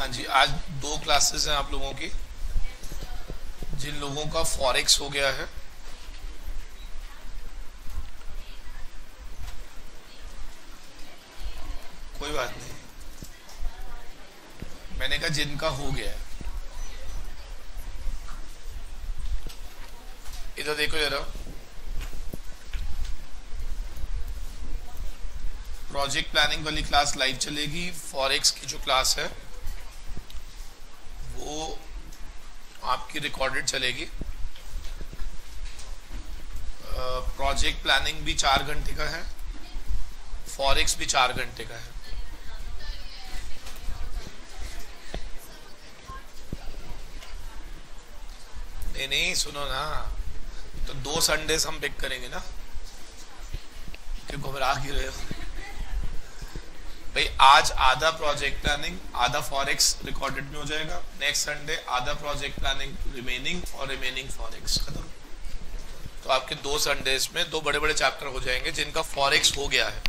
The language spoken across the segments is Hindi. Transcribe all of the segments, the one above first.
हाँ जी, आज 2 क्लासेस हैं आप लोगों की। जिन लोगों का फॉरेक्स हो गया है, कोई बात नहीं, मैंने कहा जिनका हो गया है। इधर देखो जरा, प्रोजेक्ट प्लानिंग वाली क्लास लाइव चलेगी। फॉरेक्स की जो क्लास है वो आपकी रिकॉर्डेड चलेगी। प्रोजेक्ट प्लानिंग भी 4 घंटे का है, फॉरेक्स भी 4 घंटे का है। नहीं नहीं, सुनो ना, तो 2 संडे हम पिक करेंगे ना, क्यों घबरा क्यों रहे हो भाई? आज आधा प्रोजेक्ट प्लानिंग, आधा फॉरेक्स रिकॉर्डेड में हो जाएगा। नेक्स्ट संडे आधा प्रोजेक्ट प्लानिंग रिमेनिंग और रिमेनिंग फॉरेक्स खत्म। तो आपके 2 संडेज में 2 बड़े बड़े चैप्टर हो जाएंगे। जिनका फॉरेक्स हो गया है,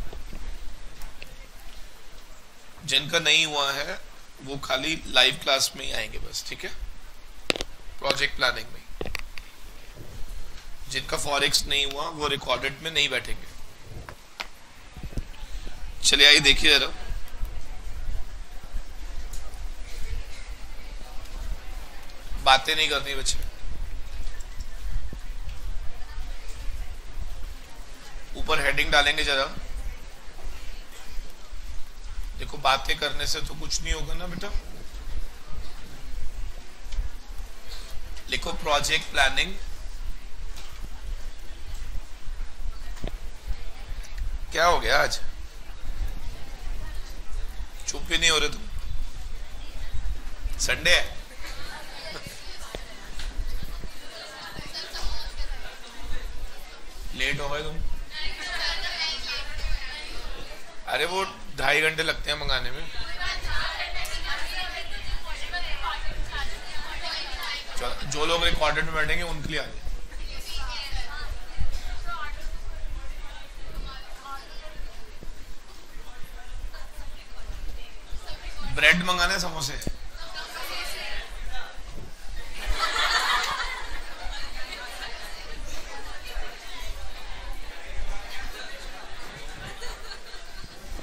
जिनका नहीं हुआ है, वो खाली लाइव क्लास में ही आएंगे बस, ठीक है? प्रोजेक्ट प्लानिंग में। जिनका फॉरेक्स नहीं हुआ वो रिकॉर्डेड में नहीं बैठेंगे। चलिए आइए देखिए जरा, बातें नहीं करनी बच्चे। ऊपर हेडिंग डालेंगे जरा, देखो बातें करने से तो कुछ नहीं होगा ना बेटा। लिखो प्रोजेक्ट प्लानिंग। क्या हो गया आज? चुप ही नहीं हो रहे तुम। संडे है। लेट हो गए तुम। अरे वो 2.5 घंटे लगते हैं मंगाने में। जो लोग रिकॉर्डेड में बैठेंगे उनके लिए आ जाए। ब्रेड मंगाने, समोसे?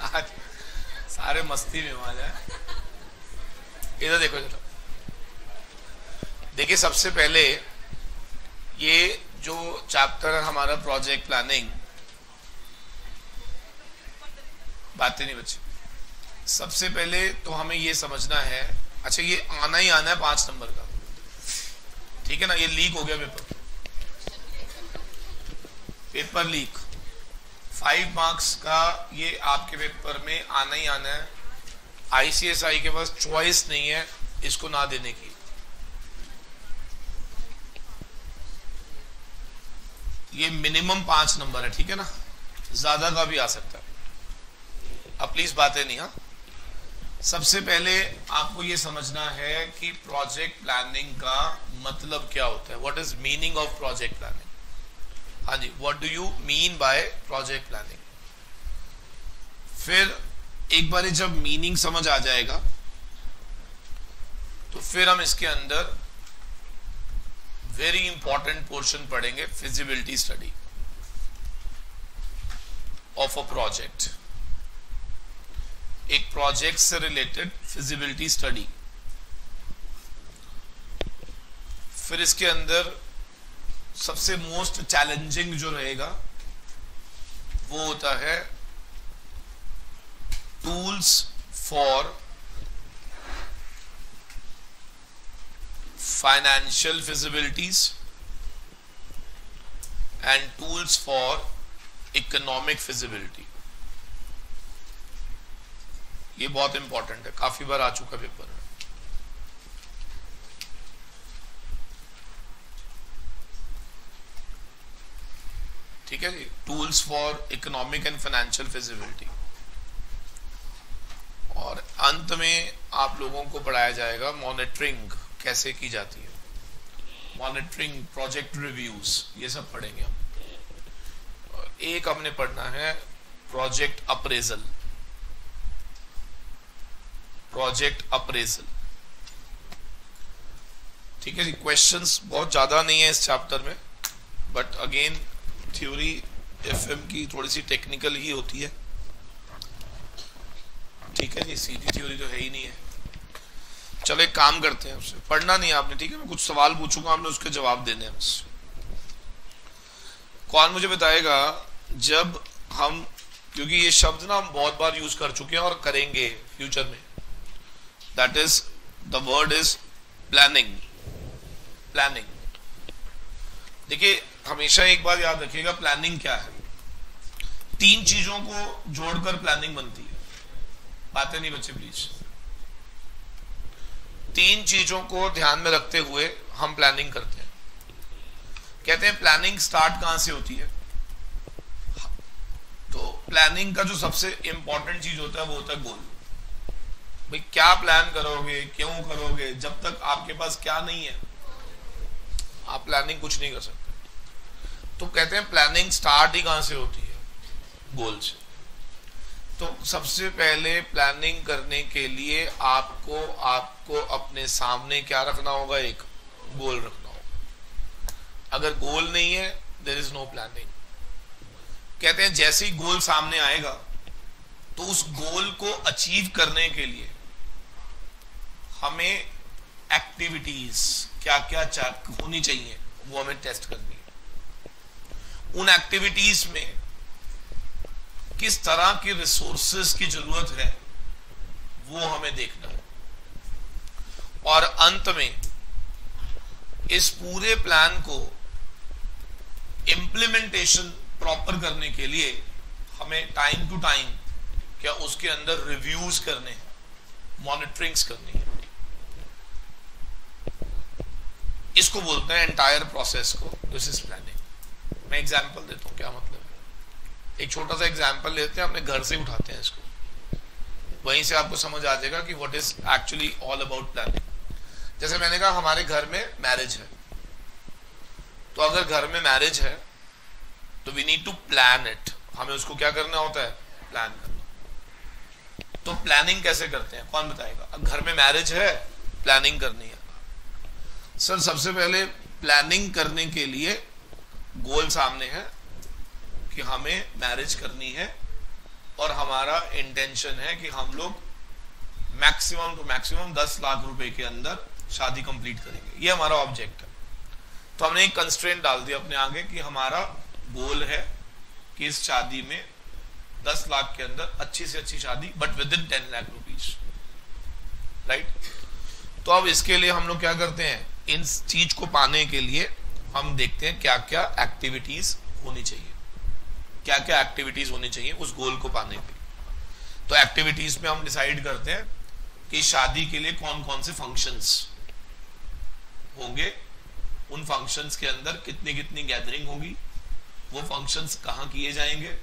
आज सारे मस्ती में आ जाए। इधर देखो जरा, देखिए सबसे पहले ये जो चैप्टर है हमारा प्रोजेक्ट प्लानिंग, बातें नहीं बच्चे। सबसे पहले तो हमें ये समझना है, अच्छा ये आना ही आना है 5 नंबर का, ठीक है ना? ये लीक हो गया पेपर लीक 5 मार्क्स का, ये आपके पेपर में आना ही आना है। आईसीएसआई के पास चॉइस नहीं है इसको ना देने की। ये मिनिमम 5 नंबर है, ठीक है ना? ज्यादा का भी आ सकता है। अब प्लीज बातें नहीं। हाँ, सबसे पहले आपको ये समझना है कि प्रोजेक्ट प्लानिंग का मतलब क्या होता है। What is meaning of project planning? हाँ जी, what do you mean by project planning? फिर एक बार जब मीनिंग समझ आ जाएगा तो फिर हम इसके अंदर वेरी इंपॉर्टेंट पोर्शन पढ़ेंगे, feasibility study of a project. एक प्रोजेक्ट से रिलेटेड फिजिबिलिटी स्टडी। फिर इसके अंदर सबसे मोस्ट चैलेंजिंग जो रहेगा वो होता है tools for financial feasibilities and tools for economic feasibility. ये बहुत इंपॉर्टेंट है, काफी बार आ चुका पेपर में। ठीक है जी, tools for economic and financial feasibility. और अंत में आप लोगों को पढ़ाया जाएगा मॉनिटरिंग कैसे की जाती है, मॉनिटरिंग, प्रोजेक्ट रिव्यूज, ये सब पढ़ेंगे हम। और एक हमने पढ़ना है प्रोजेक्ट अप्रेजल। प्रोजेक्ट अप्रेजल ठीक है जी, क्वेश्चंस बहुत ज़्यादा नहीं है इस चैप्टर में, बट अगेन थ्योरी एफएम की थोड़ी सी टेक्निकल ही होती है। ठीक है जी, सीधी थ्योरी तो है ही नहीं है। चलो एक काम करते हैं, उससे पढ़ना नहीं है आपने, ठीक है, मैं कुछ सवाल पूछूंगा, आपने उसके जवाब देने हैं बस। कौन मुझे बताएगा जब हम, क्योंकि ये शब्द ना हम बहुत बार यूज कर चुके हैं और करेंगे फ्यूचर में, that is the word is planning. Planning, देखिए हमेशा एक बात याद रखिएगा, प्लानिंग क्या है? 3 चीजों को जोड़कर प्लानिंग बनती है। बातें नहीं बच्चे प्लीज। 3 चीजों को ध्यान में रखते हुए हम प्लानिंग करते हैं। कहते हैं प्लानिंग स्टार्ट कहां से होती है? तो प्लानिंग का जो सबसे इंपॉर्टेंट चीज होता है वो होता है गोल। भाई क्या प्लान करोगे, क्यों करोगे? जब तक आपके पास क्या नहीं है आप प्लानिंग कुछ नहीं कर सकते। तो कहते हैं प्लानिंग स्टार्ट ही कहां से होती है? गोल से। तो सबसे पहले प्लानिंग करने के लिए आपको अपने सामने क्या रखना होगा? एक गोल रखना होगा। अगर गोल नहीं है देयर इज नो प्लानिंग। कहते हैं जैसे ही गोल सामने आएगा तो उस गोल को अचीव करने के लिए हमें एक्टिविटीज क्या क्या होनी चाहिए वो हमें टेस्ट करनी है। उन एक्टिविटीज में किस तरह की रिसोर्सेस की जरूरत है वो हमें देखना है। और अंत में इस पूरे प्लान को इंप्लीमेंटेशन प्रॉपर करने के लिए हमें टाइम टू टाइम क्या उसके अंदर रिव्यूज करने हैं, मॉनिटरिंग्स करनी है। इसको बोलते हैं एंटायर प्रोसेस को दिस इज प्लानिंग। मैं एग्जांपल देता हूं क्या मतलब है। एक छोटा सा एग्जांपल लेते हैं, अपने घर से उठाते हैं इसको, वहीं से आपको समझ आ जाएगा कि what is actually all about planning. जैसे मैंने कहा हमारे घर में मैरिज है, तो अगर घर में मैरिज है तो we need to plan it. हमें उसको क्या करना होता है? प्लान करना। तो प्लानिंग कैसे करते हैं कौन बताएगा? अब घर में मैरिज है, प्लानिंग करनी है। सर सबसे पहले प्लानिंग करने के लिए गोल सामने है कि हमें मैरिज करनी है और हमारा इंटेंशन है कि हम लोग मैक्सिमम टू मैक्सिमम 10 लाख रुपए के अंदर शादी कंप्लीट करेंगे। ये हमारा ऑब्जेक्ट है। तो हमने एक कंस्ट्रेंट डाल दिया अपने आगे कि हमारा गोल है कि इस शादी में 10 लाख के अंदर अच्छी से अच्छी शादी, but with in 10 lakh rupees, right? तो अब इसके लिए हम लोग क्या करते हैं? इन चीज को पाने के लिए हम देखते हैं क्या क्या एक्टिविटीज होनी चाहिए, क्या क्या एक्टिविटीज होनी चाहिए उस गोल को पाने के लिए। तो एक्टिविटीज में हम डिसाइड करते हैं कि शादी के लिए कौन कौन से फंक्शंस होंगे, उन फंक्शंस के अंदर कितनी कितनी गैदरिंग होगी, वो फंक्शंस कहाँ किए जाएंगे,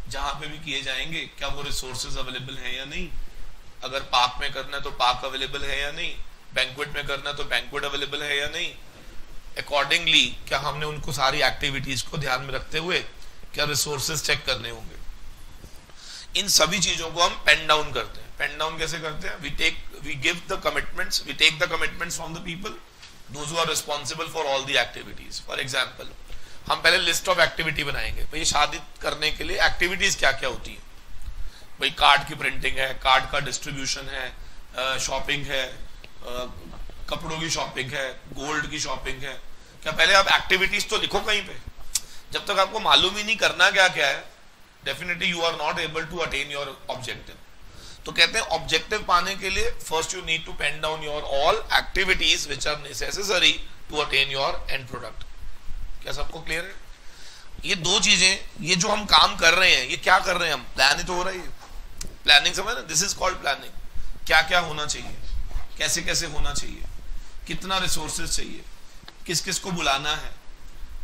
जहां पे भी किए जाएंगे क्या वो रिसोर्सेज अवेलेबल है या नहीं, अगर पार्क में करना है तो पार्क अवेलेबल है या नहीं, बैंक्वेट में करना है तो बैंक्वेट अवेलेबल है या नहीं। अकॉर्डिंगली क्या हमने उनको सारी एक्टिविटीज को ध्यान में रखते हुए क्या रिसोर्सेज चेक करने होंगे। इन सभी चीजों को हम पेन डाउन करते हैं। पेन डाउन कैसे करते हैं? We take the commitments from the people those who are responsible for all the activities. For example हम पहले लिस्ट ऑफ एक्टिविटी बनाएंगे। भाई शादी करने के लिए एक्टिविटीज क्या क्या होती है? भाई कार्ड की प्रिंटिंग है, कार्ड का डिस्ट्रीब्यूशन है, शॉपिंग है, कपड़ों की शॉपिंग है, गोल्ड की शॉपिंग है। क्या पहले आप एक्टिविटीज तो लिखो कहीं पे? जब तक आपको मालूम ही नहीं करना क्या क्या है, definitely you are not able to attain your objective. तो कहते हैं ऑब्जेक्टिव पाने के लिए first you need to pen down your all activities which are necessary to attain your end product. क्या सबको क्लियर है? ये 2 चीजें, ये जो हम काम कर रहे हैं ये क्या कर रहे हैं हम? प्लान ही तो हो रही है। प्लानिंग समझ ना, दिस इज कॉल्ड प्लानिंग। क्या क्या होना चाहिए, कैसे कैसे होना चाहिए, कितना रिसोर्सेज चाहिए, किस किस को बुलाना है,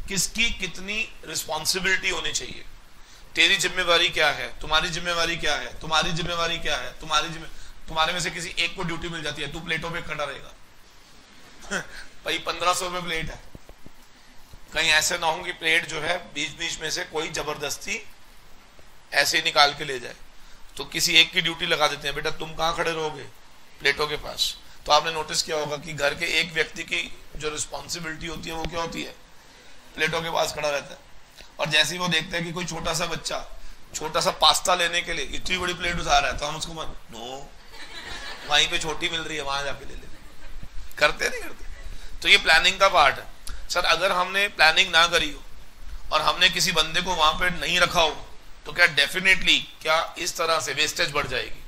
किसकी कितनी रिस्पॉन्सिबिलिटी होनी चाहिए, तेरी जिम्मेवारी क्या है, तुम्हारी जिम्मेवारी क्या है, तुम्हारी जिम्मेवारी क्या है, तुम्हारे में से किसी एक को ड्यूटी मिल जाती है, तू प्लेटों पे खड़ा रहेगा भाई 1500 रुपए प्लेट है। कहीं ऐसे ना हो कि प्लेट जो है बीच बीच में से कोई जबरदस्ती ऐसे ही निकाल के ले जाए, तो किसी एक की ड्यूटी लगा देते हैं, बेटा तुम कहाँ खड़े रहोगे? प्लेटों के पास। तो आपने नोटिस किया होगा कि घर के एक व्यक्ति की जो रिस्पॉन्सिबिलिटी होती है वो क्या होती है, प्लेटों के पास खड़ा रहता है। और जैसे ही वो देखता है कि कोई छोटा सा बच्चा छोटा सा पास्ता लेने के लिए इतनी बड़ी प्लेट उठा रहा है, तो हम उसको नो, वहीं पे छोटी मिल रही है, वहां जाके ले ले। करते नहीं करते? तो ये प्लानिंग का पार्ट है। सर अगर हमने प्लानिंग ना करी हो और हमने किसी बंदे को वहां पे नहीं रखा हो, तो क्या डेफिनेटली क्या इस तरह से वेस्टेज बढ़ जाएगी?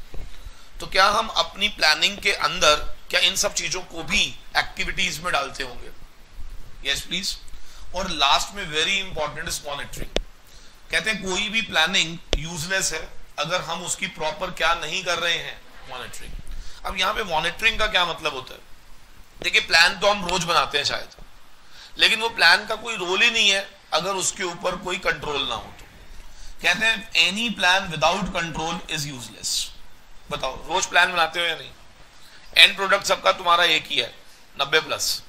तो क्या हम अपनी प्लानिंग के अंदर क्या इन सब चीजों को भी एक्टिविटीज में डालते होंगे? Yes please. और लास्ट में वेरी इंपॉर्टेंट इज मॉनिटरिंग। कहते हैं कोई भी प्लानिंग यूजलेस है अगर हम उसकी प्रॉपर क्या नहीं कर रहे हैं, मॉनिटरिंग। अब यहां पे मॉनिटरिंग का क्या मतलब होता है? देखिए प्लान तो हम रोज बनाते हैं शायद, लेकिन वो प्लान का कोई रोल ही नहीं है अगर उसके ऊपर कोई कंट्रोल ना हो तो। कहते हैं any plan without control is useless. बताओ रोज प्लान बनाते हो या नहीं? एंड प्रोडक्ट सबका तुम्हारा एक ही है, 90+।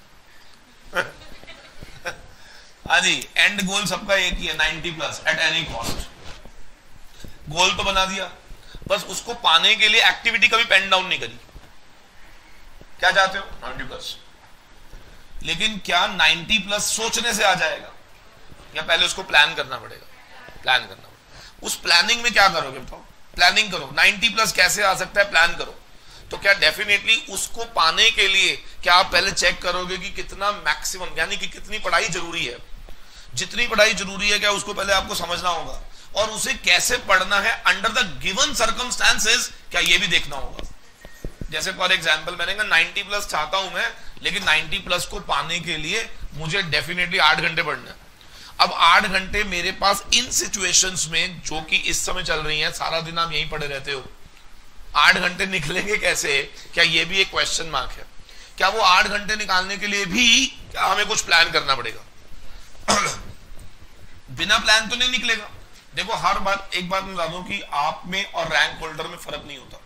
हाँ जी, एंड गोल सबका एक ही है, 90+ एट एनी कॉस्ट। गोल तो बना दिया, बस उसको पाने के लिए एक्टिविटी कभी पेन डाउन नहीं करी। क्या चाहते हो? 90+। लेकिन क्या 90+ सोचने से आ जाएगा, या पहले उसको प्लान करना पड़ेगा? प्लान करना पड़ेगा। उस प्लानिंग में क्या करोगे बताओ? प्लानिंग करो, 90+ कैसे आ सकता है, प्लान करो। तो क्या डेफिनेटली उसको पाने के लिए क्या आप पहले चेक करोगे कि कितना मैक्सिमम, यानी कि कितनी पढ़ाई जरूरी है? जितनी पढ़ाई जरूरी है क्या उसको पहले आपको समझना होगा, और उसे कैसे पढ़ना है अंडर द गिवन सर्कमस्टांसेस, क्या ये भी देखना होगा। जैसे फॉर एग्जांपल मैंने कहा 90+ चाहता हूं मैं, लेकिन 90+ को पाने के लिए मुझे डेफिनेटली 8 घंटे पढ़ना है। अब 8 घंटे मेरे पास इन सिचुएशंस में जो कि इस समय चल रही हैं, सारा दिन आप यहीं पड़े रहते हो, 8 घंटे निकलेंगे कैसे? क्या ये भी एक क्वेश्चन मार्क है। क्या वो 8 घंटे निकालने के लिए भी क्या हमें कुछ प्लान करना पड़ेगा? बिना प्लान तो नहीं निकलेगा। देखो हर बात, एक बात मैं बता दूं कि आप में और रैंक होल्डर में फर्क नहीं होता।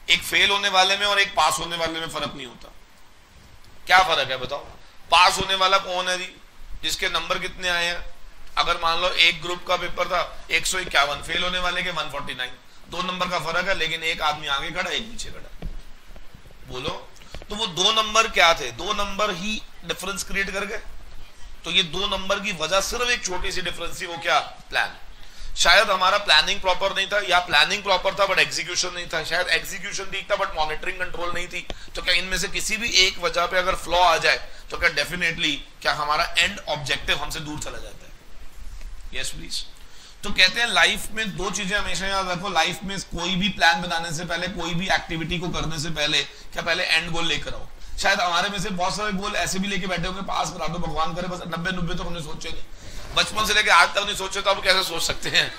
एक फेल होने वाले में और एक पास होने वाले में फर्क नहीं होता। क्या फर्क है बताओ? पास होने वाला कौन है जी? जिसके नंबर कितने आए हैं? अगर मान लो एक ग्रुप का पेपर था 151, फेल होने वाले के 149, 2 नंबर का फर्क है, लेकिन एक आदमी आगे खड़ा एक पीछे खड़ा। बोलो तो वो 2 नंबर क्या थे? 2 नंबर ही डिफरेंस क्रिएट कर गए। तो ये 2 नंबर की वजह सिर्फ एक छोटी सी डिफरेंस थी, वो क्या? प्लान। शायद हमारा प्लानिंग प्रॉपर नहीं था, या प्लानिंग प्रॉपर था बट एग्जीक्यूशन नहीं था। शायद एग्जीक्यूशन ठीक था बट मॉनिटरिंग कंट्रोल नहीं थी। तो क्या इनमें से किसी भी एक वजह पे अगर फ्लॉ आ जाए तो क्या डेफिनेटली क्या हमारा एंड ऑब्जेक्टिव हमसे दूर चला जाता है? Yes please. तो कहते हैं लाइफ में 2 चीजें हमेशा याद रखो। लाइफ में कोई भी प्लान बनाने से पहले, कोई भी एक्टिविटी को करने से पहले क्या पहले एंड गोल लेकर आओ। शायद हमारे में से बहुत सारे गोल ऐसे भी लेके बैठे होंगे, पास करा दो भगवान करे, बस 90 तो हमने सोचे नहीं, बचपन से लेके आज तक नहीं सोचे, तो अब कैसे सोच सकते हैं?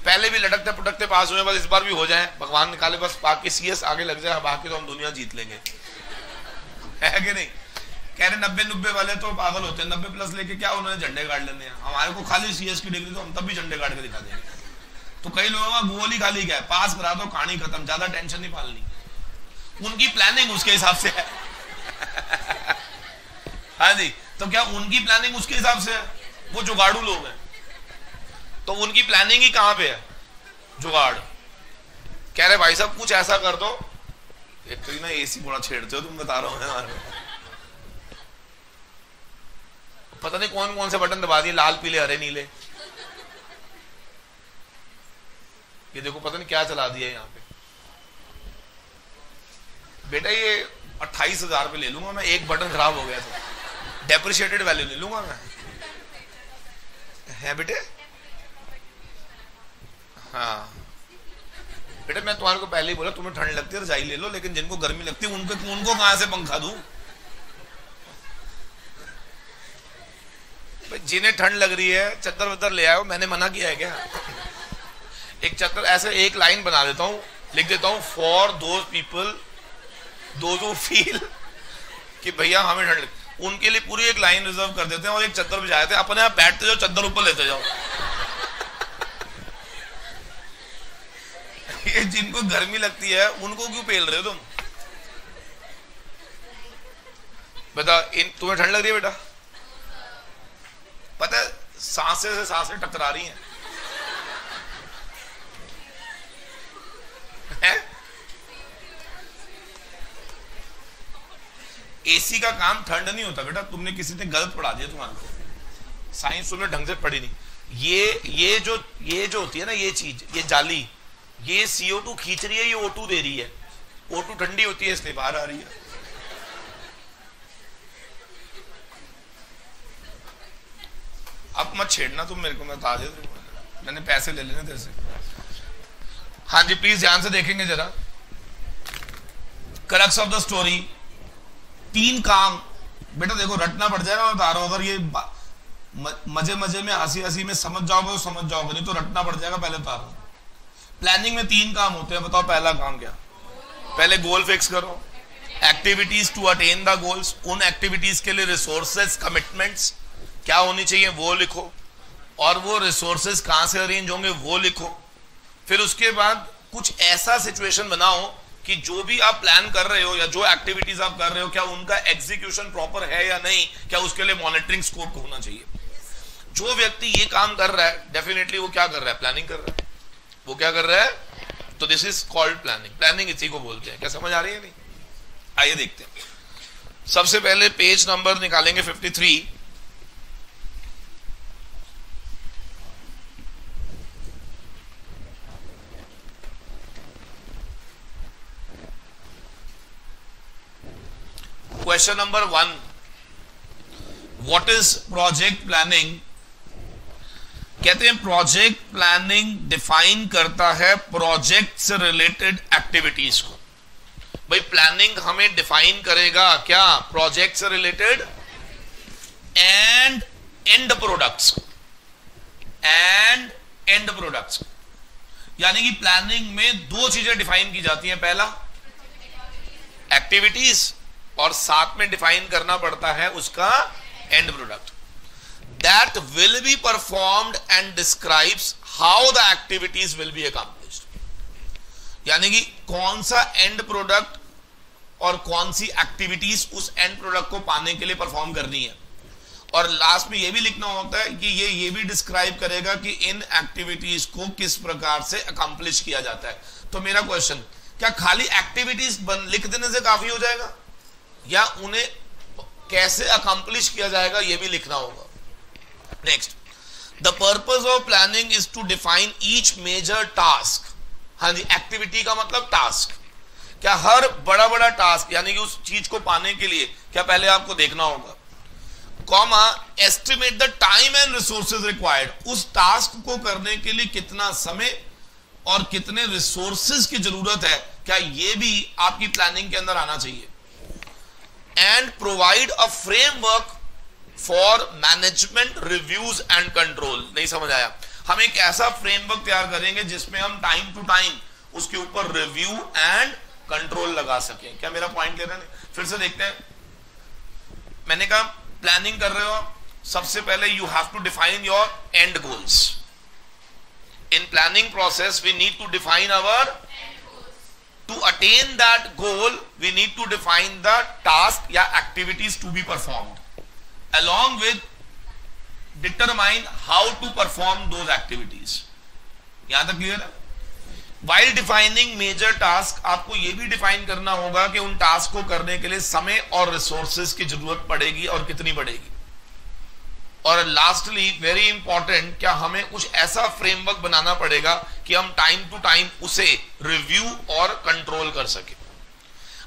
पहले भी लटकते पुटकते पास हुए, बस इस बार भी हो जाए, भगवान निकाले, बस बाकी CS आगे लग जाए, बाकी तो हम दुनिया जीत लेंगे। है कि नहीं? कह रहे 90 वाले तो पागल होते हैं, 90+ लेके क्या उन्होंने झंडे गाड़ लेने हैं। हमारे को खाली CS की डिग्री, तो हम तब भी झंडे गाड़ के दिखा देंगे। तो कई लोगों का गोल ही खाली क्या है, पास करा दो, कहानी खत्म, ज्यादा टेंशन नहीं पालनी। उनकी प्लानिंग उसके हिसाब से है। हाँ जी, तो क्या उनकी प्लानिंग उसके हिसाब से है? वो जुगाड़ू लोग हैं, तो उनकी प्लानिंग ही कहां पे है? जुगाड़। कह रहे भाई साहब कुछ ऐसा कर दो, एक तो ना AC बड़ा छेड़ते हो तुम, बता रहा हूं। पता नहीं कौन कौन से बटन दबा दिए, लाल पीले हरे नीले, ये देखो पता नहीं क्या चला दिया यहाँ पे। बेटा ये 28,000 पे ले लूंगा मैं, एक बटन खराब हो गया तो डेप्रिशिएटेड वैल्यू ले लूंगा मैं। है बेटे? हाँ बेटे, मैं तुम्हारे को पहले ही बोला तुम्हें ठंड लगती है रजाई ले लो, लेकिन जिनको गर्मी लगती है उनको कहां से पंखा दूं? जिन्हें ठंड लग रही है चद्दर वद्दर ले आओ, मैंने मना किया है क्या? एक चद्दर ऐसे एक लाइन बना देता हूं, लिख देता हूं, फॉर दोज पीपल दो फील कि भैया हमें ठंड लगती, उनके लिए पूरी एक लाइन रिजर्व कर देते हैं और एक चद्दर बिछा देते हैं, अपने आप बैठते जाओ, चद्दर ऊपर लेते जाओ। ये जिनको गर्मी लगती है उनको क्यों पेल रहे हो तुम? बता, तुम्हें ठंड लग रही है बेटा? पता है सांसें से सांसें टकरा रही हैं, है? एसी का काम ठंड नहीं होता बेटा, तुमने किसी ने गलत पढ़ा दिया तुम्हारे को, साइंस तुमने ढंग से पढ़ी नहीं। ये जो होती है ना, ये चीज, ये जाली, ये CO2 खींच रही है, ये O2 दे रही है। O2 ठंडी होती है इसलिए बाहर आ रही है। अब मत छेड़ना तुम मेरे को, मैं बता दे, मैंने पैसे ले लेने तेरे से। हाँ जी प्लीज ध्यान से देखेंगे जरा। क्रक्स ऑफ द स्टोरी, 3 काम बेटा देखो रटना पड़ जाएगा, मैं बता रहा हूं। अगर ये मजे मजे में हंसी हंसी में समझ जाओगे तो समझ जाओगे, नहीं तो रटना पड़ जाएगा। पहले बता रहा हूं, प्लानिंग में 3 काम होते हैं। बताओ पहला काम क्या? पहले गोल फिक्स करो, activities to attain the goals. उन एक्टिविटीज के लिए रिसोर्सेज, कमिटमेंट्स क्या होनी चाहिए वो लिखो, और वो रिसोर्सेज कहां से अरेंज होंगे वो लिखो। फिर उसके बाद कुछ ऐसा सिचुएशन बनाओ कि जो भी आप प्लान कर रहे हो या जो एक्टिविटीज आप कर रहे हो, क्या उनका एग्जीक्यूशन प्रॉपर है या नहीं, क्या उसके लिए मॉनिटरिंग स्कोप होना चाहिए। जो व्यक्ति ये काम कर रहा है डेफिनेटली वो क्या कर रहा है? प्लानिंग कर रहा है। वो क्या कर रहा है? तो this is called planning. Planning इसी को बोलते हैं। क्या समझ आ रही है? नहीं? आइए देखते हैं। सबसे पहले पेज नंबर निकालेंगे 53। Question number 1, what is project planning? कहते हैं प्रोजेक्ट प्लानिंग डिफाइन करता है प्रोजेक्ट से रिलेटेड एक्टिविटीज को। भाई प्लानिंग हमें डिफाइन करेगा क्या? प्रोजेक्ट से related and and products, and and products. यानी कि प्लानिंग में 2 चीजें डिफाइन की जाती हैं। पहला एक्टिविटीज, और साथ में डिफाइन करना पड़ता है उसका and product. That will be performed and describes how the activities will be accomplished. यानी कि कौन सा एंड प्रोडक्ट और कौन सी एक्टिविटीज उस एंड प्रोडक्ट को पाने के लिए परफॉर्म करनी है। और लास्ट में यह भी लिखना होता है कि ये भी डिस्क्राइब करेगा कि इन एक्टिविटीज को किस प्रकार से अकम्प्लिश किया जाता है। तो मेरा क्वेश्चन, क्या खाली एक्टिविटीज लिख देने से काफी हो जाएगा, या उन्हें कैसे अकम्प्लिश किया जाएगा यह भी लिखना होगा। Next, the purpose of planning is to define each major task. हाँ जी, एक्टिविटी का मतलब टास्क। क्या हर बड़ा बड़ा टास्क, यानी कि उस चीज को पाने के लिए क्या पहले आपको देखना होगा, comma estimate the time and resources required. उस टास्क को करने के लिए कितना समय और कितने रिसोर्सेज की जरूरत है, क्या यह भी आपकी प्लानिंग के अंदर आना चाहिए। And provide a framework for management reviews and control. नहीं समझ आया? हम एक ऐसा फ्रेमवर्क तैयार करेंगे जिसमें हम टाइम टू टाइम उसके ऊपर रिव्यू एंड कंट्रोल लगा सकें। क्या मेरा पॉइंट ले रहे हैं? फिर से देखते हैं। मैंने कहा प्लानिंग कर रहे हो, सबसे पहले you have to define your end goals. In planning process we need to define our, to attain that goal we need to define the task या activities to be performed, along with determine how to perform those activities। यहां तक क्लियर है? While defining major task, आपको यह भी डिफाइन करना होगा कि उन टास्क को करने के लिए समय और रिसोर्सेज की जरूरत पड़ेगी और कितनी पड़ेगी। और लास्टली वेरी इंपॉर्टेंट, क्या हमें कुछ ऐसा फ्रेमवर्क बनाना पड़ेगा कि हम टाइम टू टाइम उसे रिव्यू और कंट्रोल कर सके।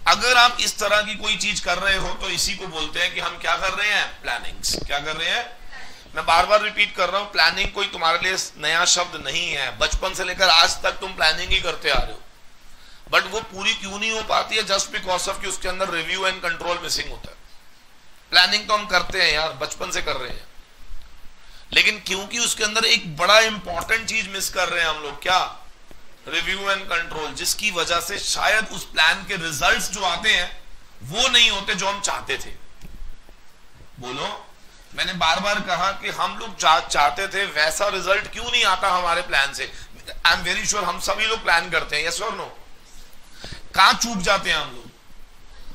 अगर आप इस तरह की कोई चीज कर रहे हो तो इसी को बोलते हैं कि हम क्या कर रहे हैं? प्लानिंग्स। क्या कर रहे हैं? मैं बार बार रिपीट कर रहा हूं, प्लानिंग कोई तुम्हारे लिए नया शब्द नहीं है। बचपन से लेकर आज तक तुम प्लानिंग ही करते आ रहे हो, बट वो पूरी क्यों नहीं हो पाती है? जस्ट बिकॉज ऑफ कि उसके अंदर रिव्यू एंड कंट्रोल मिसिंग होता है। प्लानिंग तो हम करते हैं यार, बचपन से कर रहे हैं, लेकिन क्योंकि उसके अंदर एक बड़ा इंपॉर्टेंट चीज मिस कर रहे हैं हम लोग, क्या? रिव्यू एंड कंट्रोल, जिसकी वजह से शायद उस प्लान के रिजल्ट्स जो आते हैं वो नहीं होते जो हम चाहते थे। बोलो, मैंने बार बार कहा कि हम लोग चाहते थे वैसा रिजल्ट क्यों नहीं आता हमारे प्लान से। आई एम वेरी श्योर हम सभी लोग प्लान करते हैं, यस और नो? कहां चूक जाते हैं हम लोग?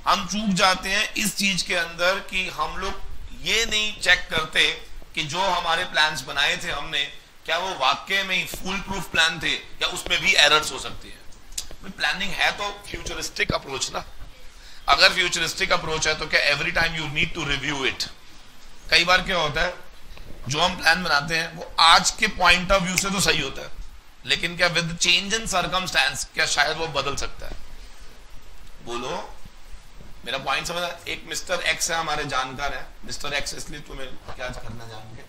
हम चूक जाते हैं इस चीज के अंदर कि हम लोग ये नहीं चेक करते कि जो हमारे प्लान्स बनाए थे हमने, क्या वो वाकई में फुल प्रूफ प्लान थे या उसमें भी एरर्स हो सकती है। प्लानिंग है तो फ्यूचरिस्टिक अप्रोच ना। अगर फ्यूचरिस्टिक अप्रोच है तो क्या every time you need to review it? कई बार क्या होता है, जो हम प्लान बनाते हैं वो आज के पॉइंट ऑफ व्यू से तो सही होता है, लेकिन क्या विद चेंज इन सर्कमस्टेंस क्या शायद वो बदल सकता है? बोलो, मेरा पॉइंट समझ? एक मिस्टर एक्स है, हमारे जानकार है मिस्टर एक्स, इसलिए तुम्हें क्या करना जान के,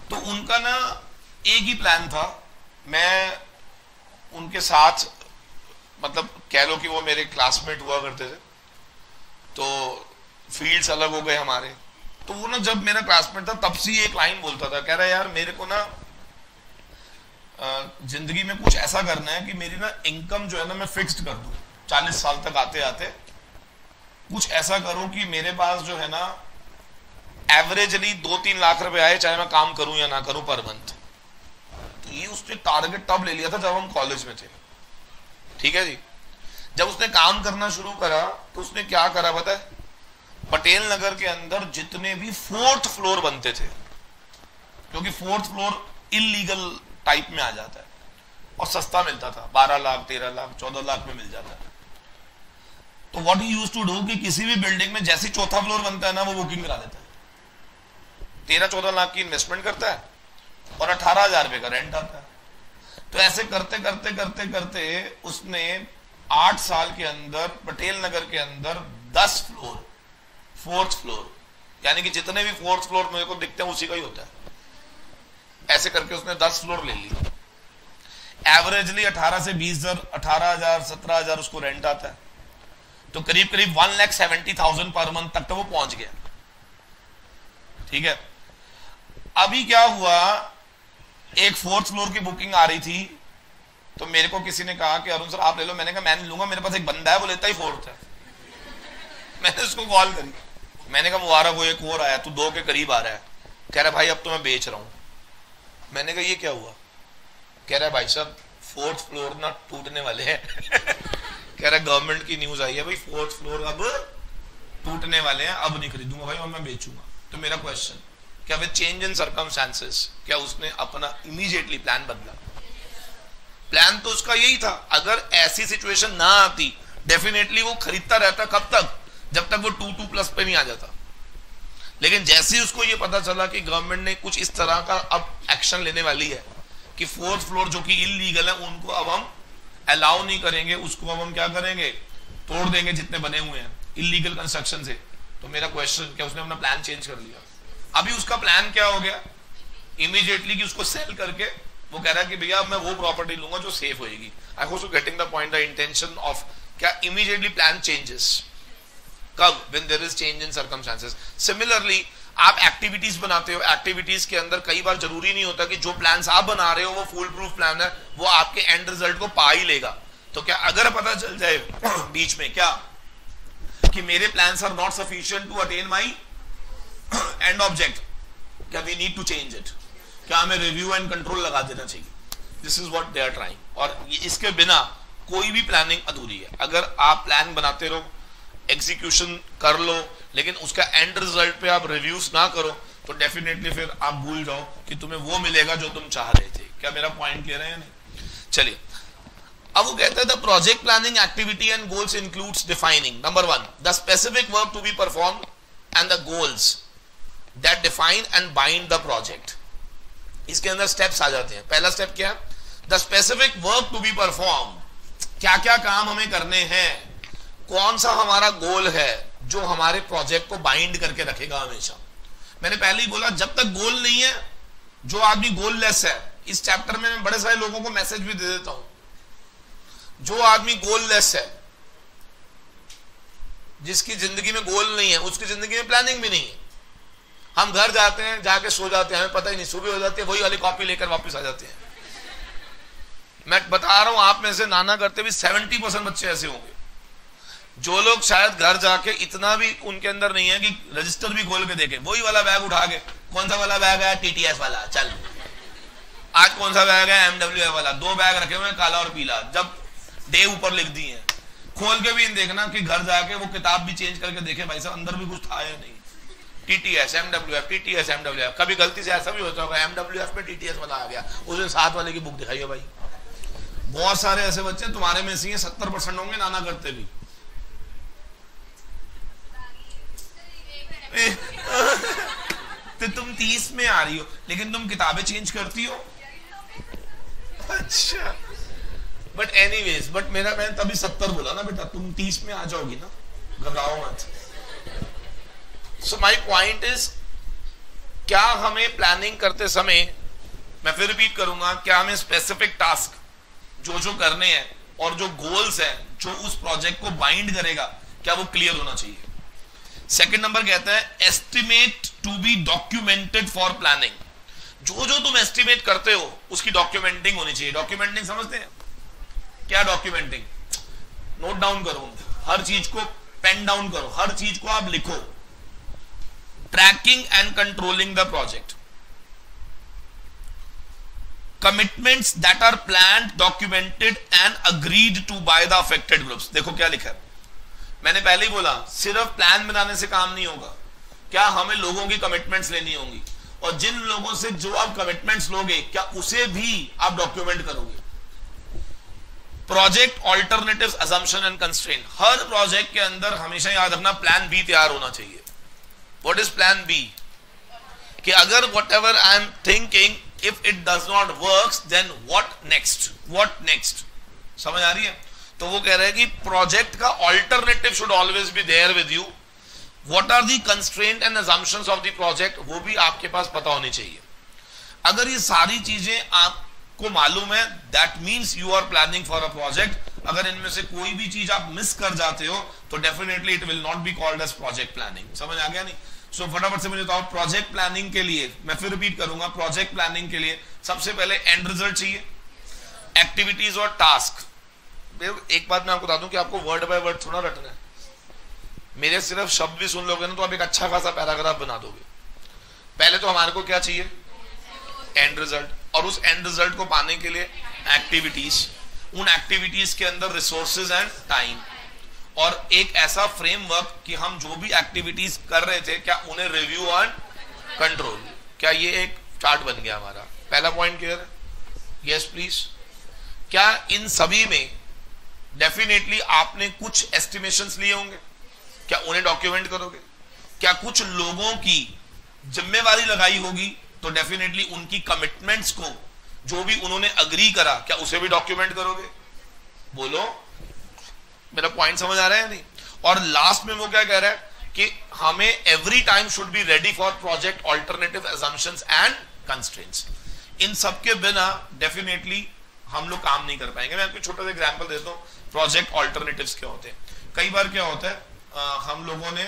तो उनका ना एक ही प्लान था। मैं उनके साथ, मतलब कह लो कि वो मेरे क्लासमेट हुआ करते थे, तो फील्ड्स अलग हो गए हमारे। तो वो ना जब मेरा क्लासमेट था तब से एक लाइन बोलता था, कह रहा है यार मेरे को ना जिंदगी में कुछ ऐसा करना है कि मेरी ना इनकम जो है ना मैं फिक्स्ड कर दूं, 40 साल तक आते आते कुछ ऐसा करूं कि मेरे पास जो है ना एवरेजली 2-3 लाख रुपए आए, चाहे मैं काम करूं या ना करूं पर मंथ। तो ये उसने टारगेट तब ले लिया था जब हम कॉलेज में थे, ठीक है जी। जब उसने काम करना शुरू करा तो उसने क्या करा पता है? पटेल नगर के अंदर जितने भी 4th फ्लोर बनते थे, क्योंकि 4th फ्लोर इलीगल टाइप में आ जाता है और सस्ता मिलता था, 12 लाख 13 लाख 14 लाख में मिल जाता है। तो what he used to do कि किसी भी बिल्डिंग में जैसे 4था फ्लोर बनता है ना, वो बुकिंग करा देता है, 13-14 लाख की इन्वेस्टमेंट करता है और 18,000 रुपए का रेंट आता है। तो ऐसे करते करते करते करते उसने 8 साल के अंदर पटेल नगर के अंदर 10 फ्लोर, 4th फ्लोर, यानी कि जितने भी 4th फ्लोर मेरे को दिखते हैं उसी का ही होता है, ऐसे करके उसने 10 फ्लोर ले ली। एवरेजली 18 से 20,000, 18,000 17,000 उसको रेंट आता है। तो करीब करीब 1,70,000 पर मंथ तक तो वो पहुंच गया, ठीक है। अभी क्या हुआ, एक 4th फ्लोर की बुकिंग आ रही थी, तो मेरे को किसी ने कहा कि अरुण सर आप ले लो। मैंने कहा मैं नहीं लूंगा, मेरे पास एक बंदा है वो लेता ही 4th है। मैंने उसको कॉल करी, मैंने कहा वो आ रहा, वो एक और आया, तू 2 के करीब आ रहा है। कह रहा भाई अब तो मैं बेच रहा हूं। मैंने कहा ये क्या हुआ? कह रहा भाई साहब 4th फ्लोर ना टूटने वाले हैं। कह रहा गवर्नमेंट की न्यूज आई है भाई 4th फ्लोर अब टूटने वाले हैं, अब नहीं खरीदूंगा भाई और मैं बेचूंगा। तो मेरा क्वेश्चन, क्या विद चेंज इन सर्कमस्टेंसेस क्या उसने अपना इमीडिएटली प्लान बदला? प्लान तो उसका यही था, अगर ऐसी सिचुएशन ना आती डेफिनेटली वो खरीदता रहता। कब तक? जब तक वो 2+ पे नहीं आ जाता। लेकिन जैसे ही उसको ये पता चला कि गवर्नमेंट ने कुछ इस तरह का अब एक्शन लेने वाली है कि 4th फ्लोर जो कि इलीगल है उनको अब हम अलाउ नहीं करेंगे, उसको अब हम क्या करेंगे, तोड़ देंगे जितने बने हुए हैं इलीगल कंस्ट्रक्शन से। तो मेरा क्वेश्चन, क्या उसने अपना प्लान चेंज कर लिया? अभी उसका प्लान क्या हो गया इमीडिएटली कि उसको सेल करके वो कह रहा है कि भैया मैं वो प्रॉपर्टी लूंगा जो सेफ होगी। I hope you getting the point, the intention of क्या इमीडिएटली प्लान चेंजेस कब? When there is change in circumstances. Similarly आप एक्टिविटीज बनाते हो, एक्टिविटीज के अंदर कई बार जरूरी नहीं होता कि जो प्लान्स आप बना रहे हो वो फुल प्रूफ प्लान है, वो आपके एंड रिजल्ट को पा ही लेगा। तो क्या अगर पता चल जाए बीच में क्या कि मेरे plans are not sufficient to attain my end object, क्या we need to change it? क्या हमें रिव्यू एंड कंट्रोल लगा देना चाहिए? This is what they are trying. और इसके बिना कोई भी प्लानिंग अधूरी है। अगर आप प्लान बनाते रहो, एग्जीक्यूशन कर लो, लेकिन उसका एंड रिजल्ट पे आप रिव्यूज ना करो तो डेफिनेटली फिर आप भूल जाओ कि तुम्हें वो मिलेगा जो तुम चाह रहे थे। क्या मेरा पॉइंट क्लियर है या नहीं? चलिए, अब वो कहते हैं the project planning activity and goals includes defining number 1 the specific work to be perform and the goals that define and bind the project. इसके अंदर स्टेप्स आ जाते हैं। पहला स्टेप क्या है? The specific work to be perform, क्या क्या काम हमें करने हैं, कौन सा हमारा गोल है जो हमारे प्रोजेक्ट को बाइंड करके रखेगा हमेशा। मैंने पहले ही बोला जब तक गोल नहीं है, जो आदमी गोल लेस है, इस चैप्टर में मैं बड़े सारे लोगों को मैसेज भी दे देता हूं, जो आदमी गोल लेस है, जिसकी जिंदगी में गोल नहीं है, उसकी जिंदगी में प्लानिंग भी नहीं है। हम घर जाते हैं, जाके सो जाते हैं, हमें पता ही नहीं, सुबह हो जाती है, वही वाली कॉपी लेकर वापस आ जाते हैं। मैं बता रहा हूं आप में से नाना करते भी 70% बच्चे ऐसे होंगे जो लोग शायद घर जाके इतना भी उनके अंदर नहीं है कि रजिस्टर भी खोल के देखे, वही वाला बैग उठा के, कौन सा वाला बैग है? TTS वाला, चल आज कौन सा बैग है? MWF वाला। 2 बैग रखे हुए हैं, काला और पीला, जब डे ऊपर लिख दिए हैं, खोल के भी देखना कि घर जाके वो किताब भी चेंज करके देखे भाई साहब अंदर भी कुछ था या नहीं। TTS MWF TTS MWF, कभी गलती से ऐसा भी होता होगा MWF में TTS वाला आ गया, उस दिन 7 वाले की बुक दिखाई है भाई। बहुत सारे ऐसे बच्चे तुम्हारे में से 70% होंगे नाना करते भी, तो तुम 30 में आ रही हो लेकिन तुम किताबें चेंज करती हो। अच्छा, बट एनीवेज, बट मैंने तभी 70 बोला ना बेटा, तुम 30 में आ जाओगी ना, घबराओ मत। सो माय पॉइंट इज, क्या हमें प्लानिंग करते समय, मैं फिर रिपीट करूंगा, क्या हमें स्पेसिफिक टास्क जो करने हैं और जो गोल्स हैं जो उस प्रोजेक्ट को बाइंड करेगा, क्या वो क्लियर होना चाहिए। सेकंड नंबर कहता है estimate to be documented for planning. जो तुम एस्टिमेट करते हो उसकी डॉक्यूमेंटिंग होनी चाहिए। डॉक्यूमेंटिंग समझते हैं क्या? डॉक्यूमेंटिंग नोट डाउन करो, हर चीज को पेन डाउन करो, हर चीज को आप लिखो। Tracking and controlling the project, commitments that are planned, documented and agreed to by the affected groups। देखो क्या लिखा है, मैंने पहले ही बोला सिर्फ प्लान बनाने से काम नहीं होगा, क्या हमें लोगों की कमिटमेंट्स लेनी होंगी, और जिन लोगों से जो आप कमिटमेंट्स लोगे क्या उसे भी आप डॉक्यूमेंट करोगे। Project alternatives, assumption and constraint, her project के अंदर हमेशा याद रखना प्लान बी तैयार होना चाहिए। What is plan B? कि अगर whatever I am thinking if it does not works then what next समझ आ रही है? तो वो कह रहे हैं कि प्रोजेक्ट का alternative should always be there with you. What are the constraint and assumptions of the project, वो भी आपके पास पता होनी चाहिए। अगर ये सारी चीजें आपको मालूम है, that means you are planning for a project. अगर इनमें से कोई भी चीज आप मिस कर जाते हो तो definitely it will not be called as project planning. समझ आ गया नहीं? सो फटाफट से मुझे बताओ, प्रोजेक्ट प्लानिंग के लिए, मैं फिर रिपीट करूंगा, प्रोजेक्ट प्लानिंग के लिए सबसे पहले एंड रिजल्ट चाहिए, एक्टिविटीज और टास्क। एक बात मैं आपको बता दूं कि आपको वर्ड बाय वर्ड थोड़ा रटना है, मेरे सिर्फ शब्द भी सुन लोगे ना तो आप एक अच्छा खासा पैराग्राफ बना दोगे। पहले तो हमारे को क्या चाहिए? एंड रिजल्ट, और उस एंड रिजल्ट को पाने के लिए एक्टिविटीज, उन एक्टिविटीज के अंदर रिसोर्सेज एंड टाइम, और एक ऐसा फ्रेमवर्क कि हम जो भी एक्टिविटीज कर रहे थे क्या उन्हें रिव्यू एंड कंट्रोल। क्या ये एक चार्ट बन गया हमारा? पहला पॉइंट क्लियर है? Yes please. क्या इन सभी में डेफिनेटली आपने कुछ एस्टिमेशंस लिए होंगे, क्या उन्हें डॉक्यूमेंट करोगे? क्या कुछ लोगों की जिम्मेवारी लगाई होगी तो डेफिनेटली उनकी कमिटमेंट्स को, जो भी उन्होंने अग्री करा, क्या उसे भी डॉक्यूमेंट करोगे? बोलो, मेरा पॉइंट समझ आ रहा है नहीं? और लास्ट में वो क्या कह रहा है कि हमें every time should be ready for project alternative, assumptions and constraints. इन सब के बिना डेफिनेटली हम लोग काम नहीं कर पाएंगे। मैं आपको छोटा सा एग्जांपल देता हूं, प्रोजेक्ट ऑल्टरनेटिव्स क्या होते हैं। कई बार क्या होता है, हम लोगों ने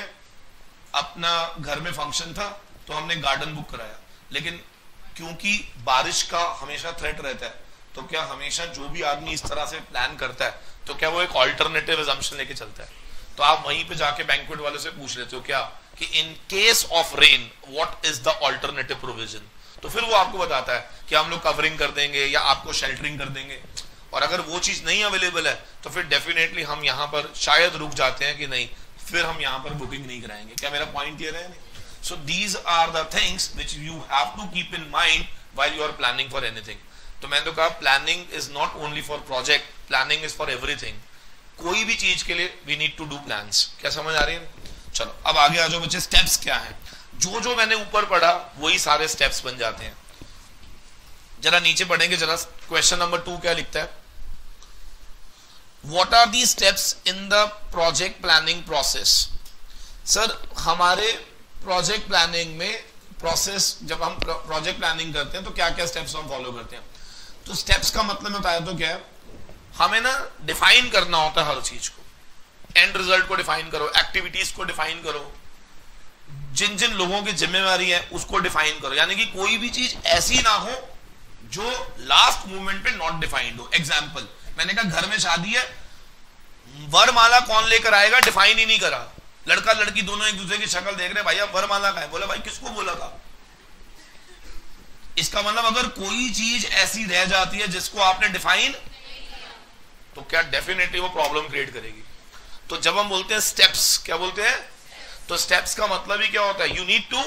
अपना घर में फंक्शन था तो हमने गार्डन बुक कराया, लेकिन क्योंकि बारिश का हमेशा थ्रेट रहता है तो क्या हमेशा जो भी आदमी इस तरह से प्लान करता है तो क्या वो एक ऑल्टरनेटिव असम्पशन लेके चलता है? तो आप वहीं पे जाके बैंक्वेट वाले से पूछ लेते हो क्या कि in case of rain what is the alternative provision, तो फिर वो आपको बताता है कि हम लोग कवरिंग कर देंगे या आपको शेल्टरिंग कर देंगे। और अगर वो चीज नहीं अवेलेबल है तो फिर डेफिनेटली हम यहाँ पर शायद रुक जाते हैं कि नहीं, फिर हम यहाँ पर बुकिंग नहीं कराएंगे। क्या मेरा पॉइंट क्लियर है? So these are the things which you have to keep in mind while you are planning for anything. तो मैंने तो कहा planning is not only for project, planning is for everything. कोई भी चीज के लिए we need to do plans. क्या समझ आ रही है? चलो अब आगे आ जाओ बच्चे, स्टेप्स क्या है? जो मैंने ऊपर पढ़ा वही सारे स्टेप्स बन जाते हैं। जरा नीचे पढ़ेंगे, जरा क्वेश्चन नंबर 2 क्या लिखता है? What are the steps in the project planning process. Sir हमारे प्रोजेक्ट प्लानिंग में प्रोसेस, जब हम प्रोजेक्ट प्लानिंग करते हैं तो क्या क्या स्टेप्स हम फॉलो करते हैं? तो स्टेप्स का मतलब मैं बताया तो क्या है, हमें ना डिफाइन करना होता है हर चीज को। एंड रिजल्ट को डिफाइन करो, एक्टिविटीज को डिफाइन करो, जिन जिन लोगों की जिम्मेवारी है उसको डिफाइन करो। यानी कि कोई भी चीज ऐसी ना हो जो लास्ट मोमेंट पे नॉट डिफाइंड हो। एग्जाम्पल, मैंने कहा घर में शादी है, वरमाला कौन लेकर आएगा डिफाइन ही नहीं करा, लड़का लड़की दोनों एक दूसरे की शक्ल देख रहे, भैया वरमाला का है, बोला भाई किसको बोला था? इसका मतलब अगर कोई चीज ऐसी रह जाती है जिसको आपने डिफाइन, तो क्या डेफिनेटली वो प्रॉब्लम क्रिएट करेगी। तो जब हम बोलते हैं स्टेप्स, क्या बोलते हैं? तो स्टेप्स का मतलब ही क्या होता है? You need to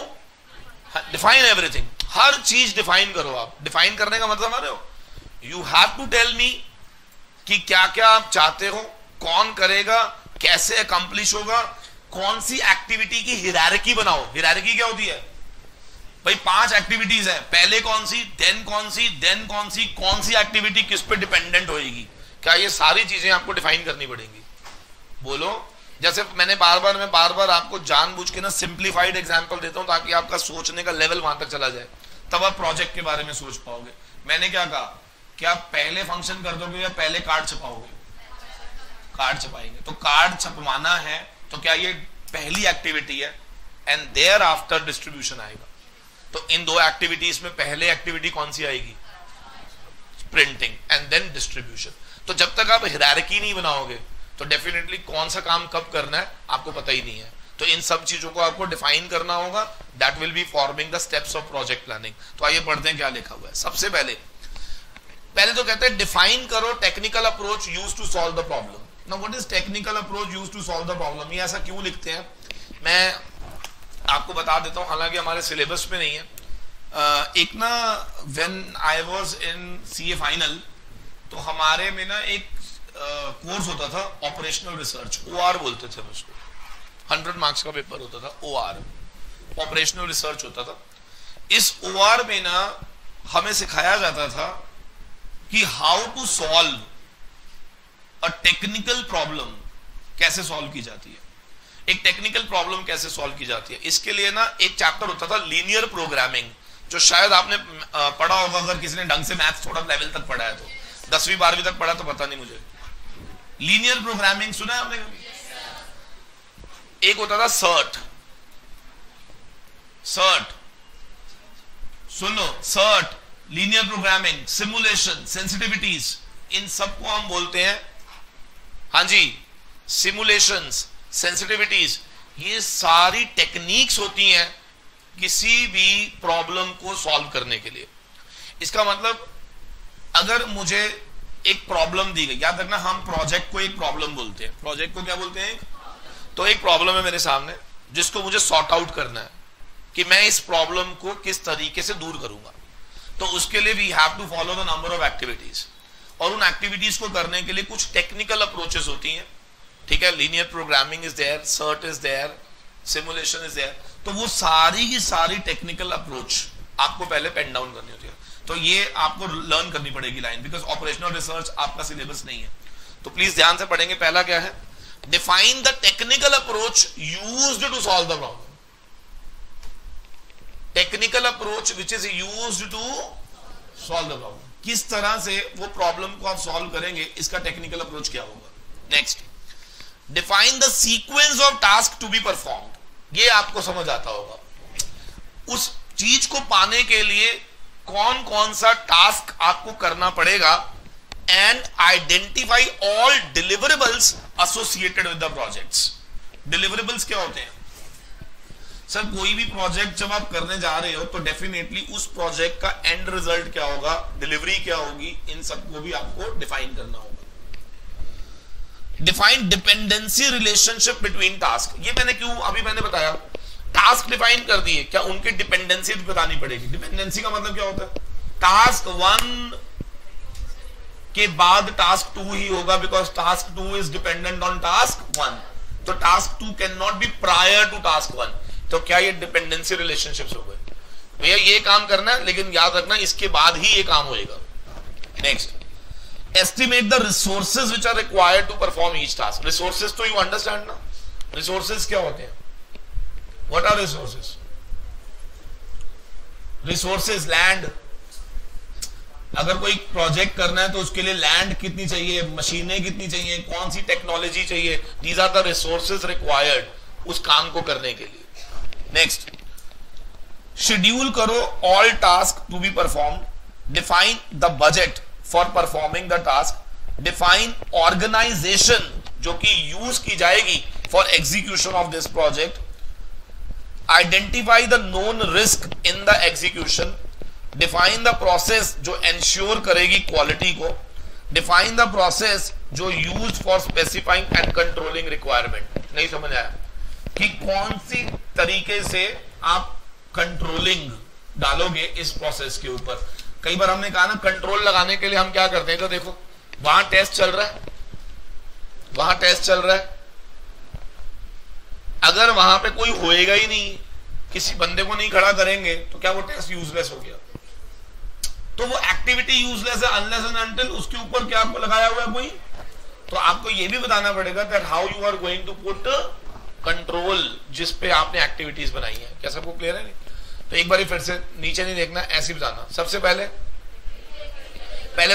define everything. हर चीज डिफाइन करो। आप डिफाइन करने का मतलब समझ रहे हो? You have to tell me कि क्या क्या आप चाहते हो, कौन करेगा, कैसे अकम्प्लिश होगा, कौन सी एक्टिविटी की हिरार्की बनाओ। हिरार्की क्या होती है भाई, 5 एक्टिविटीज है, पहले कौन सी, देन कौन सी, देन कौन सी एक्टिविटी किस पे डिपेंडेंट होएगी। क्या ये सारी चीजें आपको डिफाइन करनी पड़ेंगी? बोलो। जैसे मैं बार बार आपको जानबूझ के ना सिंप्लीफाइड एग्जांपल देता हूं ताकि आपका सोचने का लेवल वहां तक चला जाए, तब आप प्रोजेक्ट के बारे में सोच पाओगे। मैंने क्या कहा, क्या पहले फंक्शन कर दोगे या पहले कार्ड छपाओगे? कार्ड छपाएंगे। तो कार्ड छपवाना है तो क्या ये पहली एक्टिविटी है, एंड देयर आफ्टर डिस्ट्रीब्यूशन आएगा। तो इन 2 एक्टिविटीज में पहले एक्टिविटी कौन सी आएगी? Printing, and then distribution. तो जब तक आप हायरार्की नहीं बनाओगे तो डेफिनेटली कौन सा काम कब करना है आपको पता ही नहीं है। तो इन सब चीजों को आपको डिफाइन करना होगा। That will be forming the steps of project planning. तो आइए पढ़ते हैं क्या लिखा हुआ है। सबसे पहले तो कहते हैं डिफाइन करो technical approach used to solve the problem. Now what is technical approach used to solve the problem? ये ऐसा क्यों लिखते हैं मैं आपको बता देता हूं, हालांकि हमारे सिलेबस में नहीं है। एक ना when I was in CA final, तो हमारे में ना एक कोर्स होता था ऑपरेशनल रिसर्च, OR बोलते थे उसको। 100 मार्क्स का पेपर होता था, OR, ऑपरेशनल रिसर्च होता था। इस OR में ना हमें सिखाया जाता था कि how to solve a technical problem, कैसे सॉल्व की जाती है, एक टेक्निकल प्रॉब्लम कैसे सॉल्व की जाती है। इसके लिए ना एक चैप्टर होता था लीनियर प्रोग्रामिंग, जो शायद आपने पढ़ा होगा अगर किसी ने ढंग से मैथ्स थोड़ा लेवल तक पढ़ा है तो। 10वीं 12वीं तक पढ़ा तो पता नहीं मुझे। लीनियर प्रोग्रामिंग सुना है आपने कभी? एक होता था सर्ट सुनो, सर्ट, लीनियर प्रोग्रामिंग, सिमुलेशन, सेंसिटिविटीज, इन सबको हम बोलते हैं, हाँ जी, सिमुलेशंस, सेंसिटिविटीज। ये सारी टेक्निक्स होती हैं किसी भी प्रॉब्लम को सॉल्व करने के लिए। इसका मतलब अगर मुझे एक प्रॉब्लम दी गई, याद रखना हम प्रोजेक्ट को एक प्रॉब्लम बोलते हैं। प्रोजेक्ट को क्या बोलते हैं? तो एक प्रॉब्लम है मेरे सामने जिसको मुझे सॉर्ट आउट करना है कि मैं इस प्रॉब्लम को किस तरीके से दूर करूंगा। तो उसके लिए we have to follow the number of activities, और उन एक्टिविटीज को करने के लिए कुछ टेक्निकल अप्रोचेस होती हैं। ठीक है, linear programming is there, CERT is there, simulation is there. तो वो सारी की सारी टेक्निकल अप्रोच आपको पहले पेन डाउन करनी होती है। तो ये आपको लर्न करनी पड़ेगी लाइन, बिकॉज ऑपरेशनल रिसर्च आपका सिलेबस नहीं है। तो प्लीज ध्यान से पढ़ेंगे। पहला क्या है? Define the technical approach used to solve the problem. Technical approach which is used to solve the problem, किस तरह से वो प्रॉब्लम को आप सॉल्व करेंगे, इसका टेक्निकल अप्रोच क्या होगा। Next, define the sequence of task to be performed. ये आपको समझ आता होगा। उस चीज को पाने के लिए कौन कौन सा टास्क आपको करना पड़ेगा, and identify all deliverables associated with the projects. Deliverables क्या होते हैं? सर कोई भी प्रोजेक्ट जब आप करने जा रहे हो तो डेफिनेटली उस प्रोजेक्ट का एंड रिजल्ट क्या होगा, डिलीवरी क्या होगी, इन सबको भी आपको डिफाइन करना होगा। Define dependency relationship between task. ये मैंने बताया, टास्क डिफाइन कर दिए, क्या उनकी डिपेंडेंसी बतानी पड़ेगी। डिपेंडेंसी का मतलब क्या होता है? टास्क 1 के बाद टास्क 2 ही होगा, because task 2 is dependent on task 1। तो task 2 can not be prior to task 1। तो क्या ये डिपेंडेंसी रिलेशनशिप्स हो गए? भैया ये काम करना है, लेकिन याद रखना इसके बाद ही ये काम होएगा। Next, estimate the resources which are required to perform each task. Resources तो यू अंडरस्टैंड ना, रिसोर्सेज क्या होते हैं? What are resources? Resources land. अगर कोई प्रोजेक्ट करना है तो उसके लिए लैंड कितनी चाहिए, मशीनें कितनी चाहिए, कौन सी टेक्नोलॉजी चाहिए, these are the resources required उस काम को करने के लिए। नेक्स्ट, शेड्यूल करो all task to be perform. Define the budget for performing the task. Define organisation जो कि यूज की जाएगी for execution of this project. Identify the known risk in the execution. Define the process जो एंश्योर करेगी क्वालिटी को। डिफाइन द प्रोसेस जो use for specifying and controlling requirement. नहीं समझ आया कि कौन सी तरीके से आप कंट्रोलिंग डालोगे इस प्रोसेस के ऊपर। कई बार हमने कहा ना, कंट्रोल लगाने के लिए हम क्या करते हैं, तो देखो वहां टेस्ट चल रहा है, वहां टेस्ट चल रहा है, अगर वहां पे कोई होएगा ही नहीं, किसी बंदे को नहीं खड़ा करेंगे, तो क्या वो टेस्ट यूजलेस हो गया? तो वो एक्टिविटी यूजलेस है अनलेस एंड अनटिल उसके ऊपर क्या आपको लगाया हुआ है कोई। तो आपको ये भी बताना पड़ेगा that how you are going to put control जिस पे आपने एक्टिविटीज बनाई है। क्या सबको क्लियर है? नहीं तो एक बार फिर से नीचे नहीं देखना, ऐसे बताना। सबसे पहले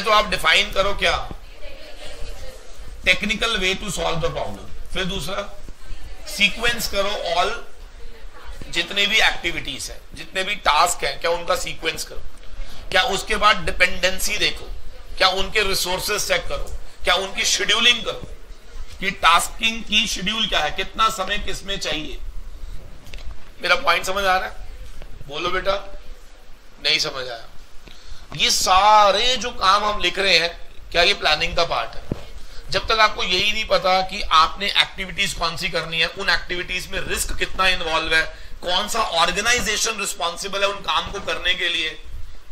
तो आप डिफाइन करो क्या technical way to solve the problem. फिर दूसरा सीक्वेंस करो ऑल जितने भी एक्टिविटीज है, जितने भी टास्क है, क्या उनका सीक्वेंस करो। क्या उसके बाद डिपेंडेंसी देखो, क्या उनके रिसोर्सेस चेक करो, क्या उनकी शेड्यूलिंग करो कि टास्किंग की शेड्यूल क्या है, कितना समय किसमें चाहिए। मेरा पॉइंट समझ आ रहा है? बोलो बेटा, नहीं समझ आया? ये सारे जो काम हम लिख रहे हैं, क्या ये प्लानिंग का पार्ट है? जब तक आपको यही नहीं पता कि आपने एक्टिविटीज कौन सी करनी है, उन एक्टिविटीज में रिस्क कितना इन्वॉल्व है, कौन सा ऑर्गेनाइजेशन रिस्पॉन्सिबल है उन काम को करने के लिए,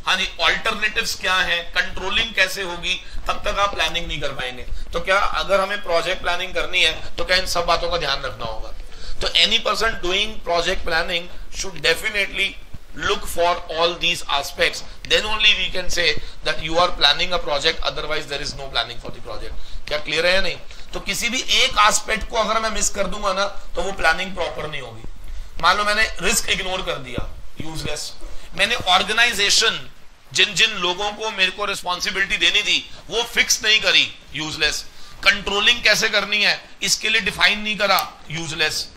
हाँ जी, ऑल्टरनेटिव्स क्या है, कंट्रोलिंग कैसे होगी, तब तक आप प्लानिंग नहीं कर पाएंगे। तो क्या अगर हमें प्रोजेक्ट प्लानिंग करनी है तो क्या इन सब बातों का ध्यान रखना होगा? तो any person doing project planning should definitely look for all these aspects, then only we can say that you are planning a project, otherwise there is no planning for the project. क्या क्लियर है या नहीं? तो किसी भी एक एस्पेक्ट को अगर मैं मिस कर दूंगा ना तो वो प्लानिंग प्रॉपर नहीं होगी। मान लो मैंने रिस्क इग्नोर कर दिया, यूजलेस। मैंने ऑर्गेनाइजेशन जिन जिन लोगों को मेरे को रिस्पॉन्सिबिलिटी देनी थी वो फिक्स नहीं करी, यूजलेस। कंट्रोलिंग कैसे करनी है इसके लिए डिफाइन नहीं करा, यूजलेस।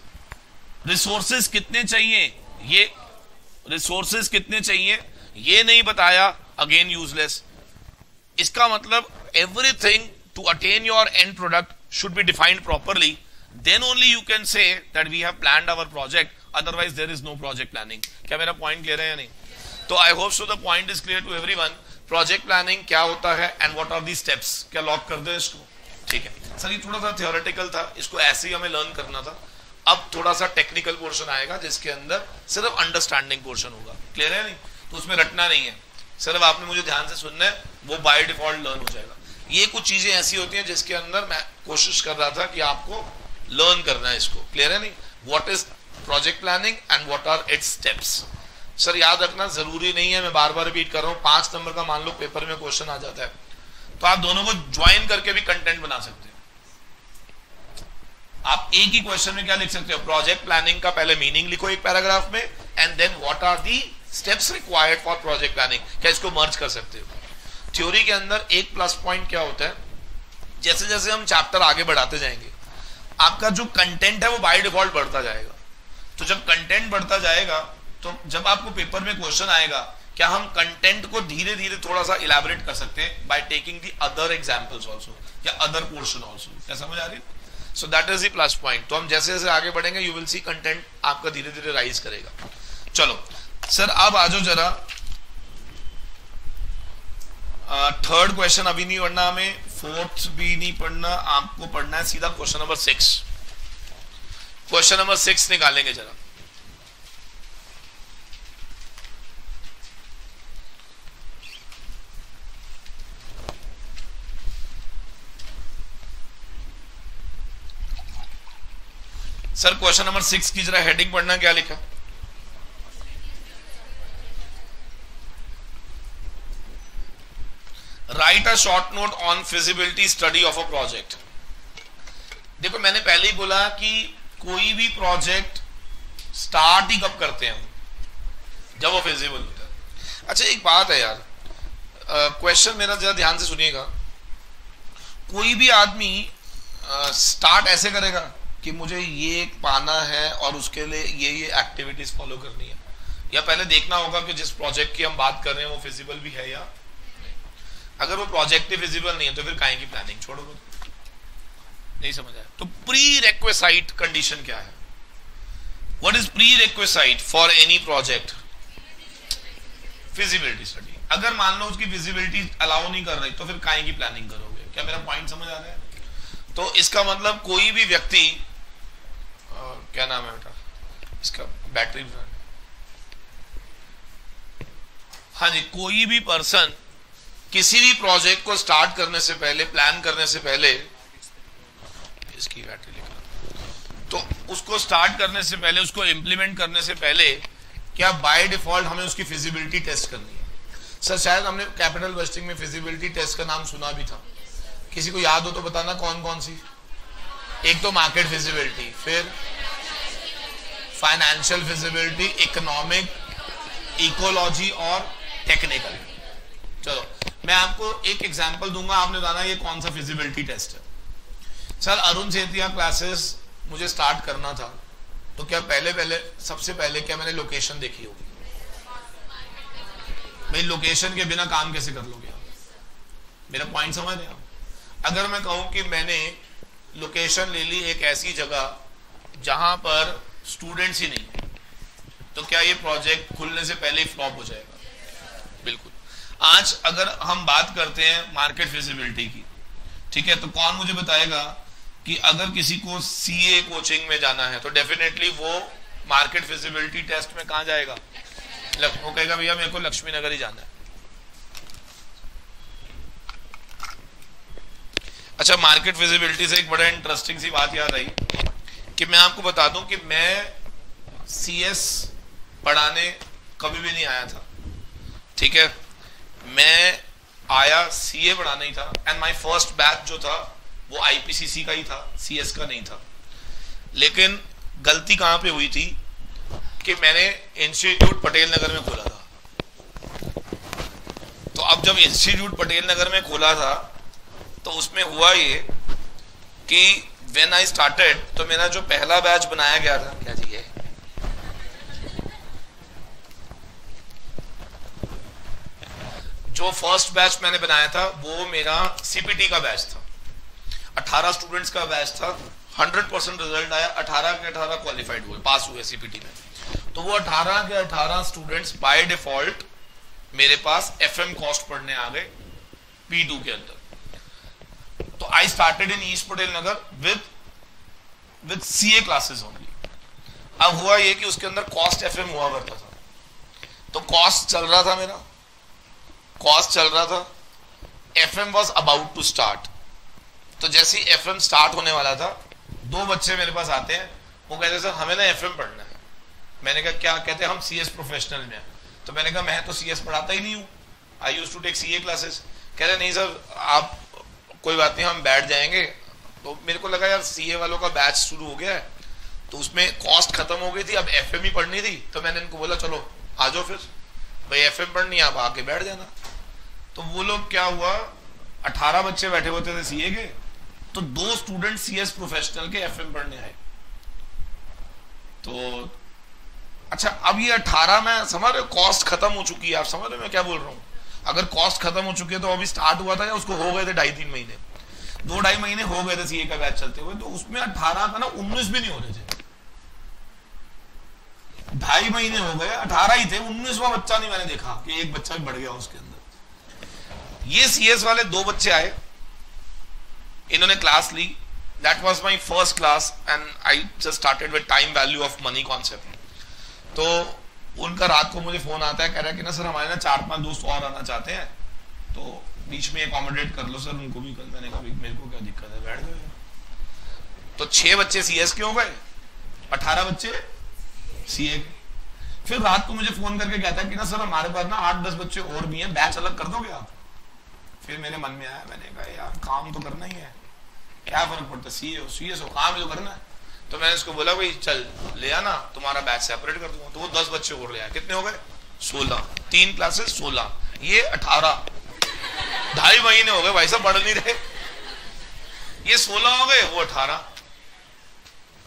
रिसोर्सेस कितने चाहिए, ये रिसोर्सेस कितने चाहिए ये नहीं बताया, अगेन यूजलेस। इसका मतलब everything to attain your end product should be defined properly, then only you can say that we have planned our project, otherwise there is no project planning. क्या मेरा पॉइंट क्लियर है या नहीं? तो I hope so the point is clear to everyone. Project planning क्या होता है and what are the steps. क्या लॉक कर दे इसको? ठीक है सर, ये थोड़ा सा थियोरेटिकल था, इसको ऐसे ही हमें लर्न करना था। अब थोड़ा सा टेक्निकल पोर्शन आएगा जिसके अंदर सिर्फ अंडरस्टैंडिंग पोर्शन होगा। क्लियर है नहीं? तो उसमें रटना नहीं है, सिर्फ आपने मुझे ध्यान से सुनना है, वो बाय डिफॉल्ट लर्न हो जाएगा। ये कुछ चीजें ऐसी होती हैं जिसके अंदर मैं कोशिश कर रहा था कि आपको लर्न करना है इसको। क्लियर है नहीं? What is project planning and what are its steps. Sir याद रखना जरूरी नहीं है, मैं बार बार रिपीट कर रहा हूं, 5 नंबर का मान लो पेपर में क्वेश्चन आ जाता है तो आप दोनों को ज्वाइन करके भी कंटेंट बना सकते हो। आप एक ही क्वेश्चन में क्या लिख सकते हो, प्रोजेक्ट प्लानिंग का पहले मीनिंग लिखो एक पैराग्राफ में, and then what are the steps required for project planning. क्या इसको मर्ज कर सकते हो? थ्योरी के अंदर एक प्लस पॉइंट क्या होता है, जैसे जैसे हम चैप्टर आगे बढ़ाते जाएंगे आपका जो कंटेंट है वो बाय डिफॉल्ट बढ़ता जाएगा। तो जब कंटेंट बढ़ता जाएगा तो जब आपको पेपर में क्वेश्चन आएगा, क्या हम कंटेंट को धीरे धीरे थोड़ा सा इलैबोरेट कर सकते हैं by taking the other examples also या अदर पोर्शन आल्सो। क्या समझ आ रही है? So that is the plus point. तो हम जैसे जैसे आगे बढ़ेंगे यू विल सी कंटेंट आपका धीरे धीरे राइज करेगा। चलो सर अब आ जाओ जरा, थर्ड क्वेश्चन अभी नहीं पढ़ना हमें, फोर्थ भी नहीं पढ़ना, आपको पढ़ना है सीधा क्वेश्चन नंबर 6। क्वेश्चन नंबर 6 निकालेंगे जरा। सर क्वेश्चन नंबर 6 की जरा हेडिंग पढ़ना, क्या लिखा? Right a short note on feasibility study of a project. देखो मैंने पहले ही बोला कि कोई भी प्रोजेक्ट स्टार्ट ही कब करते हैं, जब वो फिजिबल होता है। अच्छा एक बात है यार, क्वेश्चन मेरा जरा ध्यान से सुनिएगा। कोई भी आदमी स्टार्ट ऐसे करेगा कि मुझे ये पाना है और उसके लिए ये एक्टिविटीज फॉलो करनी है, या पहले देखना होगा कि जिस प्रोजेक्ट की हम बात कर रहे हैं वो फिजिबल भी है या अगर वो प्रोजेक्ट ही फिजिबल नहीं है तो फिर काहे की प्लानिंग, छोड़ो। नहीं समझ आया? तो प्री रिक्विसाइट कंडीशन क्या है? What is pre requisite for any project? Feasibility study. अगर मान लो उसकी फिजिबिलिटी अलाउ नहीं कर रही तो फिर काहे की प्लानिंग करोगे? क्या मेरा पॉइंट समझ आ रहा है? तो इसका मतलब कोई भी व्यक्ति, क्या नाम है बेटा इसका, बैटरी, हाँ जी, कोई भी पर्सन किसी भी प्रोजेक्ट को स्टार्ट करने से पहले, प्लान करने से पहले, इसकी बैटरी लिखना, तो उसको स्टार्ट करने से पहले, उसको इम्प्लीमेंट करने से पहले क्या बाय डिफॉल्ट हमें उसकी फिजिबिलिटी टेस्ट करनी है? सर शायद हमने कैपिटल बस्टिंग में फिजिबिलिटी टेस्ट का नाम सुना भी था, किसी को याद हो तो बताना कौन कौन सी? एक तो मार्केट फिजिबिलिटी, फिर फाइनेंशियल फिजिबिलिटी, इकोनॉमिक, इकोलॉजी और टेक्निकल। चलो मैं आपको एक एग्जांपल दूंगा, आपने बताना ये कौन सा फिजिबिलिटी टेस्ट है। सर अरुण सेतिया क्लासेस मुझे स्टार्ट करना था, तो क्या सबसे पहले क्या मैंने लोकेशन देखी होगी? भाई लोकेशन के बिना काम कैसे कर लोगे आप? मेरा पॉइंट समझ रहे आप? अगर मैं कहूं कि मैंने लोकेशन ले ली एक ऐसी जगह जहां पर स्टूडेंट्स ही नहीं है, तो क्या ये प्रोजेक्ट खुलने से पहले ही फ्लॉप हो जाएगा? बिल्कुल। आज अगर हम बात करते हैं मार्केट फिजिबिलिटी की, ठीक है, तो कौन मुझे बताएगा कि अगर किसी को सीए कोचिंग में जाना है तो डेफिनेटली वो मार्केट फिजिबिलिटी टेस्ट में कहां जाएगा? वो कहेगा भैया मेरे को लक्ष्मी नगर ही जाना है। अच्छा, मार्केट फिजिबिलिटी से एक बड़ा इंटरेस्टिंग सी बात याद आई कि मैं आपको बता दूं कि मैं सीएस पढ़ाने कभी भी नहीं आया था, ठीक है, मैं आया सीए पढ़ाने ही था। एंड माय फर्स्ट बैच जो था वो आईपीसीसी का ही था, सीएस का नहीं था। लेकिन गलती कहां पे हुई थी कि मैंने इंस्टीट्यूट पटेल नगर में खोला था। तो अब जब इंस्टीट्यूट पटेल नगर में खोला था तो उसमें हुआ ये कि व्हेन आई स्टार्टेड, तो मेरा जो पहला बैच बनाया गया था, क्या जी है, जो फर्स्ट बैच मैंने बनाया था वो मेरा सीपीटी का बैच था। 18 स्टूडेंट्स का बैच था, 100% रिजल्ट आया, 18 के 18 क्वालिफाइड हुए, पास हुए सीपीटी में। तो वो 18 के 18 स्टूडेंट्स बाय डिफॉल्ट मेरे पास एफएम कॉस्ट पढ़ने आ गए P2 के अंदर। तो I started in east Patel Nagar with CA classes only. अब हुआ ये कि उसके अंदर कॉस्ट एफएम हुआ करता था, तो कॉस्ट चल रहा था, मेरा कॉस्ट चल रहा था, FM was about to start. तो जैसे ही एफएम स्टार्ट होने वाला था, दो बच्चे मेरे पास आते हैं, वो कहते सर हमें ना एफएम पढ़ना है। मैंने कहा क्या? कहते हम सीएस प्रोफेशनल में। तो मैंने कहा मैं तो सीएस पढ़ाता ही नहीं हूँ, I used to take CA classes. कह रहे नहीं सर आप, कोई बात नहीं हम बैठ जाएंगे। तो मेरे को लगा यार सीए वालों का बैच शुरू हो गया है, तो उसमें कॉस्ट खत्म हो गई थी, अब एफएम ही पढ़नी थी। तो मैंने इनको बोला चलो आ जाओ, फिर भाई एफएम पढ़नी, आप आके बैठ जाना। तो वो लोग क्या हुआ, 18 बच्चे बैठे होते थे सीए के, तो 2 स्टूडेंट सीएस प्रोफेशनल के एफएम पढ़ने आए। तो अच्छा, अब ये 18 में समझ रहे हो कॉस्ट खत्म हो चुकी है, आप समझ रहे हो मैं क्या बोल रहा हूँ? अगर कॉस्ट खत्म हो चुकी है तो अभी स्टार्ट हुआ था या उसको हो गए थे 2.5-3 महीने, 2-2.5 महीने हो गए थे सीए का बैच चलते हुए, तो उसमें 18 का ना 19 भी नहीं हो रहे थे, 2.5 महीने हो गए, 18 ही थे, 19वां बच्चा नहीं मैंने देखा कि एक बच्चा भी बढ़ गया उसके अंदर। ये सीएस वाले 2 बच्चे आए, इन्होंने क्लास ली, that was my first class and I just started with time value of money concept. तो उनका रात को मुझे फोन आता है, कह रहा है कि ना सर हमारे ना 4-5 दोस्त और आना चाहते हैं, तो बीच में अकोमोडेट कर लो सर उनको भी। कल मैंने कहा मेरे को क्या दिक्कत है, बैठ गए। तो 6 बच्चे सीएस के हो गए, 18 बच्चे सीए के। फिर रात को मुझे फोन करके कहता है कि ना सर हमारे पास ना 8-10 बच्चे और भी हैं, बैच अलग कर दोगे आप? फिर मेरे मन में आया, मैंने कहा यार काम तो करना ही है, क्या फर्क पड़ता, सीएस हो काम जो करना है। तो मैंने उसको बोला भाई चल ले आना, तुम्हारा बैच सेपरेट कर दूंगा। तो वो 10 बच्चे और ले आया, कितने हो गए? 16, 3 क्लासेस 16, ये 18, 2.5 महीने हो गए भाई साहब पढ़ नहीं रहे, ये 16 हो गए, वो 18,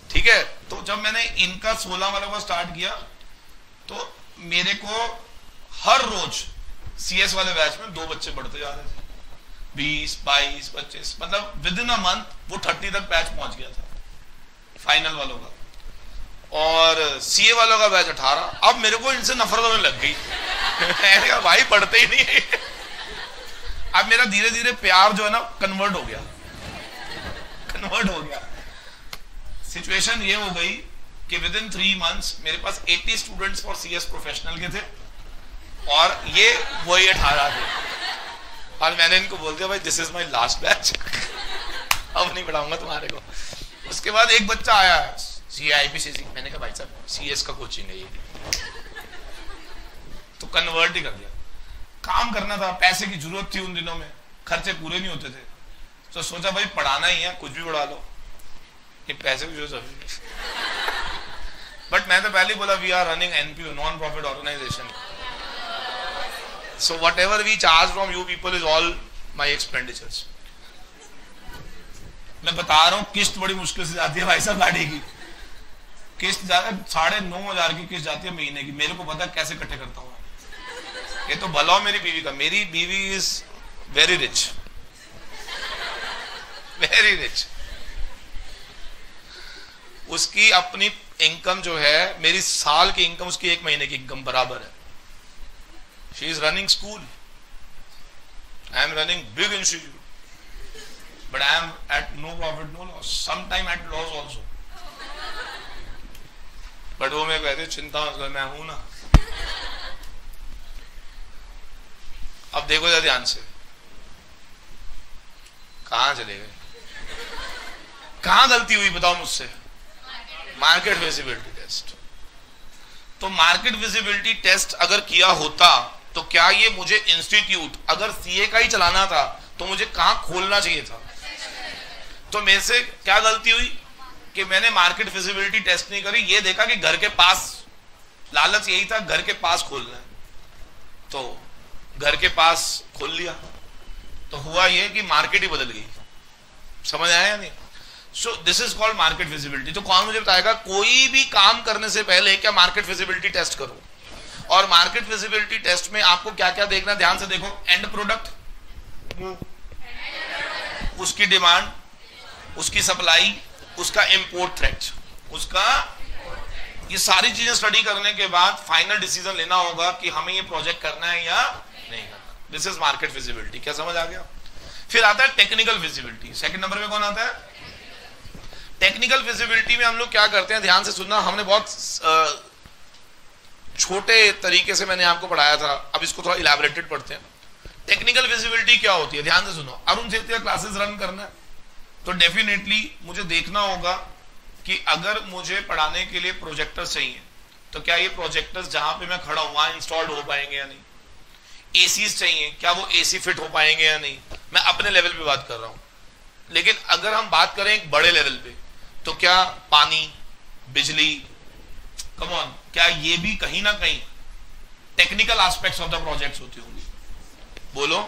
ठीक है। तो जब मैंने इनका 16 वाला को स्टार्ट किया, तो मेरे को हर रोज सीएस वाले बैच में 2 बच्चे बढ़ते जा रहे थे, 20, 22, 25, मतलब विद इन अ मंथ वो 30 तक बैच पहुंच गया था फाइनल वालों का, और सीए वालों का बैच 18। अब मेरे को इनसे नफरत होने लग गई मैंने कहा भाई पढ़ते ही नहीं अब मेरा धीरे धीरे प्यार जो है ना कन्वर्ट हो गया। सिचुएशन ये हो गई कि विद इन 3 मंथ्स मेरे पास 80 स्टूडेंट्स फॉर सीएस प्रोफेशनल के थे, और ये वही 18 थे। और मैंने इनको बोल दिया भाई this is my last batch अब नहीं पढ़ाऊंगा तुम्हारे को। उसके बाद एक बच्चा आया CIPCC, मैंने कहा भाई साहब CS का कोचिंग है ये, तो कन्वर्ट ही कर दिया। काम करना था, पैसे की जरूरत थी उन दिनों में, खर्चे पूरे नहीं होते थे, तो सोचा भाई पढ़ाना ही है, कुछ भी पढ़ा लो, ये पैसे की जरूरत। बट मैं तो पहले ही बोला we are running NPO, non profit organisation, so whatever we charge from you people is all my expenditures. मैं बता रहा हूँ किस्त बड़ी मुश्किल से जाती है भाई साहब, गाड़ी की किस्त 9,500 की किस्त जाती है महीने की, मेरे को पता है कैसे इकट्ठे करता हूँ। ये तो भला हो मेरी बीवी का, मेरी बीवी is very rich, very rich. उसकी अपनी इनकम जो है, मेरी साल की इनकम उसकी 1 महीने की इनकम बराबर है। She is running school, I am running big institute, but I am at no profit, no loss, sometime at loss also. But वो मैं कहते चिंता मत कर, मैं हूं ना। अब देखो जरा ध्यान से, कहां चले गए, कहां गलती हुई बताओ मुझसे? Market visibility test. तो मार्केट विजिबिलिटी टेस्ट अगर किया होता तो क्या ये मुझे इंस्टीट्यूट अगर CA का ही चलाना था तो मुझे कहां खोलना चाहिए था? तो मेरे से क्या गलती हुई कि मैंने मार्केट विजिबिलिटी टेस्ट नहीं करी, ये देखा कि घर के पास, लालच यही था घर के पास खोलना है, तो घर के पास खोल लिया, तो हुआ ये कि मार्केट ही बदल गई। समझ आया या नहीं? So this is called market visibility. तो कौन मुझे बताएगा कोई भी काम करने से पहले क्या मार्केट विजिबिलिटी टेस्ट करो? और मार्केट विजिबिलिटी टेस्ट में आपको क्या क्या देखना, ध्यान से देखो। एंड प्रोडक्ट, उसकी डिमांड, उसकी सप्लाई, उसका इंपोर्ट थ्रेट, उसका, ये सारी चीजें स्टडी करने के बाद फाइनल डिसीजन लेना होगा कि हमें ये प्रोजेक्ट करना है या नहीं करना। This is market visibility. क्या समझ आ गया? फिर आता है टेक्निकल विजिबिलिटी। सेकंड नंबर में कौन आता है? टेक्निकल विजिबिलिटी में हम लोग क्या करते हैं, ध्यान से सुनना, हमने बहुत छोटे तरीके से मैंने आपको पढ़ाया था, अब इसको थोड़ा इलैबोरेटेड पढ़ते हैं। टेक्निकल विजिबिलिटी क्या होती है, ध्यान से सुनो। अरुण सेठी क्लासेस रन करना है तो डेफिनेटली मुझे देखना होगा कि अगर मुझे पढ़ाने के लिए प्रोजेक्टर्स चाहिए तो क्या ये प्रोजेक्टर्स जहां पे मैं खड़ा हूं वहां इंस्टॉल्ड हो पाएंगे या नहीं। एसीज चाहिए, क्या वो एसी फिट हो पाएंगे या नहीं। मैं अपने लेवल पे बात कर रहा हूं। लेकिन अगर हम बात करें एक बड़े लेवल पे तो क्या पानी, बिजली, कम ऑन, क्या ये भी कहीं ना कहीं technical aspects of the projects होती होंगी? बोलो।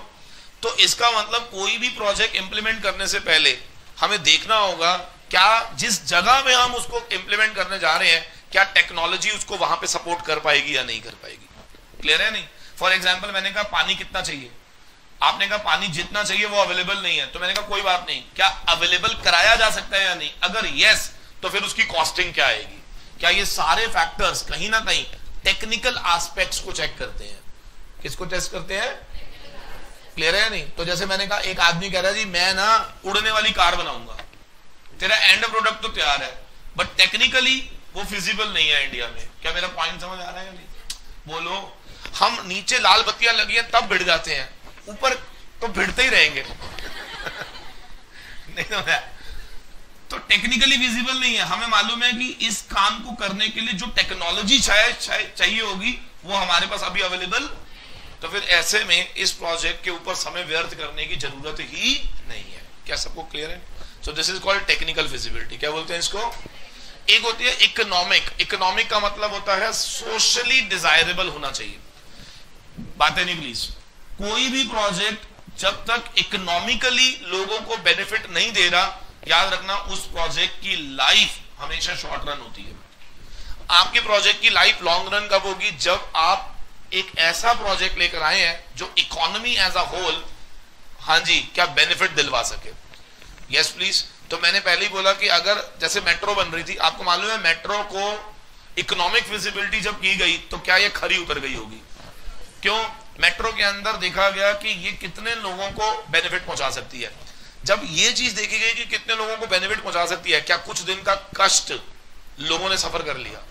तो इसका मतलब कोई भी प्रोजेक्ट इंप्लीमेंट करने से पहले हमें देखना होगा क्या जिस जगह में हम उसको इंप्लीमेंट करने जा रहे हैं क्या टेक्नोलॉजी उसको वहां पे सपोर्ट कर पाएगी या नहीं कर पाएगी। क्लियर है नहीं? फॉर एग्जांपल मैंने कहा पानी कितना चाहिए, आपने कहा पानी जितना चाहिए वो अवेलेबल नहीं है, तो मैंने कहा कोई बात नहीं, क्या अवेलेबल कराया जा सकता है या नहीं? अगर यस तो फिर उसकी कॉस्टिंग क्या आएगी। क्या ये सारे फैक्टर्स कहीं ना कहीं टेक्निकल एस्पेक्ट्स को चेक करते हैं। किसको टेस्ट करते हैं? क्लियर है नहीं? तो जैसे मैंने कहा एक आदमी कह रहा है जी मैं ना उड़ने वाली कार बनाऊंगा, तेरा एंड प्रोडक्ट तो तैयार है बट टेक्निकली वो फिजिबल नहीं है इंडिया में। क्या मेरा पॉइंट समझ आ रहा है या नहीं? बोलो। हम नीचे लाल बत्तियां लगी है तब भिड़ जाते हैं, ऊपर तो भिड़ते ही रहेंगे। नहीं समझा? तो टेक्निकली विजिबल नहीं है। हमें मालूम है कि इस काम को करने के लिए जो टेक्नोलॉजी चाहिए होगी वो हमारे पास अभी अवेलेबल, तो फिर ऐसे में इस प्रोजेक्ट के ऊपर समय व्यर्थ करने की जरूरत ही नहीं है। क्या सबको क्लियर है? So this is called technical visibility. क्या बोलते हैं इसको? एक होती है इकोनॉमिक। इकोनॉमिक का मतलब होता है सोशली डिजायरेबल होना चाहिए। बातें नहीं प्लीज। कोई भी प्रोजेक्ट जब तक इकोनॉमिकली लोगों को बेनिफिट नहीं दे रहा, याद रखना उस प्रोजेक्ट की लाइफ हमेशा शॉर्ट रन होती है। आपके प्रोजेक्ट की लाइफ लॉन्ग रन कब होगी? जब आप एक ऐसा प्रोजेक्ट लेकर आए हैं जो इकोनॉमी एज अ होल, हाँ जी, क्या बेनिफिट दिलवा सके। Yes please. तो मैंने पहले ही बोला कि अगर जैसे मेट्रो बन रही थी, आपको मालूम है मेट्रो को इकोनॉमिक विजिबिलिटी जब की गई तो क्या ये खरी उतर गई होगी? क्यों? मेट्रो के अंदर देखा गया कि ये कितने लोगों को बेनिफिट पहुंचा सकती है। जब ये चीज देखी गई कि कितने लोगों को बेनिफिट पहुंचा सकती है, क्या कुछ दिन का कष्ट लोगों ने सफर कर लिया।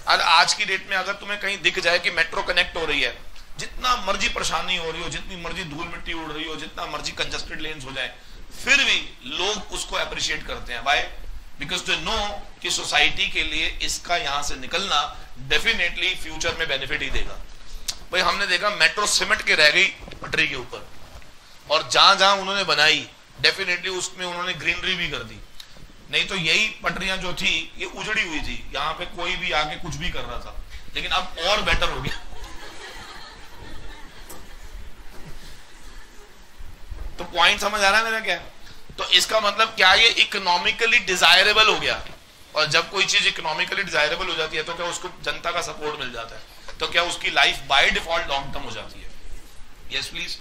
और आज की डेट में अगर तुम्हें कहीं दिख जाए कि मेट्रो कनेक्ट हो रही है, जितना मर्जी परेशानी हो रही हो, जितनी मर्जी धूल मिट्टी उड़ रही हो, जितना मर्जी कंजस्टेड लेन्स हो जाए, फिर भी लोग उसको अप्रिशिएट करते हैं। भाई बिकॉज दे नो कि सोसाइटी के लिए इसका यहां से निकलना डेफिनेटली फ्यूचर में बेनिफिट ही देगा। भाई हमने देखा मेट्रो सिमट के रह गई पटरी के ऊपर, और जहां जहां उन्होंने बनाई डेफिनेटली उसमें उन्होंने ग्रीनरी भी कर दी, नहीं तो यही पटरियां जो थी ये उजड़ी हुई थी, यहां पे कोई भी आके कुछ भी कर रहा था, लेकिन अब और बेटर हो गया। तो पॉइंट समझ आ रहा है मेरा क्या? तो इसका मतलब क्या, ये इकोनॉमिकली डिजायरेबल हो गया, और जब कोई चीज इकोनॉमिकली डिजायरेबल हो जाती है तो क्या उसको जनता का सपोर्ट मिल जाता है, तो क्या उसकी life by default long term हो जाती है। Yes please.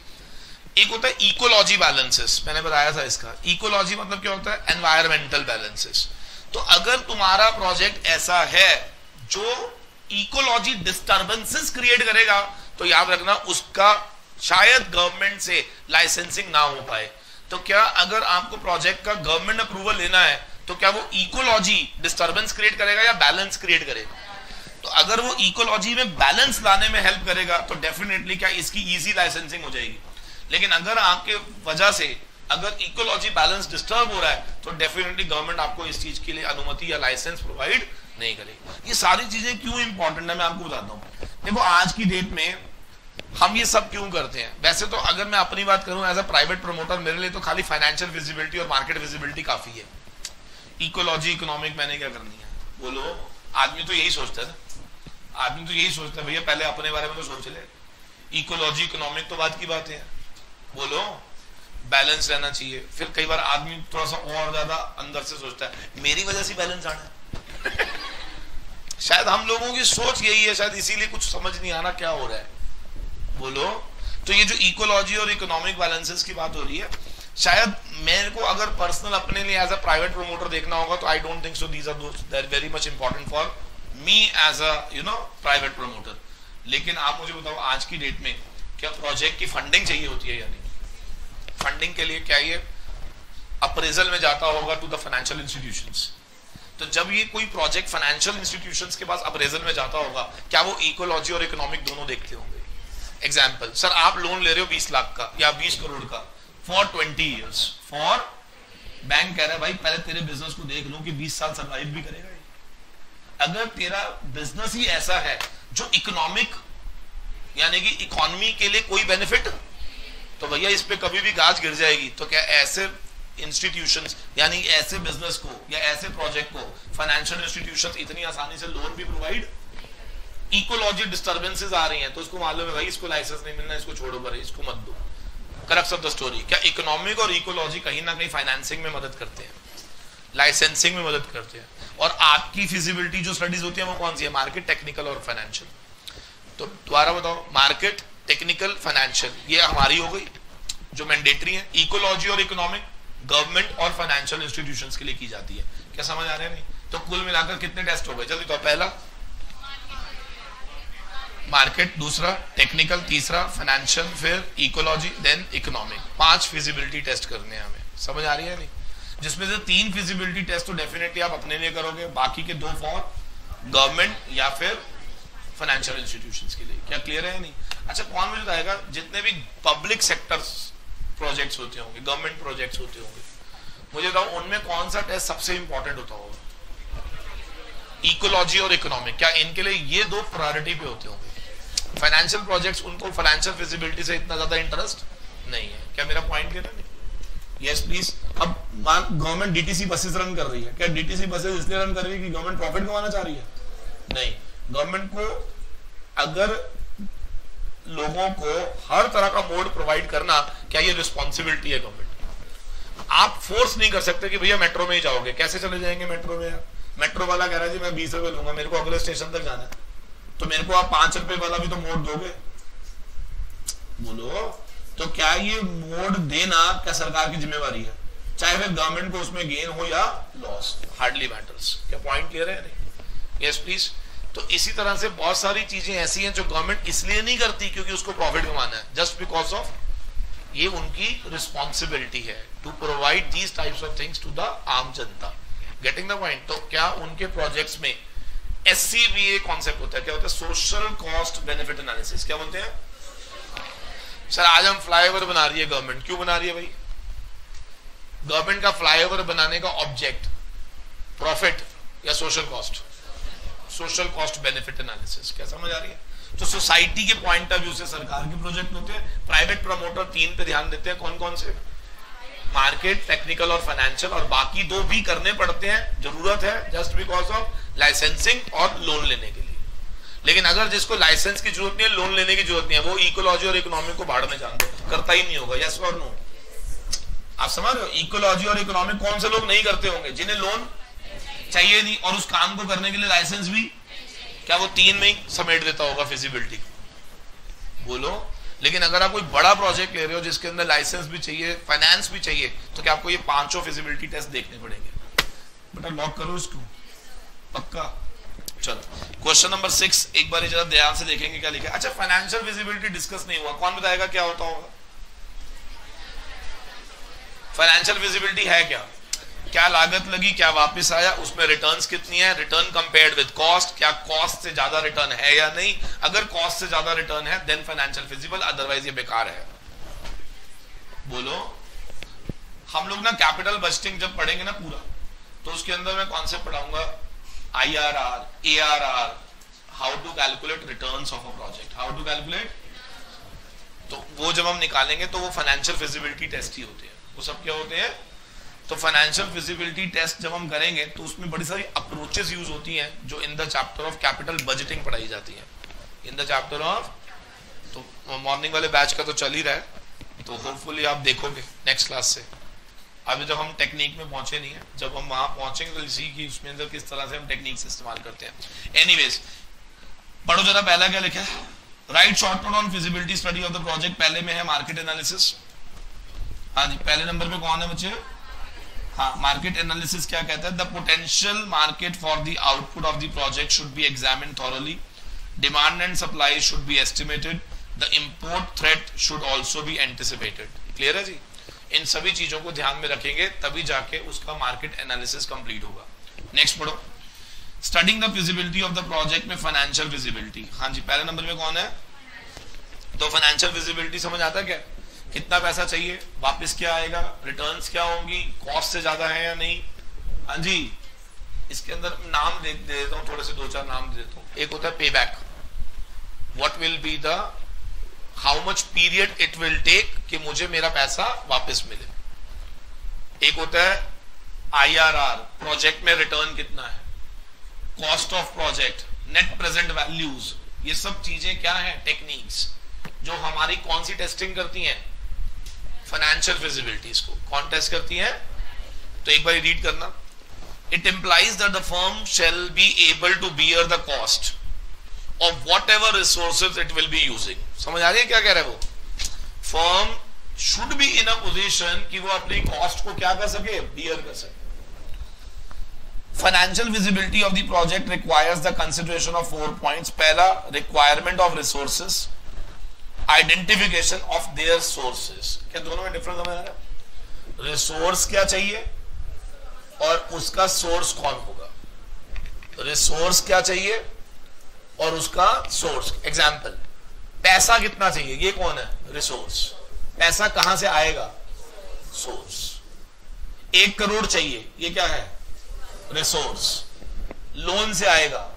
एक होता है इकोलॉजी बैलेंसेस, मैंने बताया था इसका। इकोलॉजी मतलब क्या होता है? Environmental balances. तो अगर तुम्हारा प्रोजेक्ट ऐसा है जो इकोलॉजी डिस्टर्बेंसेस क्रिएट करेगा, तो याद रखना उसका शायद गवर्नमेंट से लाइसेंसिंग ना हो पाए। तो क्या अगर आपको प्रोजेक्ट का गवर्नमेंट अप्रूवल लेना है, तो क्या वो इकोलॉजी डिस्टर्बेंस क्रिएट करेगा या बैलेंस क्रिएट करेगा? तो अगर वो इकोलॉजी में बैलेंस लाने में हेल्प करेगा तो डेफिनेटली क्या इसकी इजी लाइसेंसिंग हो जाएगी। लेकिन अगर आपके वजह से अगर इकोलॉजी बैलेंस डिस्टर्ब हो रहा है, तो डेफिनेटली गवर्नमेंट आपको इस चीज के लिए अनुमति या लाइसेंस प्रोवाइड नहीं करेगी। ये सारी चीजें क्यों इंपॉर्टेंट है मैं आपको बताता हूं। देखो आज की डेट में हम ये सब क्यों करते हैं? वैसे तो अगर मैं अपनी बात करूं एज अ प्राइवेट प्रमोटर, मेरे लिए तो खाली फाइनेंशियल विजिबिलिटी और मार्केट विजिबिलिटी काफी है। इकोलॉजी इकोनॉमिक मैंने क्या करनी है? बोलो, आदमी तो यही सोचता है ना, आदमी तो यही सोचता है भैया पहले अपने बारे में तो सोच ले, इकोलॉजी इकोनॉमिक तो बात की बात है। बोलो, बैलेंस रहना चाहिए। फिर कई बार आदमी थोड़ा सा और ज्यादा अंदर से सोचता है मेरी वजह से बैलेंस आना है। शायद हम लोगों की सोच यही है, शायद इसीलिए कुछ समझ नहीं आना क्या हो रहा है। बोलो, तो ये जो इकोलॉजी और इकोनॉमिक बैलेंसेस की बात हो रही है, शायद मेरे को अगर पर्सनल अपने लिए एज अ प्राइवेट प्रमोटर देखना होगा तो I don't think so these are those that very much important for me as a private promoter. लेकिन आप मुझे बताओ आज की डेट में क्या प्रोजेक्ट की फंडिंग चाहिए होती है या नहीं? फंडिंग के लिए क्या ये अप्रेजल में जाता होगा टू द फाइनेंशियल इंस्टीट्यूशंस। तो जब ये कोई प्रोजेक्ट फाइनेंशियल इंस्टीट्यूशंस के पास अप्रेजल में जाता होगा, क्या वो इकोलॉजी और इकोनॉमिक दोनों देखते होंगे? एग्जाम्पल, सर आप लोन ले रहे हो 20 लाख का या 20 करोड़ का फॉर 20 ईयर्स, फॉर बैंक कह रहा है भाई पहले तेरे बिजनेस को देख लो कि 20 साल सर्वाइव भी करेगा। अगर तेरा बिजनेस ही ऐसा है जो इकोनॉमिक यानी कि इकोनॉमी के लिए कोई बेनिफिट, तो भैया इस पे कभी भी गाज गिर जाएगी। तो क्या ऐसे इंस्टीट्यूशंस यानी ऐसे बिजनेस को या ऐसे प्रोजेक्ट को फाइनेंशियल इंस्टीट्यूशंस इतनी आसानी से लोन भी प्रोवाइड? इकोलॉजी डिस्टर्बेंसेस आ रही हैं तो उसको मालूम है भाई इसको लाइसेंस नहीं मिलना, इसको छोड़ो, पर इसको मत दो। क्रक्स ऑफ द स्टोरी, क्या इकोनॉमिक और इकोलॉजी कहीं ना कहीं फाइनेंसिंग में मदद करते हैं, लाइसेंसिंग में मदद करते हैं। और आपकी फिजिबिलिटी जो स्टडीज होती है वो कौन सी है? मार्केट, टेक्निकल और फाइनेंशियल। तो दोबारा बताओ, मार्केट, टेक्निकल, फाइनेंशियल, ये हमारी हो गई जो मैंडेटरी है। इकोलॉजी और इकोनॉमिक गवर्नमेंट और फाइनेंशियल इंस्टीट्यूशंस के लिए की जाती है। क्या समझ आ रहा है? नहीं तो कुल मिलाकर कितने टेस्ट हो गए? जल्दी तो, पहला मार्केट, दूसरा टेक्निकल, तीसरा फाइनेंशियल, फिर ecology, then economic. 5 feasibility test करने हैं हमें। समझ आ रही है? नहीं, जिसमें से 3 फिजिबिलिटी टेस्ट तो डेफिनेटली आप अपने लिए करोगे, बाकी के 2 फॉर गवर्नमेंट या फिर फाइनेंशियल इंस्टीट्यूशंस के लिए। क्या क्लियर है? नहीं। अच्छा, कौन मुझे बताएगा जितने भी पब्लिक सेक्टर प्रोजेक्ट्स होते होंगे, गवर्नमेंट प्रोजेक्ट्स होते होंगे, मुझे बताओ उनमें कौन सा टेस्ट सबसे इंपॉर्टेंट होता होगा? इकोलॉजी और इकोनॉमिक। क्या इनके लिए ये 2 प्रायोरिटी पे होते होंगे? फाइनेंशियल प्रोजेक्ट्स, उनको फाइनेंशियल फिजिबिलिटी से इतना ज्यादा इंटरेस्ट नहीं है। क्या मेरा पॉइंट क्लियर है? Yes please. अब गवर्नमेंट डीटीसी बसेस रन कर रही है, क्या डीटीसी बसेस इसलिए रन कर रही है कि गवर्नमेंट प्रॉफिट कमाना चाह रही है? नहीं। गवर्नमेंट को अगर लोगों को हर तरह का मोड प्रोवाइड करना, क्या ये रिस्पॉन्सिबिलिटी है गवर्नमेंट? आप फोर्स नहीं कर सकते कि भैया मेट्रो में ही जाओगे। कैसे चले जाएंगे मेट्रो में? मेट्रो वाला कह रहा है जी मैं 20 रुपए लूंगा, मेरे को अगले स्टेशन तक जाना है, तो मेरे को आप 5 रुपए वाला भी तो मोड दोगे। बोलो, तो क्या ये मोड देना क्या सरकार की जिम्मेवारी है? चाहे फिर गवर्नमेंट को उसमें गेन हो या लॉस, हार्डली मैटर्स। क्या पॉइंट क्लियर है? नहीं। Yes please. तो इसी तरह से बहुत सारी चीजें ऐसी हैं जो गवर्नमेंट इसलिए नहीं करती क्योंकि उसको प्रॉफिट कमाना है, जस्ट बिकॉज ऑफ ये उनकी रिस्पॉन्सिबिलिटी है to provide these types of things to the आम जनता। Getting the point? तो क्या उनके प्रोजेक्ट्स में SCBA कॉन्सेप्ट होता है? क्या होता है? Social cost benefit analysis. क्या बोलते हैं? सर आज हम फ्लाईओवर बना रही है गवर्नमेंट, क्यों बना रही है भाई? गवर्नमेंट का फ्लाईओवर बनाने का ऑब्जेक्ट प्रॉफिट या social cost? Social cost benefit analysis. क्या समझ आ रही है? तो सोसाइटी के पॉइंट ऑफ व्यू से सरकार के प्रोजेक्ट होते हैं। प्राइवेट प्रमोटर 3 पे ध्यान देते हैं, कौन कौन से? मार्केट, टेक्निकल और फाइनेंशियल, और बाकी 2 भी करने पड़ते हैं, जरूरत है जस्ट बिकॉज ऑफ लाइसेंसिंग और लोन लेने के लिए। लेकिन अगर जिसको लाइसेंस की जरूरत नहीं है, लोन लेने की जरूरत नहीं है, वो इकोलॉजी और इकोनॉमी को भाड़ में जान दो, करता ही नहीं होगा। यस और नो? आप समझ रहे हो? इकोलॉजी और इकोनॉमी कौन से लोग नहीं करते होंगे? जिन्हें लोन चाहिए नहीं और उस काम को करने के लिए लाइसेंस भी, क्या वो 3 में ही समेट देता होगा फिजिबिलिटी? बोलो। लेकिन अगर आप कोई बड़ा प्रोजेक्ट ले रहे हो जिसके अंदर लाइसेंस भी चाहिए, फाइनेंस भी चाहिए, तो क्या आपको ये 5 फिजिबिलिटी टेस्ट देखने पड़ेंगे? बेटा लॉक करो इसको, पक्का। चलो क्वेश्चन नंबर 6 एक बार जरा ध्यान से देखेंगे क्या लिखा है। अच्छा, फाइनेंशियल विजिबिलिटी डिस्कस नहीं हुआ, कौन बताएगा क्या होता होगा? फाइनेंशियल विजिबिलिटी है क्या? क्या लागत लगी, क्या वापस आया, उसमें रिटर्न्स कितनी है, रिटर्न कंपेयर्ड विद कॉस्ट, क्या कॉस्ट से ज्यादा रिटर्न है या नहीं? अगर कॉस्ट से ज्यादा रिटर्न है देन फाइनेंशियल विजिबल, अदरवाइज ये बेकार है। बोलो। हम लोग ना कैपिटल बजटिंग जब पढ़ेंगे ना पूरा, तो उसके अंदर मैं कॉन्सेप्ट पढ़ाऊंगा IRR, ARR, how to calculate returns of a project, how to calculate. तो वो जब हम निकालेंगे तो वो फाइनेंशियल फिजिबिलिटी टेस्ट ही होते हैं। वो सब क्या होते हैं? तो फाइनेंशियल फिजिबिलिटी टेस्ट जब हम करेंगे तो उसमें बड़ी सारी अप्रोचेस यूज होती हैं जो in the chapter of capital budgeting पढ़ाई जाती है, इन द चैप्टर ऑफ। तो मॉर्निंग वाले बैच का तो चल ही रहा है, तो होपफुली आप देखोगे नेक्स्ट क्लास से। अभी जब हम टेक्निक में पहुंचे नहीं है, जब हम वहां पहुंचेंगे तो इसी की उसमें अंदर किस तरह से हम टेक्निक से इस्तेमाल करते हैं। एनीवेज पढ़ो जरा, पहला क्या लिखा है? Right short note on feasibility study of the project. पहले में है मार्केट एनालिसिस। हाँ जी, पहले नंबर पे कौन है बच्चे? हाँ, मार्केट एनालिसिस क्या कहता है? The potential market for the output of the project should B examined thoroughly, demand and supply should be estimated, the import threat should also B anticipated. Clear है जी? इन सभी चीजों को ध्यान में रखेंगे तभी जाके उसका मार्केट एनालिसिस कंप्लीट होगा। नेक्स्ट पढ़ो, studying the feasibility of the project में फाइनेंशियल विजिबिलिटी। हाँ जी, पहले नंबर में कौन है? तो फाइनेंशियल विजिबिलिटी समझ आता है क्या? कितना पैसा चाहिए, वापस क्या आएगा, रिटर्न्स क्या होंगी, कॉस्ट से ज्यादा है या नहीं। हाँ जी, इसके अंदर नाम दे देता हूं, थोड़े से 2-4 नाम दे देता हूं। एक होता है payback, what will be the, how much period it will take कि मुझे मेरा पैसा वापस मिले। एक होता है IRR, प्रोजेक्ट में रिटर्न कितना है, cost of project, net present values. ये सब चीजें क्या है? टेक्निक्स जो हमारी कौन सी टेस्टिंग करती हैं? फाइनेंशियल फिजिबिलिटीज को कौन टेस्ट करती है? तो एक बार रीड करना। It implies that the firm shall be able to bear the cost of whatever resources it will be using. समझ आ रही है क्या कह रहे हैं वो? Firm should be in a position कि वो अपनी कॉस्ट को क्या कर सके? बियर कर सके। Financial visibility of the project requires the consideration of 4 points. पहला, requirement of resources, identification of their sources. क्या दोनों में डिफरेंस समझ आ रहा है? रिसोर्स क्या चाहिए और उसका सोर्स कौन होगा। रिसोर्स क्या चाहिए और उसका सोर्स। एग्जाम्पल, पैसा कितना चाहिए, ये कौन है? रिसोर्स। पैसा कहां से आएगा? सोर्स। 1 करोड़ चाहिए, ये क्या है? रिसोर्स। लोन से आएगा,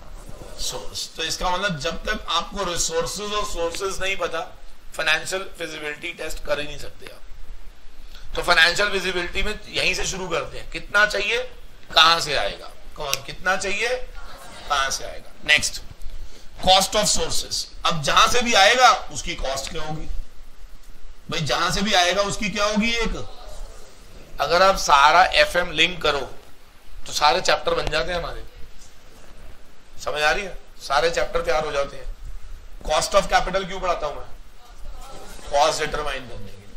सोर्स। तो इसका मतलब जब तक आपको रिसोर्सेज और सोर्सेज नहीं पता, फाइनेंशियल फिजिबिलिटी टेस्ट कर ही नहीं सकते आप। तो फाइनेंशियल विजिबिलिटी में यहीं से शुरू करते हैं, कितना चाहिए, कहां से आएगा, कौन कितना चाहिए, कहां से आएगा। Next, cost of sources. अब जहां से भी आएगा उसकी कॉस्ट क्या होगी भाई? जहां से भी आएगा उसकी क्या होगी? एक, अगर आप सारा FM लिंक करो तो सारे चैप्टर बन जाते हैं हमारे। समझ आ रही है? सारे चैप्टर तैयार हो जाते हैं। कॉस्ट ऑफ कैपिटल क्यों पढ़ाता हूं मैं? कॉस्ट डिटरमाइन करने के लिए।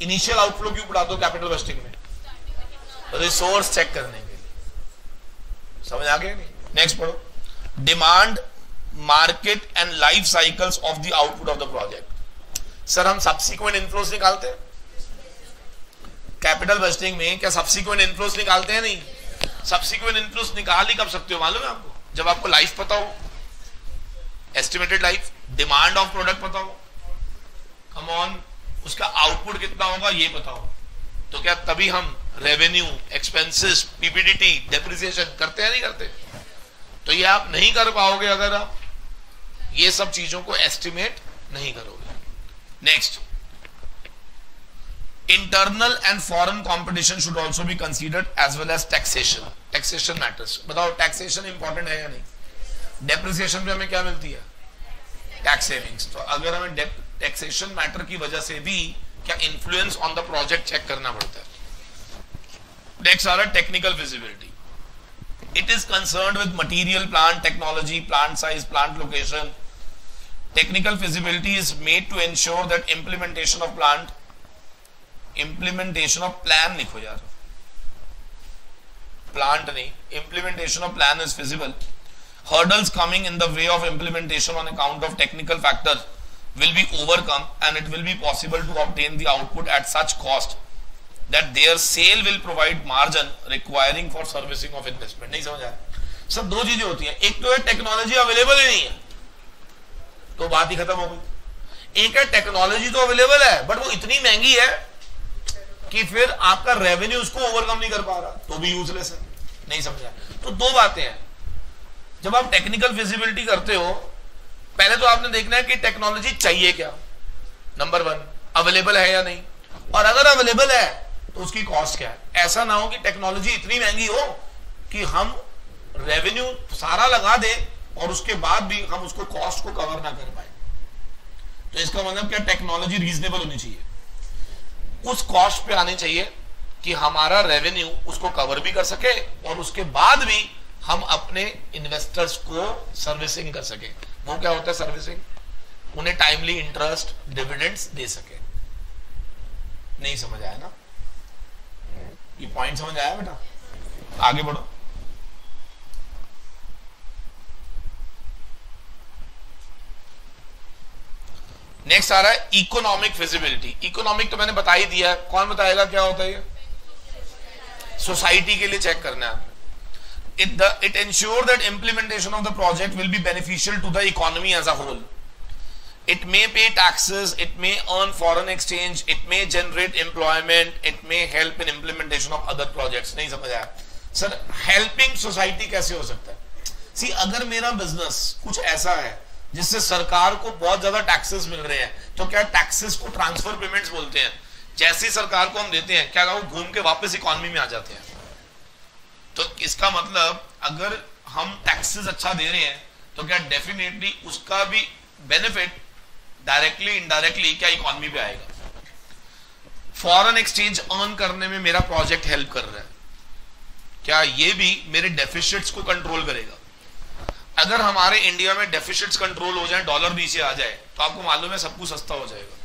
इनिशियल आउटफ्लो क्यों पढ़ाता हूं कैपिटल बजटिंग में? रिसोर्स चेक करने के लिए। समझ आ गया नहीं? नेक्स्ट पढ़ो, demand, market and life cycles of the output of the project. Sir हम सब्सिक्वेंट इन्फ्लोस निकालते हैं कैपिटल बजटिंग में, क्या सब्सिक्वेंट इन्फ्लोस निकालते हैं? नहीं। सब्सिक्वेंट इन्फ्लोस निकाल ही कब सकते हो मालूम है आपको? जब आपको लाइफ पता हो, estimated life, demand of product पता हो, कम ऑन, उसका आउटपुट कितना होगा ये पता हो, तो क्या तभी हम रेवेन्यू, एक्सपेंसेस, पीपीडीटी, डेप्रिसिएशन करते हैं नहीं करते? तो ये आप नहीं कर पाओगे अगर आप ये सब चीजों को एस्टिमेट नहीं करोगे। Next, internal and foreign competition should also be considered as well as taxation. Taxation matters. बताओ टैक्सेशन इंपॉर्टेंट है या नहीं? डेप्रिसिएशन पे हमें क्या मिलती है? Tax savings. तो अगर हमें टैक्सेशन मैटर की वजह से भी क्या influence on the project check करना पड़ता है। नेक्स्ट आ रहा है technical feasibility. It is concerned with material, plant technology, plant size, plant location. Technical feasibility is made to ensure that implementation of plan लिखो यार, plant नहीं, implementation of plan is feasible. Hurdles coming in the way of implementation on account of technical factors will be overcome and it will be possible to obtain the output at such cost that their sale will provide margin requiring for servicing of investment। नहीं समझ आया? सब दो चीजें होती हैं, एक तो है टेक्नोलॉजी अवेलेबल ही नहीं है तो बात ही खत्म हो गई, एक है टेक्नोलॉजी तो अवेलेबल है बट वो इतनी महंगी है कि फिर आपका रेवेन्यू उसको ओवरकम नहीं कर पा रहा तो भी यूजलेस है। नहीं समझा? तो दो बातें हैं। जब आप टेक्निकल फिजिबिलिटी करते हो पहले तो आपने देखना है कि टेक्नोलॉजी चाहिए क्या, नंबर 1 अवेलेबल है या नहीं, और अगर अवेलेबल है तो उसकी कॉस्ट क्या है। ऐसा ना हो कि टेक्नोलॉजी इतनी महंगी हो कि हम रेवेन्यू सारा लगा दें और उसके बाद भी हम उसको कॉस्ट को कवर ना कर पाए। तो इसका मतलब क्या, टेक्नोलॉजी रीजनेबल होनी चाहिए, उस कॉस्ट पे आनी चाहिए कि हमारा रेवेन्यू उसको कवर भी कर सके और उसके बाद भी हम अपने इन्वेस्टर्स को सर्विसिंग कर सके। वो क्या होता है सर्विसिंग? उन्हें टाइमली इंटरेस्ट, डिविडेंड्स दे सके। नहीं समझ आया ना? ये पॉइंट समझ आया बेटा? आगे बढ़ो। नेक्स्ट आ रहा है इकोनॉमिक फिजिबिलिटी। इकोनॉमिक तो मैंने बता ही दिया है, कौन बताएगा क्या होता है ये? सोसाइटी के लिए चेक करना है। It ensure that implementation of the project will be beneficial to the economy as a whole. It may pay taxes, it may earn foreign exchange, it may generate employment, it may help in implementation of other projects। नहीं समझ आया? सर हेल्पिंग सोसाइटी कैसे हो सकता है? सी अगर मेरा बिजनेस कुछ ऐसा है जिससे सरकार को बहुत ज्यादा टैक्सेस मिल रहे हैं तो क्या टैक्सेस को ट्रांसफर पेमेंट्स बोलते हैं। जैसे सरकार को हम देते हैं क्या वो घूम के वापस इकोनॉमी में आ जाते हैं। तो इसका मतलब अगर हम टैक्सेस अच्छा दे रहे हैं तो क्या डेफिनेटली उसका भी बेनिफिट डायरेक्टली इनडायरेक्टली क्या इकोनॉमी पे आएगा। फॉरेन एक्सचेंज अर्न करने में मेरा प्रोजेक्ट हेल्प कर रहा है, क्या ये भी मेरे डेफिसिट्स को कंट्रोल करेगा। अगर हमारे इंडिया में डेफिसिट्स कंट्रोल हो जाए, डॉलर नीचे आ जाए तो आपको मालूम है सब कुछ सस्ता हो जाएगा,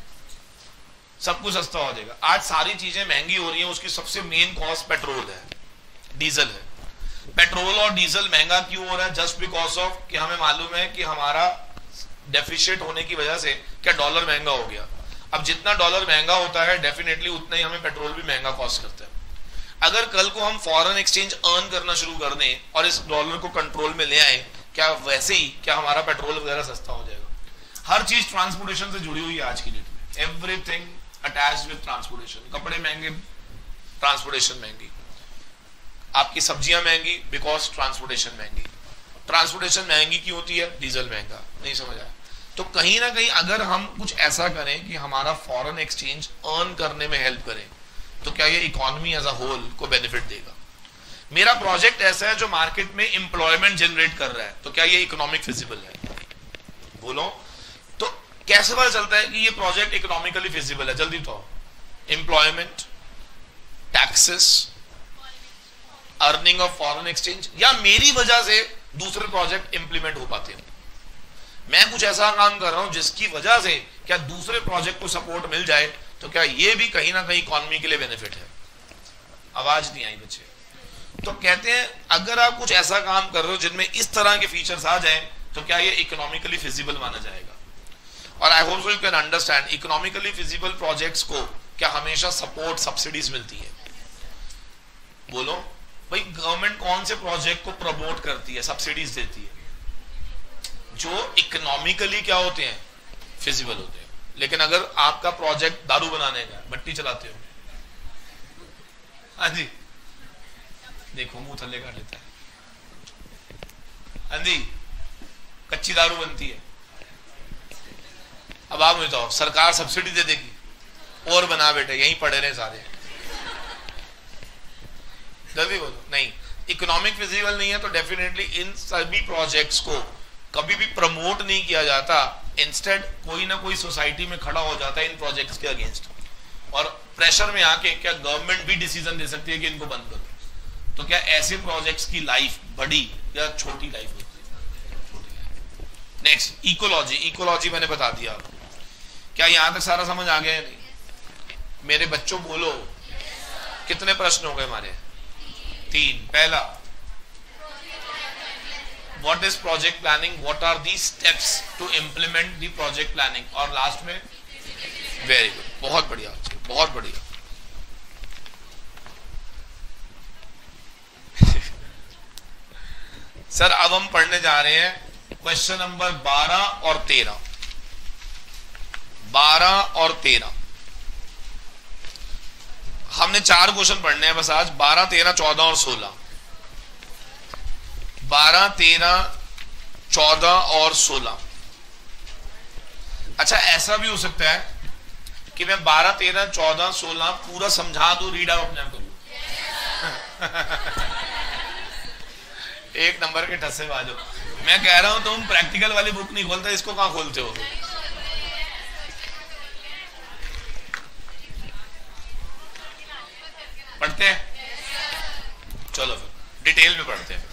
सब कुछ सस्ता हो जाएगा। आज सारी चीजें महंगी हो रही हैं, उसकी सबसे मेन कॉस्ट पेट्रोल है, डीजल है। पेट्रोल और डीजल महंगा क्यों हो रहा है? जस्ट बिकॉज ऑफ कि हमें मालूम है कि हमारा डेफिसिट होने की वजह से क्या डॉलर महंगा हो गया। अब जितना डॉलर महंगा होता है डेफिनेटली उतना ही हमें पेट्रोल भी महंगा कॉस्ट करता है। अगर कल को हम फॉरेन एक्सचेंज अर्न करना शुरू कर दें और इस डॉलर को कंट्रोल में ले आए, क्या वैसे ही क्या हमारा पेट्रोल वगैरह सस्ता हो जाएगा। हर चीज ट्रांसपोर्टेशन से जुड़ी हुई है आज की डेट में, एवरीथिंग अटैच्ड विद ट्रांसपोर्टेशन। कपड़े महंगे, ट्रांसपोर्टेशन महंगी, आपकी सब्जियां महंगी बिकॉज ट्रांसपोर्टेशन महंगी। ट्रांसपोर्टेशन महंगी क्यों होती है? डीजल महंगा। नहीं समझ आया? तो कहीं ना कहीं अगर हम कुछ ऐसा करें कि हमारा फॉरेन एक्सचेंज अर्न करने में हेल्प करें तो क्या ये इकोनॉमी एज अ होल को बेनिफिट देगा। मेरा प्रोजेक्ट ऐसा है जो मार्केट में एम्प्लॉयमेंट जनरेट कर रहा है तो क्या ये इकोनॉमिक फिजिबल है? बोलो तो कैसे पता चलता है कि ये प्रोजेक्ट इकोनॉमिकली फिजिबल है? जल्दी तो employment, taxes, earning of foreign exchange, या मेरी वजह से दूसरे प्रोजेक्ट इंप्लीमेंट हो पाते हैं। मैं कुछ ऐसा काम कर रहा हूं जिसकी वजह से क्या दूसरे प्रोजेक्ट को सपोर्ट मिल जाए तो क्या ये भी कहीं ना कहीं इकोनॉमी के लिए बेनिफिट है। आवाज नहीं आई बच्चे? तो कहते हैं अगर आप कुछ ऐसा काम कर रहे हो जिनमें इस तरह के फीचर्स आ जाएं तो क्या ये इकोनॉमिकली फिजिबल माना जाएगा। और आई hope so you can understand economically feasible projects को क्या हमेशा सपोर्ट, सब्सिडीज मिलती है। बोलो भाई गवर्नमेंट कौन से प्रोजेक्ट को प्रमोट करती है, सब्सिडीज देती है? जो इकोनॉमिकली क्या होते हैं, फिजिबल होते हैं। लेकिन अगर आपका प्रोजेक्ट दारू बनाने का, भट्टी चलाते हो, हाँ जी, देखो मुंह थल्ले कर लेता है। हाँ जी, कच्ची दारू बनती है। अब आप मुझे बताओ, सरकार सब्सिडी दे देगी और बना बेटे, यहीं पड़े रहे सारे, जल्दी बोलो। नहीं, इकोनॉमिक फिजिबल नहीं है तो डेफिनेटली इन सभी प्रोजेक्ट्स को कभी भी प्रमोट नहीं किया जाता। इंस्टेड कोई ना कोई सोसाइटी में खड़ा हो जाता है इन प्रोजेक्ट्स के अगेंस्ट, और प्रेशर में आके क्या गवर्नमेंट भी डिसीजन दे सकती है कि इनको बंद करो। तो क्या ऐसे प्रोजेक्ट्स की लाइफ बड़ी या छोटी लाइफ होती है? Next, ecology. इकोलॉजी मैंने बता दिया। क्या यहां तक सारा समझ आ गया है? नहीं? मेरे बच्चों बोलो, कितने प्रश्न हो गए हमारे? 3। पहला, what is project planning, what are the steps to implement the project planning, और लास्ट में वेरी गुड, बहुत बढ़िया, बहुत बढ़िया। सर अब हम पढ़ने जा रहे हैं क्वेश्चन नंबर 12 और 13। 12 और 13 हमने 4 क्वेश्चन पढ़ने हैं बस आज। 12, 13, 14 और 16। 12, 13, 14 और 16। अच्छा, ऐसा भी हो सकता है कि मैं 12, 13, 14, 16 पूरा समझा दूं, रीड आप अपने आप कर लो। एक नंबर के ठस्से बाजो। मैं कह रहा हूं तुम प्रैक्टिकल वाली बुक नहीं खोलते, इसको कहां खोलते हो? पढ़ते हैं? चलो फिर डिटेल में पढ़ते हैं।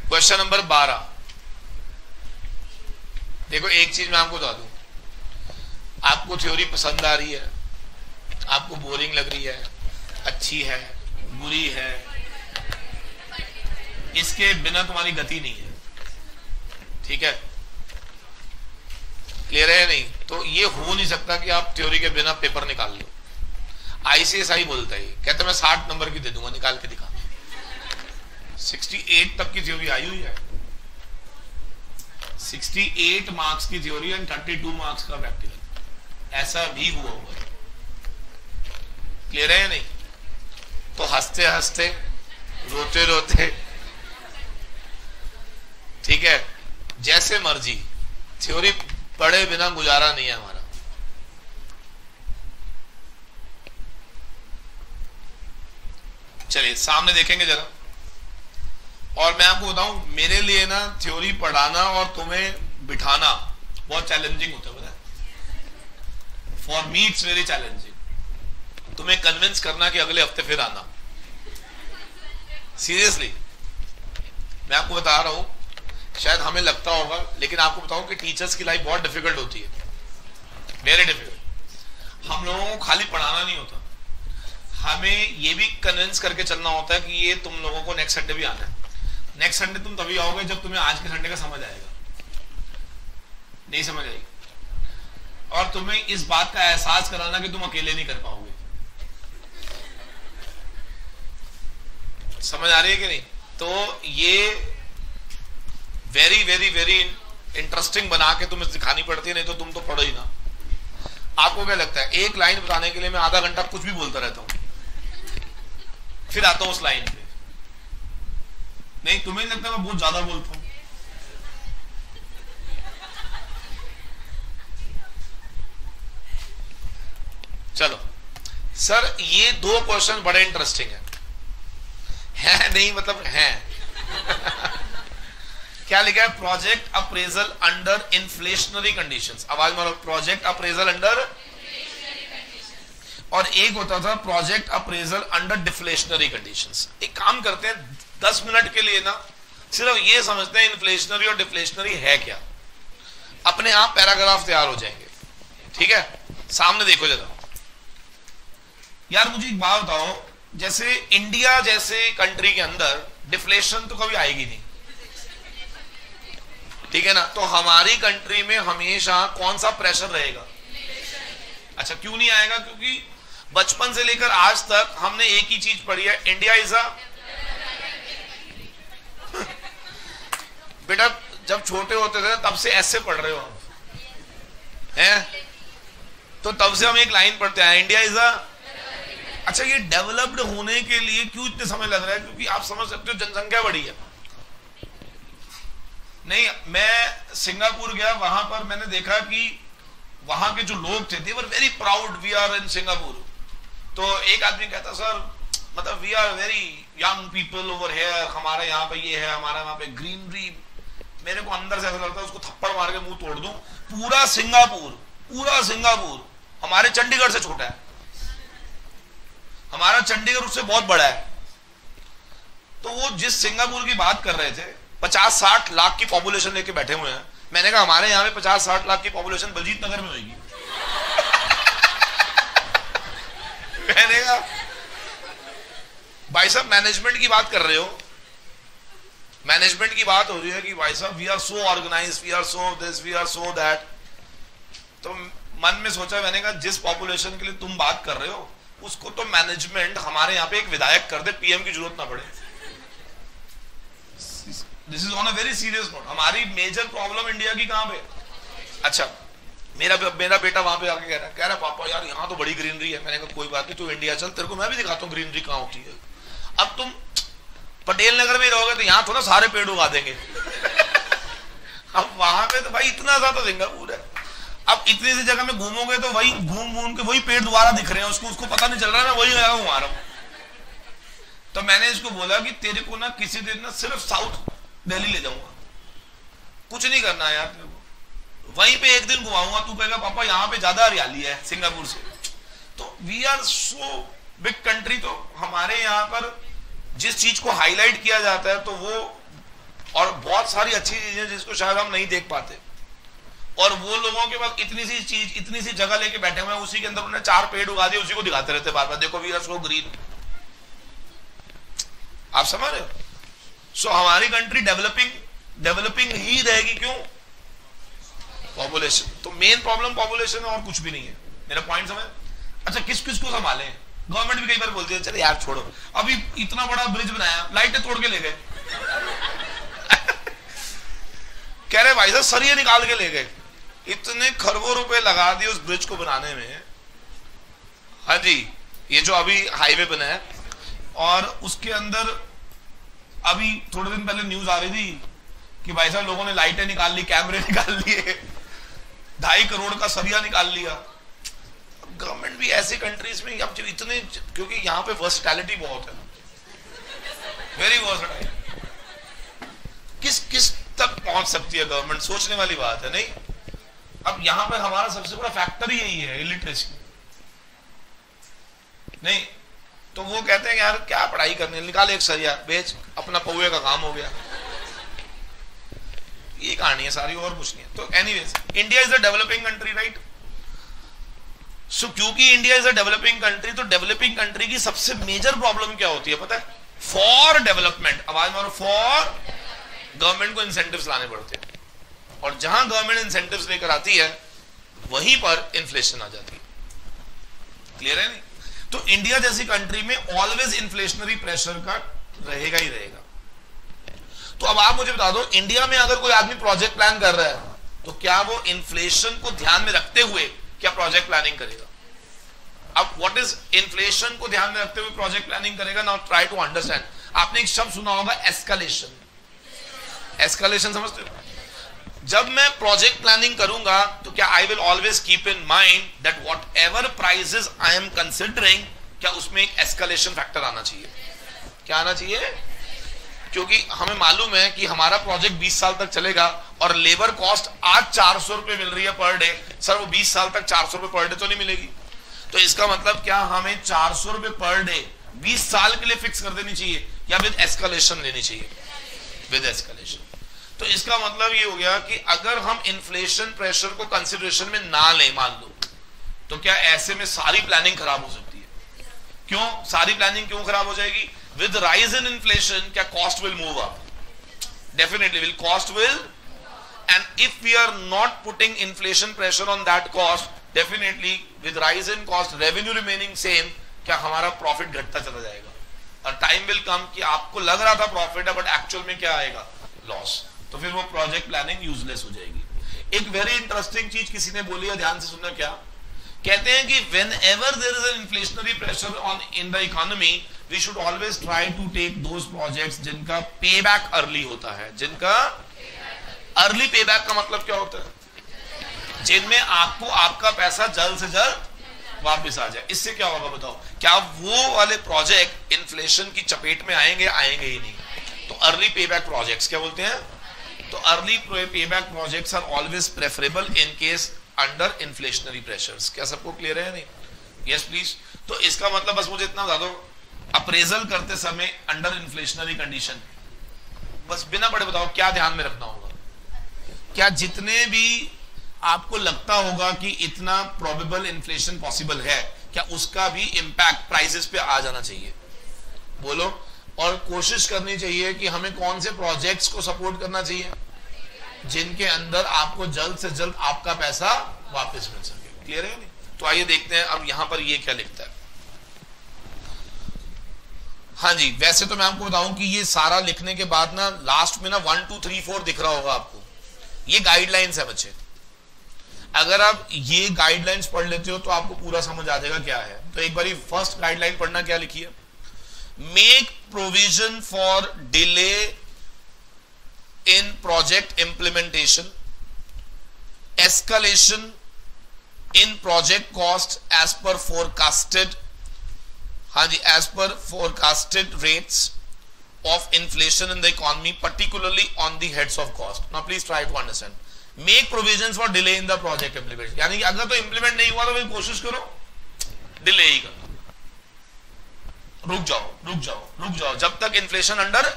Question number 12। देखो, एक चीज मैं आपको बता दूं, आपको थ्योरी पसंद आ रही है, आपको बोरिंग लग रही है, अच्छी है, बुरी है, इसके बिना तुम्हारी गति नहीं है। ठीक है, क्लियर है? नहीं तो ये हो नहीं सकता कि आप थ्योरी के बिना पेपर निकाल लो। आईसीएसआई बोलता है, कहते मैं 60 नंबर की दे दूंगा, निकाल के दिखा। 68 तक की थ्योरी आई हुई है, 68 मार्क्स की थ्योरी एंड 32 मार्क्स का प्रैक्टिकल, ऐसा भी हुआ हुआ है। क्लियर है या नहीं? तो हंसते हंसते, रोते रोते, ठीक है, जैसे मर्जी, थ्योरी पढ़े बिना गुजारा नहीं है हमारा। चलिए सामने देखेंगे जरा। और मैं आपको बताऊं, मेरे लिए ना थ्योरी पढ़ाना और तुम्हें बिठाना बहुत चैलेंजिंग होता है, पता है? For me it's very challenging, तुम्हें कन्विंस करना कि अगले हफ्ते फिर आना। सीरियसली मैं आपको बता रहा हूं, शायद हमें लगता होगा, लेकिन आपको बताऊं कि टीचर्स की लाइफ बहुत डिफिकल्ट होती है, वेरी डिफिकल्ट। हम लोगों को खाली पढ़ाना नहीं होता, हमें ये भी कन्विंस करके चलना होता है कि ये तुम लोगों को नेक्स्ट संडे भी आना है। नेक्स्ट संडे तुम तभी आओगे जब तुम्हें आज के संडे का समझ आएगा, नहीं समझ आएगी, और तुम्हें इस बात का एहसास कराना कि तुम अकेले नहीं कर पाओगे। समझ आ रही है कि नहीं? तो ये वेरी वेरी वेरी इंटरेस्टिंग बना के तुम्हें सिखानी पड़ती है, नहीं तो तुम तो पढ़ो ही ना। आपको क्या लगता है, एक लाइन बताने के लिए मैं आधा घंटा कुछ भी बोलता रहता हूं, फिर आता हूं उस लाइन पे? नहीं, तुम्हें नहीं लगता मैं बहुत ज्यादा बोलता हूं? चलो सर, ये 2 क्वेश्चन बड़े इंटरेस्टिंग है नहीं, मतलब हैं। क्या लिखा है? Project appraisal under inflationary conditions. आवाज मारो, प्रोजेक्ट अप्रेजल अंडर, और एक होता था project appraisal under deflationary conditions. एक काम करते हैं, 10 मिनट के लिए ना सिर्फ ये समझते हैं इन्फ्लेशनरी और डिफ्लेशनरी है क्या, अपने आप पैराग्राफ तैयार हो जाएंगे। ठीक है, सामने देखो जरा। यार मुझे एक बात बताओ, जैसे इंडिया जैसे कंट्री के अंदर डिफ्लेशन तो कभी आएगी नहीं, ठीक है ना? तो हमारी कंट्री में हमेशा कौन सा प्रेशर रहेगा? अच्छा, क्यों नहीं आएगा? क्योंकि बचपन से लेकर आज तक हमने एक ही चीज पढ़ी है, इंडिया इज अ बेटा जब छोटे होते थे तब से ऐसे पढ़ रहे हो आप, हैं? तो तब से हम एक लाइन पढ़ते हैं, इंडिया इज अ। अच्छा, ये डेवलप्ड होने के लिए क्यों इतने समय लग रहा है? क्योंकि आप समझ सकते हो जनसंख्या बढ़ी है। नहीं, मैं सिंगापुर गया, वहां पर मैंने देखा कि वहां के जो लोग थे, they were very proud, we are in Singapore. तो एक आदमी कहता, सर मतलब we are very young people over here, हमारे यहाँ पे ये है, हमारे यहाँ पे ग्रीनरी। मेरे को अंदर से ऐसा लगता है उसको थप्पड़ मार के मुंह तोड़ दूं। पूरा सिंगापुर हमारे चंडीगढ़ से छोटा है, हमारा चंडीगढ़ उससे बहुत बड़ा है। तो वो जिस सिंगापुर की बात कर रहे थे, 50-60 लाख की पॉपुलेशन लेके बैठे हुए हैं। मैंने कहा हमारे यहाँ पे 50-60 लाख की पॉपुलेशन बलजीत नगर में होगी। मैंने कहा भाई साहब मैनेजमेंट की बात कर रहे हो, मैनेजमेंट की बात हो रही है कि भाई साहब we are so organized, we are so this, we are so that. तो मन में सोचा, मैंने कहा जिस पॉपुलेशन के लिए तुम बात कर रहे हो उसको तो मैनेजमेंट हमारे यहाँ पे एक विधायक कर दे, पीएम की जरूरत ना पड़े। This is on a very serious note. हमारी मेजर प्रॉब्लम इंडिया की कहां पे? अच्छा, मेरा बेटा वहां पे आके कह रहा पापा यार यहाँ तो बड़ी ग्रीनरी है। मैंने कहा कोई बात नहीं, तू इंडिया चल, तेरे को मैं भी दिखाता हूँ ग्रीनरी कहाँ होती है। अब तुम पटेल नगर में रहोगे तो यहाँ थोड़ा सारे पेड़ उगा देंगे। अब वहां पे तो भाई इतना ज्यादा सिंगापुर है, अब इतनी सी जगह में घूमोगे तो वही घूम के वही पेड़ दोबारा दिख रहे हैं, उसको पता नहीं चल रहा है, मैं वही जगह घुमा रहा हूं। तो मैंने इसको बोला कि तेरे को ना किसी दिन ना सिर्फ साउथ दिल्ली ले जाऊंगा, कुछ नहीं करना यार तेरे को, वहीं पे एक दिन घुमाऊंगा, तू कहेगा पापा यहाँ पे ज्यादा हरियाली है सिंगापुर से। तो we are so big country, तो हमारे यहाँ पर जिस चीज को हाईलाइट किया जाता है तो वो, और बहुत सारी अच्छी चीजें जिसको शायद हम नहीं देख पाते, और वो लोगों के पास इतनी सी चीज, इतनी सी जगह लेके बैठे हुए हैं, उसी के अंदर उन्होंने 4 पेड़ उगा दिए, उसी को दिखाते रहते बार बार, देखो वी आर सो ग्रीन। आप समझ रहे हो? सो हमारी कंट्री डेवलपिंग ही रहेगी। क्यों? पॉपुलेशन। तो मेन प्रॉब्लम पॉपुलेशन है और कुछ भी नहीं है। मेरा पॉइंट समझ? अच्छा, किस किस को संभाले? गवर्नमेंट भी कई बार बोलती है चलो यार छोड़ो, अभी इतना बड़ा ब्रिज बनाया, लाइटें तोड़ के ले गए। कह रहे भाई साहब सरिये निकाल के ले गए, इतने खरबों रुपए लगा दिए उस ब्रिज को बनाने में। हाँ जी, ये जो अभी हाईवे बना है, और उसके अंदर अभी थोड़े दिन पहले न्यूज आ रही थी कि भाई साहब लोगों ने लाइटें निकाल ली, कैमरे निकाल लिए, 2.5 करोड़ का सरिया निकाल लिया। गवर्नमेंट भी ऐसे कंट्रीज में अब जब इतने, क्योंकि यहाँ पे वर्सटैलिटी बहुत है, वेरी वर्सटाइल, किस तक पहुंच सकती है गवर्नमेंट, सोचने वाली बात है। नहीं, अब यहाँ पे हमारा सबसे बड़ा फैक्टर ही यही है, इलिटरेसी। नहीं तो वो कहते हैं यार क्या पढ़ाई करने, निकाल एक सरिया बेच, अपना पौवे का काम हो गया। ये कहानी है सारी, और कुछ नहीं है। तो anyways, India is a developing country, right? So क्योंकि India is a developing country, तो डेवलपिंग कंट्री की सबसे मेजर प्रॉब्लम क्या होती है पता है? फॉर डेवलपमेंट, आवाज मारो, फॉर, गवर्नमेंट को इंसेंटिव्स लाने पड़ते हैं, और जहां गवर्नमेंट इंसेंटिव्स लेकर आती है वहीं पर इन्फ्लेशन आ जाती है। क्लियर है? नहीं तो इंडिया जैसी कंट्री में ऑलवेज इन्फ्लेशनरी प्रेशर का रहेगा ही रहेगा। तो अब आप मुझे बता दो, इंडिया में अगर कोई आदमी प्रोजेक्ट प्लान कर रहा है तो क्या वो इन्फ्लेशन को ध्यान में रखते हुए क्या प्रोजेक्ट प्लानिंग करेगा? अब व्हाट इज इन्फ्लेशन को ध्यान में रखते हुए प्रोजेक्ट प्लानिंग करेगा? Now try to understand. आपने एक शब्द सुना होगा, एस्केलेशन। एस्केलेशन समझते हो? जब मैं प्रोजेक्ट प्लानिंग करूंगा तो क्या I will always keep in mind that what ever prices I am considering, क्या उसमें एक एस्केलेशन फैक्टर आना चाहिए? क्या आना चाहिए? क्योंकि हमें मालूम है कि हमारा प्रोजेक्ट 20 साल तक चलेगा, और लेबर कॉस्ट आज 400 रुपए मिल रही है पर डे, सर वो 20 साल तक 400 रुपए पर डे तो नहीं मिलेगी। तो इसका मतलब क्या हमें 400 रुपए पर डे 20 साल के लिए फिक्स कर देनी चाहिए, या विद एस्केलेशन लेनी चाहिए? With escalation. तो इसका मतलब ये हो गया कि अगर हम इन्फ्लेशन प्रेशर को कंसिडरेशन में ना लें, मान लो, तो क्या ऐसे में सारी प्लानिंग खराब हो सकती है? क्यों सारी प्लानिंग क्यों खराब हो जाएगी? विद राइज इन इन्फ्लेशन क्या cost will move up? Definitely will, cost will, and if we are not putting inflation pressure on that cost, definitely with rise in cost, revenue remaining same, क्या हमारा प्रॉफिट घटता चला जाएगा, और टाइम विल कम कि आपको लग रहा था प्रॉफिट है बट एक्चुअल में क्या आएगा? लॉस। तो फिर वो प्रोजेक्ट प्लानिंग यूजलेस हो जाएगी। एक वेरी इंटरेस्टिंग चीज किसी ने बोली है, ध्यान से सुनना, क्या कहते हैं कि whenever there is an inflationary pressure on in the economy, we should always try to take those projects जिनका payback early होता है। जिनका early payback का मतलब क्या होता है? जिनमें आपको आपका पैसा जल्द से जल्द वापस आ जाए। इससे क्या होगा बताओ? क्या वो वाले प्रोजेक्ट इन्फ्लेशन की चपेट में आएंगे? आएंगे ही नहीं। तो अर्ली पेबैक प्रोजेक्ट्स क्या बोलते हैं? तो early payback projects are always preferable in case under inflationary pressures. क्या सबको क्लियर है? नहीं? Yes please. तो इसका मतलब बस मुझे इतना बता दो, अप्रेजल करते समय अंडर इन्फ्लेशनरी कंडीशन, बस बिना पढ़े बताओ क्या ध्यान में रखना होगा? क्या जितने भी आपको लगता होगा कि इतना प्रोबेबल इन्फ्लेशन पॉसिबल है, क्या उसका भी इंपैक्ट प्राइसेस पे आ जाना चाहिए? बोलो। और कोशिश करनी चाहिए कि हमें कौन से प्रोजेक्ट्स को सपोर्ट करना चाहिए जिनके अंदर आपको जल्द से जल्द आपका पैसा वापस मिल सके। क्लियर है नहीं? तो आइए देखते हैं अब यहां पर ये क्या लिखता है। हाँ जी, वैसे तो मैं आपको बताऊं कि ये सारा लिखने के बाद ना लास्ट में ना 1 2 3 4 दिख रहा होगा आपको। ये गाइडलाइंस है बच्चे। अगर आप ये गाइडलाइंस पढ़ लेते हो तो आपको पूरा समझ आ जाएगा क्या है। तो एक बार फर्स्ट गाइडलाइन पढ़ना, क्या लिखी है? Make provision for delay in project implementation, escalation in project cost as per forecasted, हाँ जी, as per forecasted rates of inflation in the economy, particularly on the heads of cost. Now please try to understand. Make provisions for delay in the project implementation. यानी कि अगर तो implement नहीं हुआ तो फिर कोशिश करो delay ही करो, रुक जाओ जब तक इन्फ्लेशन अंडर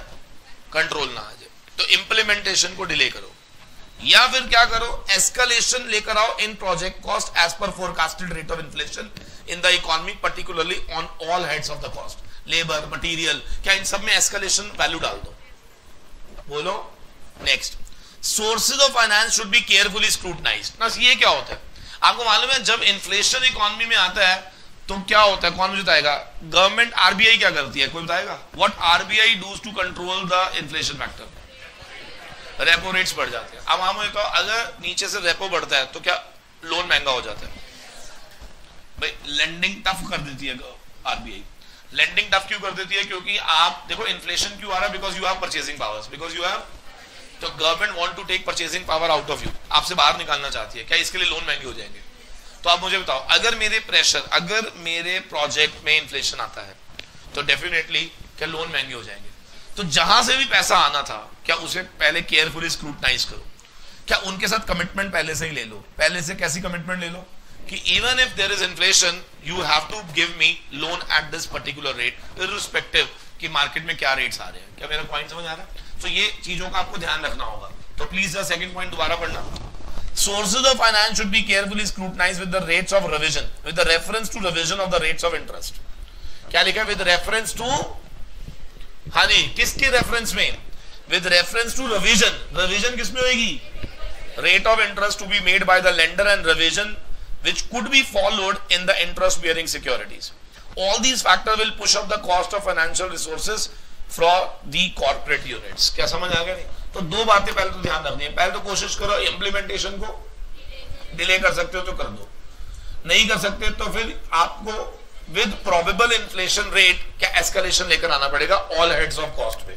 कंट्रोल ना आ जाए। तो इंप्लीमेंटेशन को डिले करो, या फिर क्या करो? एस्केलेशन लेकर आओ in project cost as per forecasted rate of inflation in the economy, particularly on all heads of the cost, labour, material, क्या इन सब में एस्केलेशन वैल्यू डाल दो। बोलो। Next, sources of finance should be carefully scrutinised. बस ये क्या होता है? आपको मालूम है जब इन्फ्लेशन इकोनॉमी में आता है तो क्या होता है? कौन मुझे बताएगा? गवर्नमेंट आरबीआई क्या करती है? कोई बताएगा? What RBI does to control the inflation factor? Repo rates बढ़ जाते हैं। अब हम कहो अगर नीचे से रेपो बढ़ता है तो क्या लोन महंगा हो जाता है? भाई लेंडिंग टफ कर देती है आरबीआई। लेंडिंग टफ क्यों कर देती है? क्योंकि आप देखो इन्फ्लेशन क्यों आ रहा है? Because you have purchasing powers, because you have, तो government want to take purchasing power out of you, आपसे बाहर निकालना चाहती है। क्या इसके लिए लोन महंगे हो जाएंगे? तो आप मुझे बताओ, अगर मेरे प्रोजेक्ट में इन्फ्लेशन आता है तो डेफिनेटली क्या लोन महंगे हो जाएंगे? तो जहां से भी पैसा आना था क्या उसे पहले केयरफुली स्क्रूटनाइज करो। क्या उनके साथ कमिटमेंट पहले से ही ले लो। पहले से कैसी कमिटमेंट ले लो कि even if there is inflation you have to give me loan at this particular rate, irrespective कि मार्केट में क्या रेट्स आ रहे हैं। क्या मेरा पॉइंट समझ आ रहा है? तो ये चीजों का आपको ध्यान रखना होगा। तो प्लीज द सेकंड पॉइंट दोबारा पढ़ना। Sources of finance should be carefully scrutinized with the rates of revision, with the reference to revision of the rates of interest. क्या लिखा है? With reference to, हाँ जी, किसके रेफरेंस में? With reference to revision. Revision किस में होगी? Rate of interest to be made by the lender and revision which could be followed in the interest bearing securities. All these factors will push up the cost of financial resources for the corporate units. क्या समझ आ गया? नहीं? तो दो बातें पहले तो ध्यान रखनी है। पहले तो कोशिश करो इंप्लीमेंटेशन को डिले कर सकते हो तो कर दो, नहीं कर सकते तो फिर आपको विद प्रोबेबल इन्फ्लेशन रेट क्या एस्केलेशन लेकर आना पड़ेगा ऑल हेड्स ऑफ कॉस्ट पे।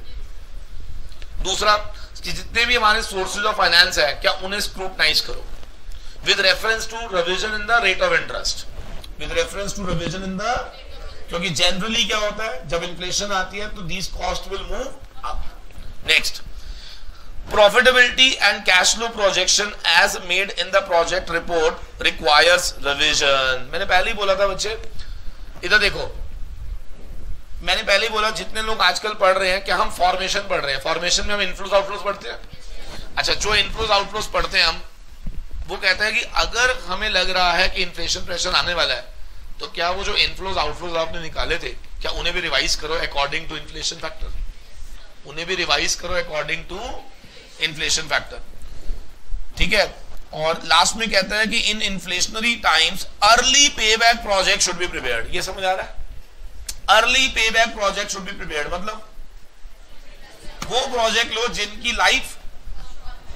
दूसरा, जितने भी हमारे सोर्सेज ऑफ फाइनेंस है क्या उन्हें स्क्रूटनाइज करो with reference to revision in the rate of interest, with reference to revision in the, क्योंकि जनरली क्या होता है जब इन्फ्लेशन आती है तो these cost will move up. Next, profitability and cash flow projection as made in the project report requires revision. मैंने पहले ही बोला था बच्चे, इधर देखो, मैंने पहले ही बोला जितने लोग आजकल पढ़ रहे हैं क्या हम फॉर्मेशन पढ़ रहे हैं? फॉर्मेशन में हम इनफ्लोज आउटफ्लोज पढ़ते हैं। अच्छा, जो इनफ्लोज आउटफ्लोज पढ़ते हैं हम, वो कहता है कि अगर हमें लग रहा है कि इन्फ्लेशन प्रेशर आने वाला है तो क्या वो जो इनफ्लोज आउटफ्लोज आपने निकाले थे क्या उन्हें भी रिवाइज करो अकॉर्डिंग टू इन्फ्लेशन फैक्टर, उन्हें भी रिवाइज करो अकॉर्डिंग टू इन्फ्लेशन फैक्टर। ठीक है। और लास्ट में कहता है कि in inflationary times early payback project should be prepared. ये समझ आ रहा है? Early payback project should be prepared मतलब वो प्रोजेक्ट लो जिनकी लाइफ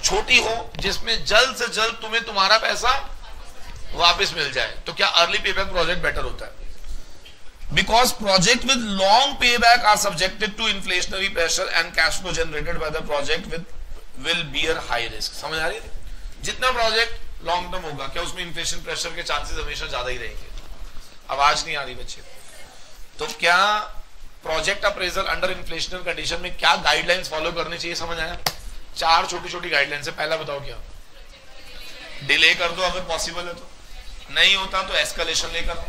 छोटी हो, जिसमें जल्द से जल्द तुम्हें तुम्हारा पैसा वापस मिल जाए, तो क्या अर्ली पेबैक प्रोजेक्ट बेटर होता है? Because project with long payback are subjected to inflationary pressure and cash flow generated by the project will bear high risk. समझ आ रही है? जितना प्रोजेक्ट लॉन्ग टर्म होगा, क्या उसमें इन्फ्लेशन प्रेशर के चांसेस हमेशा ज्यादा ही रहेंगे? आवाज नहीं आ रही बच्चे? तो क्या project appraisal under inflationary condition में क्या गाइडलाइंस फॉलो करनी चाहिए? समझ आया? 4 छोटी छोटी गाइडलाइंस है। पहला बताओ क्या? डिले कर दो अगर पॉसिबल है तो, नहीं होता तो एस्केलेशन लेकर,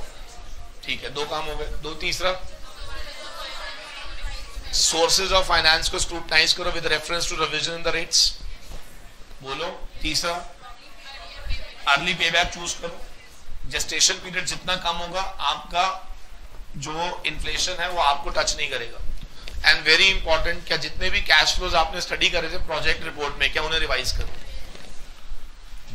ठीक है, 2 काम हो गए। तीसरा, सोर्सेज ऑफ फाइनेंस को स्क्रूटनाइज करो with reference to revision in the rates. बोलो। तीसरा, अर्ली पेबैक चूज करो। जेस्टेशन पीरियड जितना कम होगा, आपका जो इन्फ्लेशन है वो आपको टच नहीं करेगा। एंड वेरी इंपॉर्टेंट, क्या जितने भी कैश फ्लोज आपने स्टडी करे थे प्रोजेक्ट रिपोर्ट में, क्या उन्हें रिवाइज करो।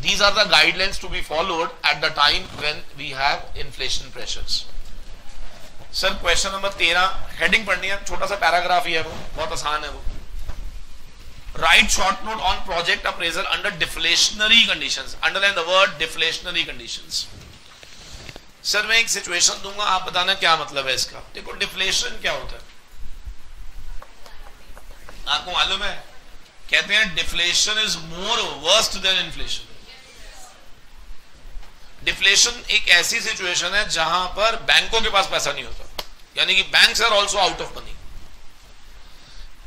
These are the guidelines to be followed at the time when we have inflation pressures. Sir question number 13 heading पढ़नी है, छोटा सा पैराग्राफ ही है, वो बहुत आसान है। वो right short note on project appraisal under deflationary conditions. Underline the word deflationary conditions. Sir मैं एक सिचुएशन दूंगा, आप बताना क्या मतलब है इसका। देखो डिफ्लेशन क्या होता है, आपको मालूम है? कहते हैं deflation is more worst then inflation. Deflation एक ऐसी सिचुएशन है जहां पर बैंकों के पास पैसा नहीं होता, यानी कि banks are also out of money.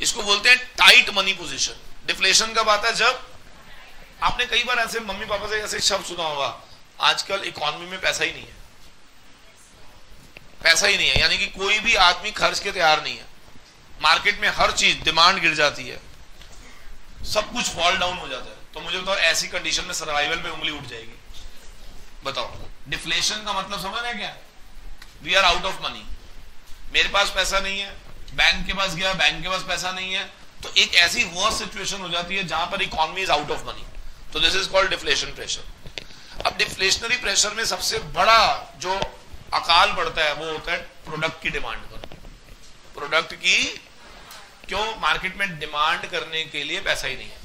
इसको बोलते हैं टाइट मनी पोजीशन। डिफ्लेशन कब आता है? जब आपने कई बार ऐसे मम्मी पापा से ऐसे शब्द सुना होगा, आजकल इकोनॉमी में पैसा ही नहीं है, पैसा ही नहीं है, यानी कि कोई भी आदमी खर्च के तैयार नहीं है। मार्केट में हर चीज डिमांड गिर जाती है, सब कुछ फॉल डाउन हो जाता है। तो मुझे बताओ ऐसी कंडीशन में सर्वाइवल पे उंगली उठ जाएगी? बताओ। डिफ्लेशन का मतलब समझ रहे हैं क्या? We are out of money, मेरे पास पैसा नहीं है, बैंक के पास गया, बैंक के पास पैसा नहीं है, तो एक ऐसी वर्स्ट सिचुएशन हो जाती है जहां पर economy is out of money. तो this is called deflation pressure. अब डिफ्लेशनरी प्रेशर में सबसे बड़ा जो अकाल पड़ता है वो होता है प्रोडक्ट की डिमांड पर। प्रोडक्ट की, क्यों? मार्केट में डिमांड करने के लिए पैसा ही नहीं है।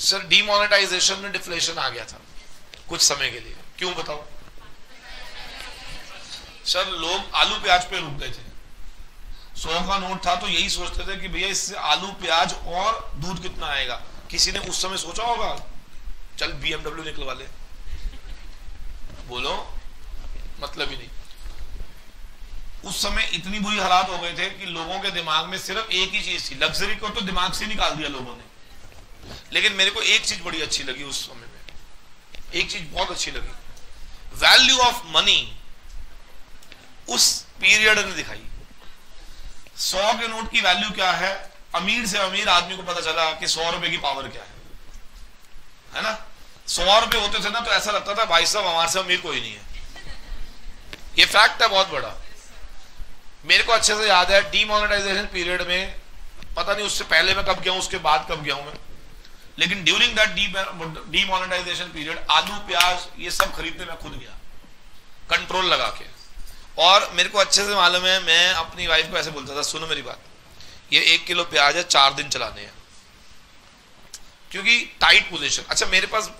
सर डीमोनेटाइजेशन में डिफ्लेशन आ गया था कुछ समय के लिए, क्यों बताओ? सर लोग आलू प्याज पे रुक गए थे, 100 का नोट था तो यही सोचते थे कि भैया इससे आलू प्याज और दूध कितना आएगा। किसी ने उस समय सोचा होगा चल BMW निकलवा ले? बोलो, मतलब ही नहीं। उस समय इतनी बुरी हालात हो गए थे कि लोगों के दिमाग में सिर्फ एक ही चीज थी, लग्जरी को तो दिमाग से निकाल दिया लोगों ने। लेकिन मेरे को एक चीज बड़ी अच्छी लगी उस समय में, एक चीज बहुत अच्छी लगी, वैल्यू ऑफ मनी उस पीरियड ने दिखाई। 100 के नोट की वैल्यू क्या है, अमीर से अमीर आदमी को पता चला कि 100 रुपए की पावर क्या है ना? 100 रुपए होते थे ना तो ऐसा लगता था भाई साहब हमारे से अमीर कोई नहीं है। ये फैक्ट है बहुत बड़ा। मेरे को अच्छे से याद है डीमोनेटाइजेशन पीरियड में, पता नहीं उससे पहले मैं कब गया हूं, उसके बाद कब गया हूं मैं, लेकिन ड्यूरिंग दैट डीमोनेटाइजेशन पीरियड आलू प्याज ये सब खरीदने मैं खुद गया कंट्रोल लगा के। और मेरे को अच्छे से मालूम है, मैं अपनी वाइफ को ऐसे बोलता था, सुनो मेरी बात, ये 1 किलो प्याज है, 4 दिन चलाने हैं, क्योंकि टाइट पोजीशन। अच्छा मेरे पास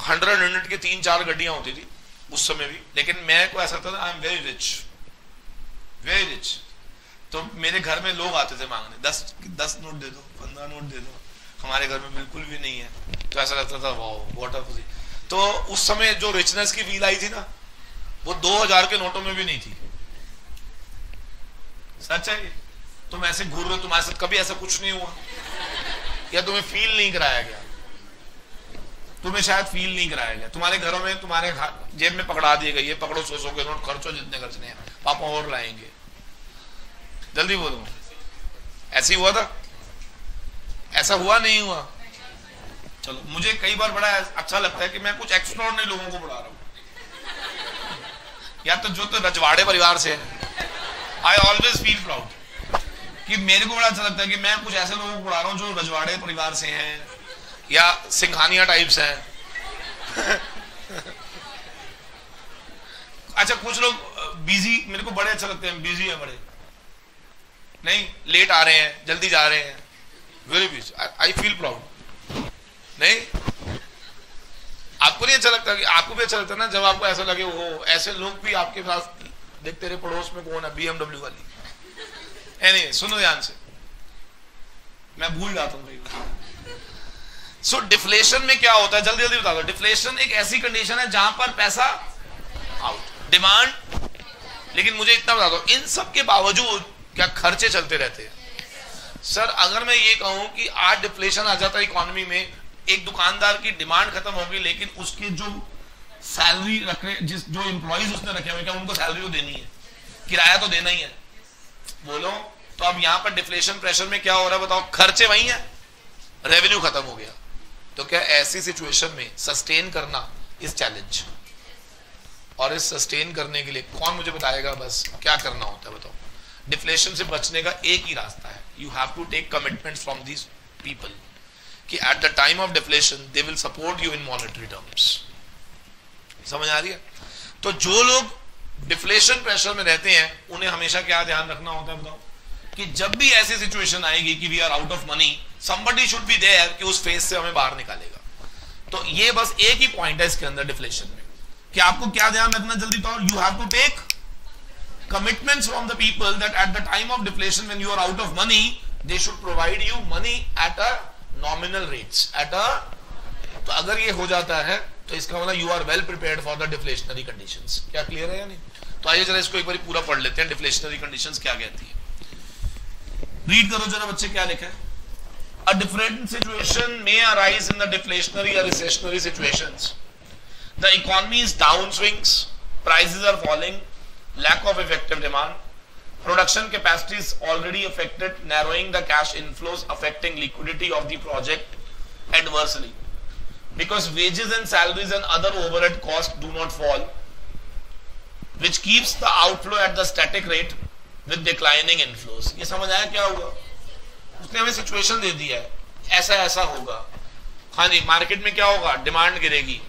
100 यूनिट की 3-4 गाड़ियां होती थी उस समय भी, लेकिन मैं को ऐसा था I am very rich, very rich. तो मेरे घर में लोग आते थे मांगने, 10 नोट दे दो, 15 नोट दे दो, हमारे घर में बिल्कुल भी नहीं है। तो ऐसा लगता था वाओ व्हाट अ पोजीशन। तो उस समय जो रिचनेस की फील आई थी ना, वो 2000 के नोटों में भी नहीं थी। सच है। तुम ऐसे घूर रहे हो, तुम्हारे साथ कभी ऐसा कुछ नहीं हुआ, या तुम्हें फील नहीं कराया गया? तुम्हें शायद फील नहीं कराया गया। तुम्हारे घरों में तुम्हारे जेब में पकड़ा दिए गए, ये पकड़ो 100 के नोट, खर्चो जितने खर्चने हैं, पापा और लाएंगे। जल्दी बोलो, ऐसे ही हुआ था? ऐसा हुआ नहीं हुआ? चलो, मुझे कई बार बड़ा अच्छा लगता है कि मैं कुछ एक्स्ट्राऑर्डिनरी लोगों को पढ़ा रहा हूं, या तो जो तो रजवाड़े परिवार से है। आई ऑलवेज फील प्राउड कि मेरे को बड़ा अच्छा लगता है कि मैं कुछ ऐसे लोगों को पढ़ा रहा हूं जो रजवाड़े परिवार से हैं या सिंघानिया टाइप्स हैं। अच्छा कुछ लोग बिजी, मेरे को बड़े अच्छा लगते हैं, बिजी है बड़े, नहीं लेट आ रहे हैं, जल्दी जा रहे हैं, very busy, I feel proud. नहीं आपको नहीं अच्छा लगता? कि आपको भी अच्छा लगता ना जब आपको ऐसा लगे वो ऐसे लोग भी आपके पास, देख तेरे पड़ोस में कौन है BMW वाली। Anyway, सुनो ध्यान से, मैं भूल जाता हूं भाई। सो डिफ्लेशन में क्या होता है, जल्दी जल्दी बता दो। डिफ्लेशन एक ऐसी कंडीशन है जहां पर पैसा आउट, डिमांड, लेकिन मुझे इतना बता दो, इन सब के बावजूद क्या खर्चे चलते रहते हैं? सर अगर मैं ये कहूं कि आज डिफ्लेशन आ जाता है इकोनॉमी में, एक दुकानदार की डिमांड खत्म होगी, लेकिन उसके जो सैलरी रखे, जो एम्प्लॉइज उसने रखे हुए, क्या उनको सैलरी तो देनी है, किराया तो देना ही है, बोलो। तो अब यहां पर डिफ्लेशन प्रेशर में क्या हो रहा है बताओ? खर्चे वही है, रेवेन्यू खत्म हो गया। तो क्या ऐसी सिचुएशन में सस्टेन करना इस चैलेंज, और इस सस्टेन करने के लिए कौन मुझे बताएगा बस क्या करना होता है बताओ? डिफ्लेशन से बचने का एक ही रास्ता है, you have to take commitment from these people कि at the time of deflation they will support you in monetary terms. समझ आ रही है? तो जो लोग डिफ्लेशन प्रेशर में रहते हैं उन्हें हमेशा क्या ध्यान रखना होता है बताओ? कि जब भी ऐसी सिचुएशन आएगी कि we are out of money, somebody should be there कि उस फेज से हमें बाहर निकालेगा। तो ये बस एक ही पॉइंट है इसके अंदर डिफ्लेशन में, कि आपको क्या ध्यान रखना जल्दी तौर, you have to take commitments from the people that at the time of deflation when you are out of money they should provide you money at a nominal rates at a, तो अगर ये हो जाता है तो इसका मतलब you are well prepared for the deflationary conditions। क्या क्लियर है या नहीं? तो आइए जरा इसको एक बार पूरा पढ़ लेते हैं, deflationary conditions क्या कहती है। रीड करो जरा बच्चे क्या लिखा है। A different situation may arise in the deflationary or recessionary situations. The economy is downswings, prices are falling, lack of effective demand, production capacity is already affected, narrowing the cash inflows, affecting liquidity of the project adversely, because wages and salaries and other overhead costs do not fall, which keeps the outflow at the static rate with declining inflows। ये समझ आया क्या होगा? उसने हमें सिचुएशन दे दिया है, ऐसा ऐसा होगा। हाँ जी, मार्केट में क्या होगा? डिमांड गिरेगी।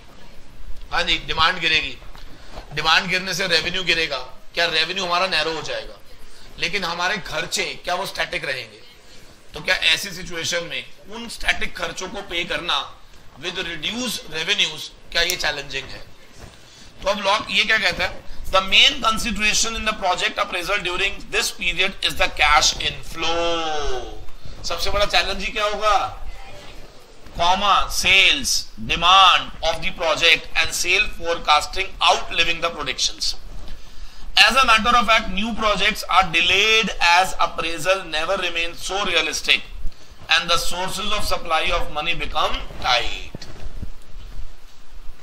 हाँ जी, डिमांड गिरेगी, डिमांड गिरने से रेवेन्यू गिरेगा। क्या रेवेन्यू हमारा नैरो हो जाएगा, लेकिन हमारे खर्चे क्या वो स्टैटिक रहेंगे? तो क्या ऐसी सिचुएशन में उन स्टैटिक खर्चों को पे करना विद रिड्यूस रेवेन्यूज, क्या ये चैलेंजिंग है? तो अब लॉक ये क्या कहता है? The main consideration in the project appraisal during this period is the cash inflow. सबसे बड़ा चैलेंज ही क्या होगा? Comma sales demand of the project and sale forecasting outliving the predictions. As a matter of fact, new projects are delayed as appraisal never remains so realistic and the sources of supply of money become tight.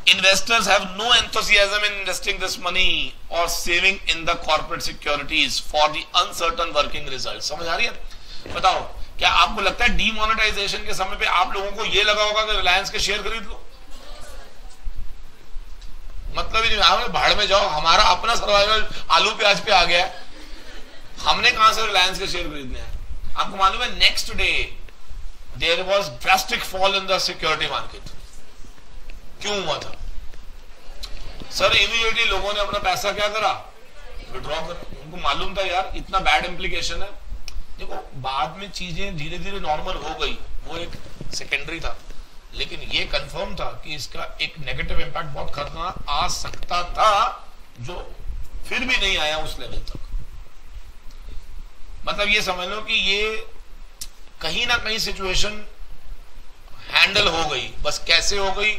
Investors have no enthusiasm in investing this money or saving in the corporate securities for the uncertain working results। समझ आ रही है? बताओ, क्या आपको लगता है डीमोनेटाइजेशन के समय पे आप लोगों को ये लगा होगा कि रिलायंस के शेयर खरीद लो? मतलब ही नहीं, भाड़ में जाओ, हमारा अपना सर्वाइवल आलू प्याज पे आ गया, हमने कहां से रिलायंस के शेयर खरीदने हैं? आपको मालूम है next day there was drastic fall in the security market. क्यों हुआ था? सर इमीडिएटली लोगों ने अपना पैसा क्या करा? विड्रॉ करा। उनको मालूम था यार इतना बैड इम्प्लीकेशन है। देखो बाद में चीजें धीरे धीरे नॉर्मल हो गई, वो एक सेकेंडरी था, लेकिन ये कंफर्म था कि इसका एक नेगेटिव इंपैक्ट बहुत खतरनाक आ सकता था, जो फिर भी नहीं आया उस लेवल तक। मतलब ये समझ लो कि ये कहीं ना कहीं सिचुएशन हैंडल हो गई, बस कैसे हो गई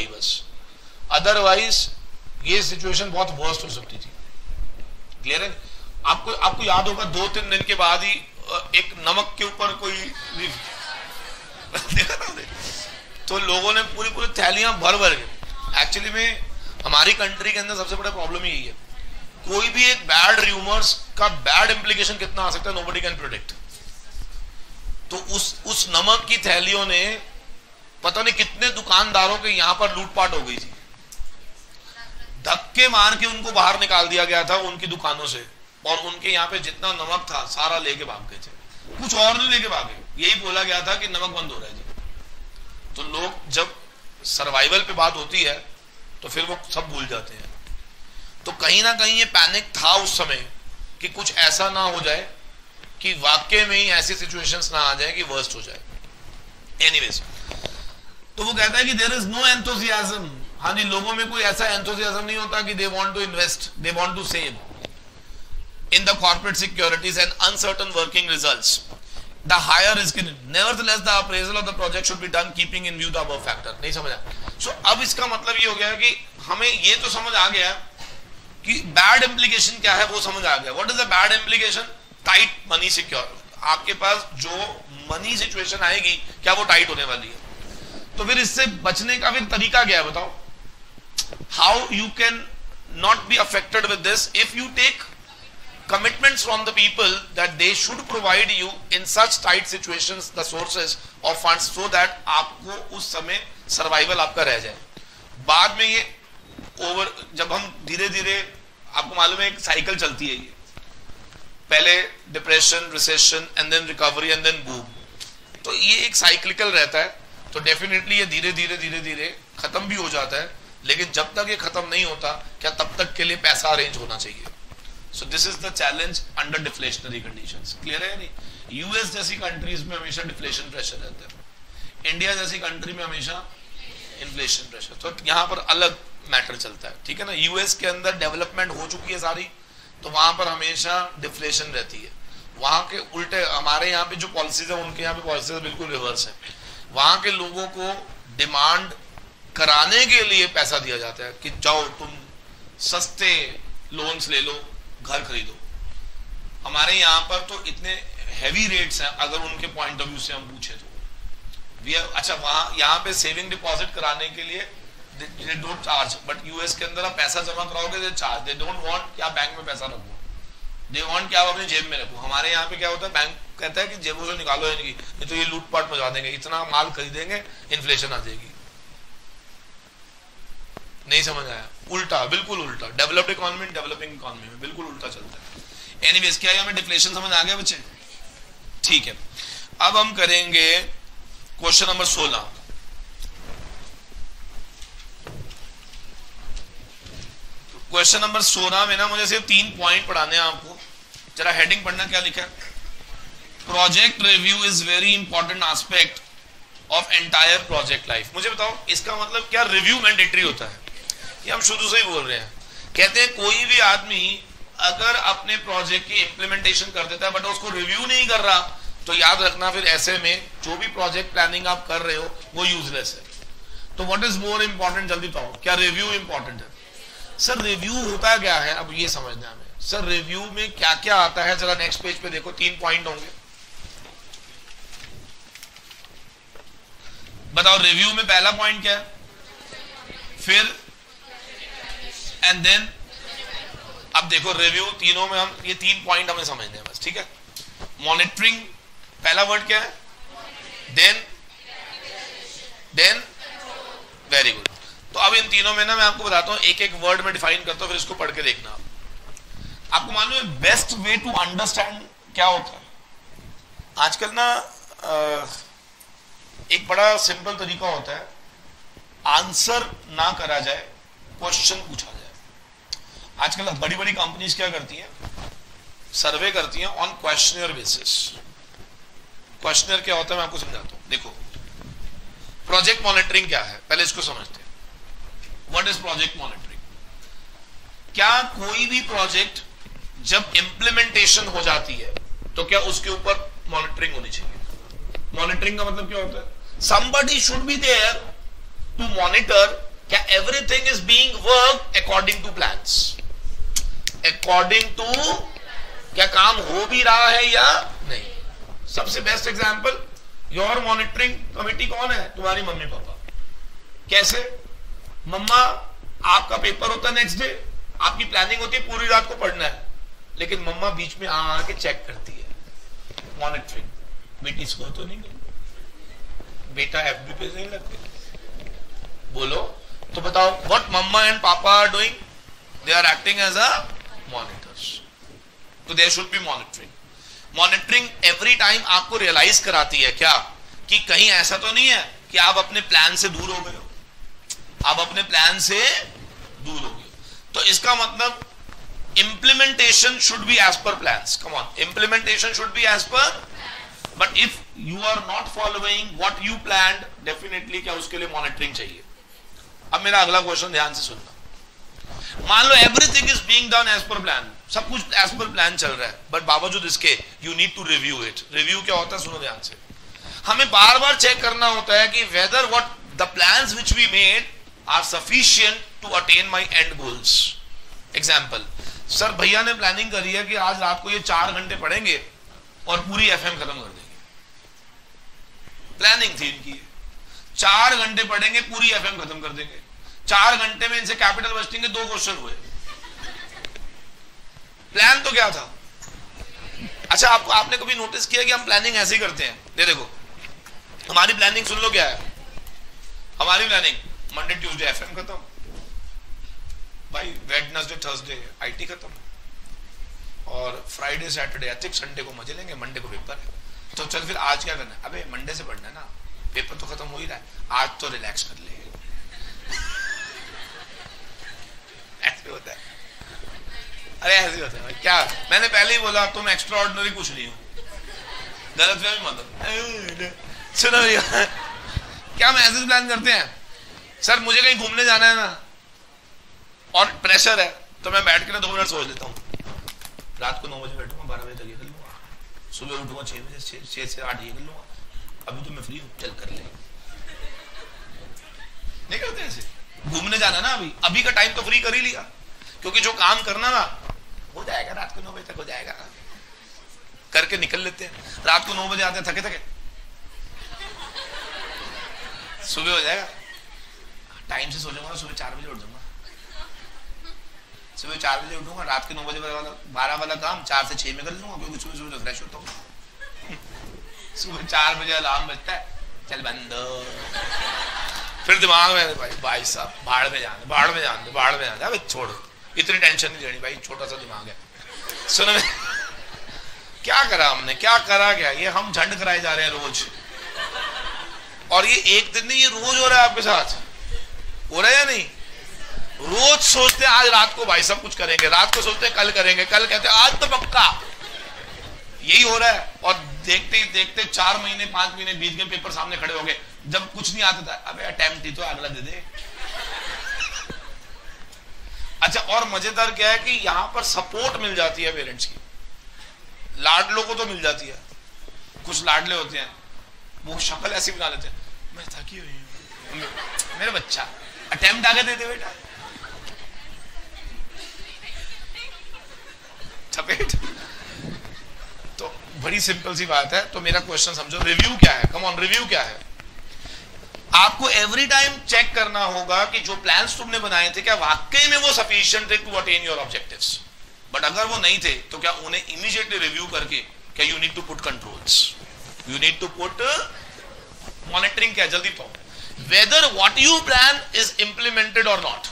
बस, अदरवाइज ये सिचुएशन बहुत वर्स्ट हो सकती थी। क्लियर है? आपको याद होगा 2-3 दिन के बाद ही एक नमक के ऊपर कोई देखा था, तो लोगों ने पूरी थैलियां भर के। एक्चुअली में हमारी कंट्री के अंदर सबसे बड़ा प्रॉब्लम यही है, कोई भी एक बैड र्यूमर्स का बैड इंप्लीकेशन कितना आ सकता है नोबडी कैन प्रेडिक्ट। तो उस नमक की थैलियों ने पता नहीं कितने दुकानदारों के यहां पर लूटपाट हो गई थी, धक्के मार के उनको बाहर निकाल दिया गया था उनकी दुकानों से, और उनके यहाँ पे जितना नमक था सारा लेके भाग गए थे, कुछ और नहीं लेके भागे। यही बोला गया था कि नमक बंद हो रहा है जी। तो लोग जब सर्वाइवल पे बात होती है तो फिर वो सब भूल जाते हैं। तो कहीं ना कहीं ये पैनिक था उस समय कि कुछ ऐसा ना हो जाए कि वाकई में ही ऐसी सिचुएशंस ना आ जाए कि वर्स्ट हो जाए। एनीवेज, तो वो कहता है कि देयर इज नो एंथुसियाज्म। हाँ जी, लोगों में कोई ऐसा एंथुसियाज्म नहीं होता कि they want to invest, they want to save in the corporate securities and uncertain working results. The higher risk in it. Nevertheless, the appraisal of the project should be done keeping in view the above factor. नहीं समझा? So अब इसका मतलब ये हो गया कि हमें ये तो समझ आ गया कि bad implication क्या है, वो समझ आ गया. What is the bad implication? Tight money secure. आपके पास जो money situation आएगी, क्या वो tight होने वाली है? तो फिर इससे बचने का फिर तरीका क्या है बताओ? How you can not be affected with this if you take commitments from the people that they should provide you in such tight situations the sources of funds so that आपको उस समय सर्वाइवल आपका रह जाए. बाद में ये ओवर, जब हम धीरे धीरे, आपको मालूम है एक साइकिल चलती है, ये पहले depression, recession and then recovery and then boom, तो ये एक साइक्लिकल रहता है. तो डेफिनेटली ये धीरे धीरे धीरे धीरे खत्म भी हो जाता है, लेकिन जब तक ये खत्म नहीं होता, क्या तब तक के लिए पैसा अरेंज होना चाहिए. So this is the challenge under deflationary conditions. Clear है नहीं? यूएस जैसी कंट्रीज में हमेशा डिफ्लेशन प्रेशर रहता है, इंडिया जैसी कंट्री में हमेशा इन्फ्लेशन प्रेशर. तो यहाँ पर अलग मैटर चलता है, ठीक है ना. यूएस के अंदर डेवलपमेंट हो चुकी है सारी, तो वहां पर हमेशा डिफ्लेशन रहती है. वहां के उल्टे हमारे यहाँ पे जो पॉलिसीज है, उनके यहाँ पे पॉलिसीज बिल्कुल रिवर्स है. वहां के लोगों को डिमांड कराने के लिए पैसा दिया जाता है कि जाओ तुम सस्ते लोन्स ले लो, घर खरीदो. हमारे यहाँ पर तो इतने हैवी रेट्स हैं, अगर उनके पॉइंट ऑफ व्यू से हम पूछे तो अच्छा, वहां यहाँ पे सेविंग डिपॉजिट कराने के लिए they don't charge, but US के अंदर आप पैसा जमा कराओगे they charge. They don't want कि आप बैंक में पैसा रखो, दे वांट कि आप अपनी जेब में रखो. हमारे यहाँ पे क्या होता है, बैंक कहता है कि जेबों से निकालो इनकी, नहीं तो ये लूटपाट मचा देंगे, इतना माल खरीदेंगे, इन्फ्लेशन आ जाएगी. नहीं समझ आया? उल्टा, बिल्कुल उल्टा. डेवलप्ड इकोनॉमी डेवलपिंग इकोनॉमी में बिल्कुल उल्टा चलता है. एनीवेज, क्या हमें डिफ्लेशन समझ आ गया बच्चे? ठीक है. अब हम करेंगे क्वेश्चन नंबर 16. क्वेश्चन नंबर 16 में ना मुझे सिर्फ 3 पॉइंट पढ़ाने हैं आपको. जरा हेडिंग पढ़ना, क्या लिखा है? Project review is very important aspect of entire project life. मुझे बताओ इसका मतलब क्या रिव्यू मैंडेटरी होता है? ये हम शुरू से ही बोल रहे हैं. कहते हैं कोई भी आदमी अगर अपने प्रोजेक्ट की इंप्लीमेंटेशन कर देता है बट उसको रिव्यू नहीं कर रहा, तो याद रखना फिर ऐसे में जो भी प्रोजेक्ट प्लानिंग आप कर रहे हो वो यूजलेस है. तो व्हाट इज मोर इंपॉर्टेंट, जल्दी बताओ. क्या रिव्यू इंपॉर्टेंट है? सर रिव्यू होता क्या है, अब ये समझना है. सर रिव्यू में क्या क्या आता है, जरा नेक्स्ट पेज पे देखो. 3 पॉइंट होंगे, बताओ. रिव्यू में पहला पॉइंट क्या है, फिर एंड देन. अब देखो रिव्यू तीनों में हम ये 3 पॉइंट हमें समझने हैं बस, ठीक है. मॉनिटरिंग, पहला वर्ड क्या है, देन वेरी गुड. तो अब इन तीनों में ना मैं आपको बताता हूं, एक एक वर्ड में डिफाइन करता हूं, फिर इसको पढ़ के देखना. आपको मालूम है बेस्ट वे टू अंडरस्टैंड क्या होता है? आजकल ना एक बड़ा सिंपल तरीका होता है, आंसर ना करा जाए, क्वेश्चन पूछा जाए. आजकल बड़ी बड़ी कंपनीज क्या करती हैं, सर्वे करती हैं ऑन क्वेश्चनर बेसिस. क्वेश्चनर क्या होता है मैं आपको समझाता हूं. देखो प्रोजेक्ट मॉनिटरिंग क्या है, पहले इसको समझते हैं. What is project monitoring? क्या कोई भी प्रोजेक्ट जब इंप्लीमेंटेशन हो जाती है तो क्या उसके ऊपर मॉनिटरिंग होनी चाहिए? मॉनिटरिंग का मतलब क्या होता है? somebody should be there to monitor क्या everything is being worked according to plans, according to क्या काम हो भी रहा है या नहीं. सबसे best example, your monitoring committee कौन है? तुम्हारी मम्मी पापा. कैसे? मम्मा आपका पेपर होता है नेक्स्ट डे, आपकी प्लानिंग होती है पूरी रात को पढ़ना है, लेकिन मम्मा बीच में आके चेक करती है. मॉनिटरिंग. बेटी सो तो नहीं गई, बेटा एफबी पे नहीं लगते, बोलो तो बताओ. What mamma and papa are doing? They are acting as a monitors. तो there should be monitoring. Monitoring every time आपको रियलाइज कराती है क्या, कि कहीं ऐसा तो नहीं है कि आप अपने प्लान से दूर हो गए हो, आप अपने प्लान से दूर हो गए. तो इसका मतलब implementation should be as per plans. Come on, implementation should be as per. But if you are not following what you planned, definitely क्या उसके लिए मॉनिटरिंग चाहिए। अब मेरा अगला क्वेश्चन ध्यान से सुनना। मान लो everything is being done as per plan, सब कुछ एज पर प्लान चल रहा है, बट बावजूद इसके you need to review it. Review क्या होता है, सुनो ध्यान से। हमें बार बार चेक करना होता है कि whether what the plans which we made are sufficient to attain my end goals. Example, sir भैया ने प्लानिंग करी है कि आज रात को ये 4 घंटे पढ़ेंगे और पूरी एफएम खत्म कर देंगे। प्लानिंग थी इनकी, 4 घंटे पढ़ेंगे, पूरी एफएम खत्म कर देंगे। 4 घंटे में इनसे कैपिटल बस्टिंग के 2 क्वेश्चन हुए। प्लान तो क्या था? अच्छा, आपने कभी नोटिस किया कि हम प्लानिंग ऐसे ही करते हैं? देखो हमारी प्लानिंग सुन लो क्या है। हमारी प्लानिंग मंडे ट्यूसडे एफएम खत्म, भाई वेडनेसडे थर्सडे आईटी खत्म, और फ्राइडे सैटरडे एथिक्स, संडे को मजे लेंगे, मंडे को पेपर है। तो चल फिर आज क्या करना है? अबे मंडे से पढ़ना है ना, पेपर तो खत्म हो ही रहा है, आज तो रिलैक्स कर ले। ऐसे होता है, अरे ऐसे होता है क्या? मैंने पहले ही बोला तुम एक्स्ट्रा ऑर्डिनरी कुछ नहीं हो, गलत फहमी मत सुनो। क्या हम ऐसे प्लान करते हैं? सर मुझे कहीं घूमने जाना है ना, और प्रेशर है, तो मैं बैठ के ना 2 मिनट सोच लेता हूँ। रात को 9 बजे बैठूंगा, 12 बजे तक ये कर लूंगा, सुबह उठूंगा 6 बजे, 6 से 8 ये कर लूंगा। अभी तो मैं फ्री हूँ, चल कर ले। नहीं करते ऐसे? घूमने जाना ना, अभी का टाइम तो फ्री कर ही लिया, क्योंकि जो काम करना ना हो जाएगा, रात को 9 बजे तक हो जाएगा, करके निकल लेते हैं। रात को 9 बजे आते हैं थके थके, सुबह हो जाएगा। टाइम से सो जाऊंगा, सुबह 4 बजे उठ जाऊंगा, सुबह 4 बजे उठूंगा, रात के 9 बजे वाला 12 वाला काम 4 से 6 में कर लूंगा, क्योंकि सुबह सुबह फ्रेश होता हूँ। सुबह 4 बजे अलार्म बजता है, चल बंद। फिर दिमाग में भाई साहब भाड़ में जाना, भाड़ में जाना, भाड़ में जाना, छोड़ो, इतनी टेंशन नहीं लेनी भाई, छोटा सा दिमाग है। सुनो क्या करा हमने, क्या करा क्या? ये हम झंड कराए जा रहे हैं रोज, और ये एक दिन नहीं, ये रोज हो रहा है आपके साथ। हो रहा है या नहीं? रोज सोचते हैं आज रात को भाई सब कुछ करेंगे, रात को सोचते हैं कल करेंगे, कल कहते हैं आज तो पक्का। यही हो रहा है, और देखते ही देखते 4 महीने 5 महीने बीत गए, पेपर सामने खड़े हो गए, जब कुछ नहीं आता था, अबे अटेम्प्ट ही तो, अगला दे दे। अच्छा, और मजेदार क्या है कि यहां पर सपोर्ट मिल जाती है पेरेंट्स की। लाडलों को तो मिल जाती है, कुछ लाडले होते हैं वो शक्ल ऐसी बना लेते हैं, मैं थकी हुई हूं, मेरा बच्चा अटेम्प्ट आगे दे दे बेटा, चपेट। तो बड़ी सिंपल सी बात है। तो मेरा क्वेश्चन समझो, रिव्यू क्या है? कम ऑन, रिव्यू क्या है? आपको एवरी टाइम चेक करना होगा कि जो प्लान्स तुमने बनाए थे क्या वाकई में वो सफिशिएंट थे to attain your objectives. But अगर वो नहीं थे तो क्या उन्हें इमीडिएटली रिव्यू करके क्या you need to put controls, you need to put monitoring. क्या जल्दी तो whether what you plan is implemented और not,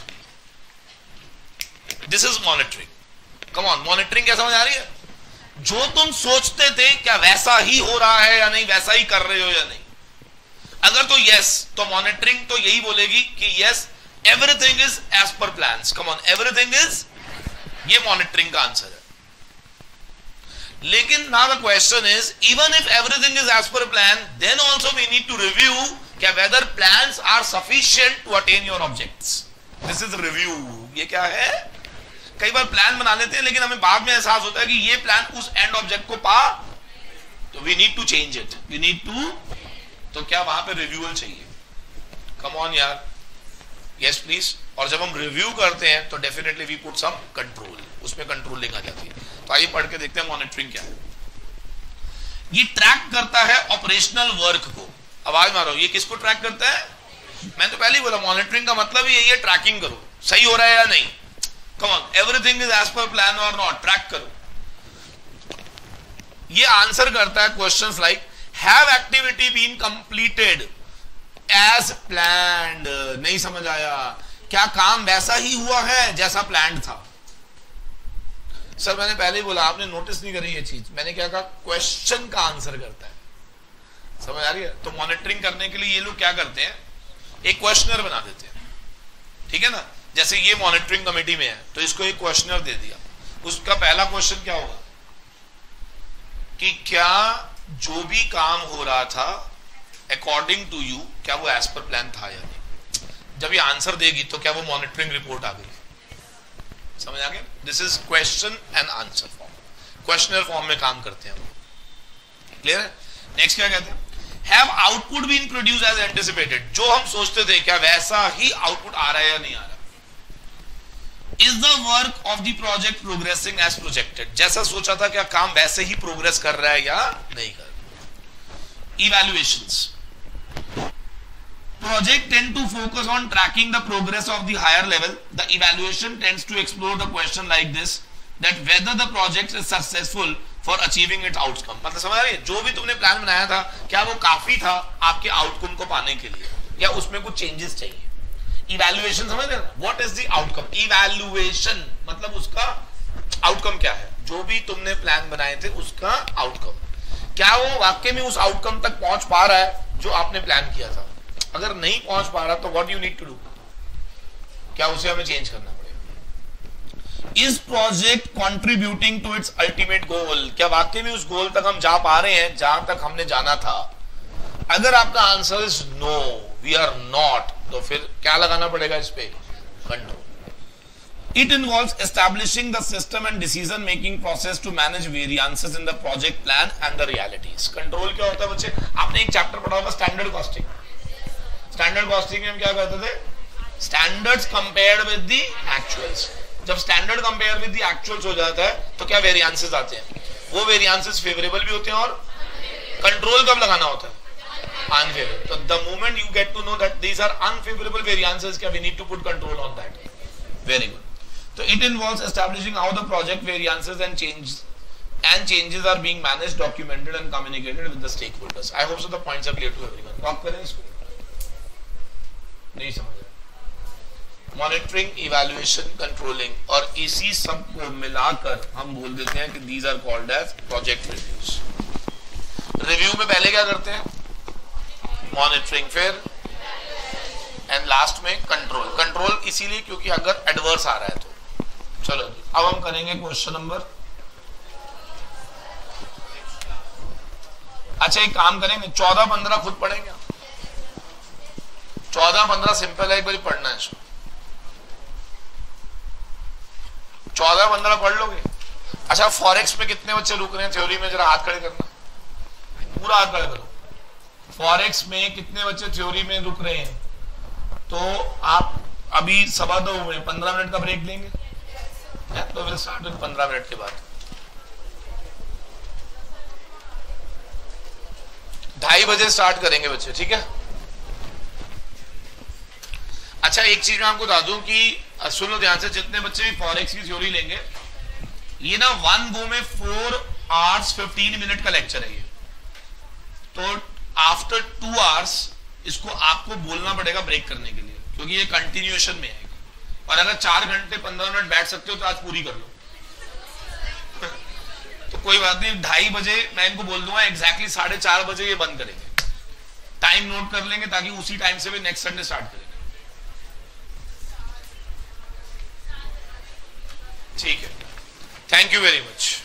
this is monitoring. Come on, monitoring क्या समझ आ रही है? जो तुम सोचते थे क्या वैसा ही हो रहा है या नहीं, वैसा ही कर रहे हो या नहीं। अगर तो यस, तो मॉनिटरिंग तो यही बोलेगी कि yes everything is as per plans. Come on, everything is, ये मॉनिटरिंग का आंसर है। लेकिन now the question is, even if everything is as per plan, then also we need to review क्या whether plans are sufficient to attain your objects. This is review. ये क्या है? कई बार प्लान बना लेते हैं लेकिन हमें बाद में एहसास होता है कि ये प्लान उस एंड ऑब्जेक्ट को पा, तो we need to change it, we need to, तो क्या वहां पे रिव्यूअल चाहिए? कम ऑन यार, यस प्लीज। और जब हम रिव्यू करते हैं तो definitely we put some control, उसमें कंट्रोलिंग आ जाती है। तो आइए पढ़ के देखते हैं मॉनिटरिंग क्या है। ये ट्रैक करता है ऑपरेशनल वर्क को। आवाज मारो, ये किसको ट्रैक करता है? मैंने तो पहले ही बोला मॉनिटरिंग का मतलब ही यही है, ट्रैकिंग करो सही हो रहा है या नहीं। Come on, everything is as per plan और नॉट, ट्रैक करो। ये आंसर करता है questions like have activity been completed as planned. नहीं समझ आया, क्या काम वैसा ही हुआ है जैसा प्लान्ड था? सर मैंने पहले ही बोला, आपने नोटिस नहीं करी ये चीज। मैंने क्या कहा? क्वेश्चन का आंसर करता है। समझ आ रही है? तो मॉनिटरिंग करने के लिए ये लोग क्या करते हैं, एक क्वेश्चनर बना देते हैं, ठीक है ना। जैसे ये मॉनिटरिंग कमेटी में है तो इसको एक क्वेश्चनर दे दिया। उसका पहला क्वेश्चन क्या होगा कि क्या जो भी काम हो रहा था अकॉर्डिंग टू यू, क्या वो एज पर प्लान था या नहीं? जब ये आंसर देगी तो क्या वो मॉनिटरिंग रिपोर्ट आ गई? समझ आ गया? This is question and answer form, questionnaire form में काम करते हैं हम। क्लियर है? नेक्स्ट क्या कहते हैं? Have output been produce as anticipated, जो हम सोचते थे क्या वैसा ही आउटपुट आ रहा है या नहीं आ रहा? Is the work of the project progressing as projected, जैसा सोचा था क्या काम वैसे ही प्रोग्रेस कर रहा है या नहीं कर रहा? Evaluations, project tend to focus on tracking the progress of the higher level. The evaluation tends to explore the question like this, that whether the project is successful for achieving its outcome. मतलब समझ रहे हैं? जो भी तुमने प्लान बनाया था क्या वो काफी था आपके आउटकम को पाने के लिए, या उसमें कुछ चेंजेस चाहिए? इवैल्यूएशन समझ रहे हैं? What is the outcome? Evaluation मतलब उसका आउटकम क्या है? जो भी तुमने प्लान बनाए थे उसका आउटकम, क्या वो वाकई में उस आउटकम तक पहुंच पा रहा है जो आपने प्लान किया था? अगर नहीं पहुंच पा रहा तो what you need to do, क्या उसे हमें चेंज करना पड़ेगा? Is project contributing to its ultimate goal, क्या वाकई में उस गोल तक हम जा पा रहे हैं जहां तक हमने जाना था? अगर आपका answer is no, we are not, तो फिर क्या लगाना पड़ेगा इस पे? Control. It involves establishing the system and decision making process to manage variances in the project plan and the realities. Control क्या होता है बच्चे? आपने एक चैप्टर पढ़ा होगा स्टैंडर्ड कॉस्टिंग। स्टैंडर्ड कॉस्टिंग में हम क्या करते थे? Standards compared with the actuals. जब standard compare with the actuals हो जाता है तो क्या वेरिएंसेस आते हैं? वो वेरिएंसेस फेवरेबल भी होते हैं, और कंट्रोल कब लगाना होता है? अनफेवरेबल। तो the moment you get to know that these are unfavourable variances, क्या we need to put control on that. Very good. So it involves establishing how the project variances and changes are being managed, documented and communicated with the stakeholders. I hope so the points are clear to everyone. Talk करें इसको? नहीं समझ रहे? Monitoring, evaluation, controlling, और इसी सब को मिलाकर हम बोल देते हैं कि these are called as project reviews. Review में पहले क्या करते हैं? Monitoring, फिर एंड लास्ट में कंट्रोल। कंट्रोल इसीलिए क्योंकि अगर एडवर्स आ रहा है तो। चलो अब हम करेंगे क्वेश्चन नंबर, अच्छा एक काम करेंगे 14-15 खुद पढ़ेंगे। 14-15 सिंपल है, एक बार पढ़ना है इसको। 14-15 पढ़ लोगे? अच्छा फॉरेक्स में कितने बच्चे रुक रहे हैं थ्योरी में? जरा हाथ खड़े करना, पूरा हाथ खड़े करो। फॉरेक्स में कितने बच्चे थ्योरी में रुक रहे हैं? तो आप अभी 2:15 हुए, 15 मिनट का ब्रेक लेंगे, तो विल स्टार्ट इन 15 मिनट के बाद। 2:30 बजे स्टार्ट करेंगे बच्चे, ठीक है? अच्छा एक चीज मैं आपको बता दूं कि सुनो ध्यान से, जितने बच्चे भी फॉरेक्स की थ्योरी लेंगे, ये ना 1 गो में 4 hours 15 मिनट का लेक्चर है ये, तो आफ्टर 2 hours इसको आपको बोलना पड़ेगा ब्रेक करने के लिए, क्योंकि ये कंटिन्यूएशन में है। और अगर 4 घंटे 15 मिनट बैठ सकते हो तो आज पूरी कर लो। तो कोई बात नहीं, 2:30 बजे मैं इनको बोल दूंगा, एग्जैक्टली 4:30 बजे ये बंद करेंगे। टाइम नोट कर लेंगे ताकि उसी टाइम से भी नेक्स्ट संडे स्टार्ट करेंगे। ठीक है, थैंक यू वेरी मच।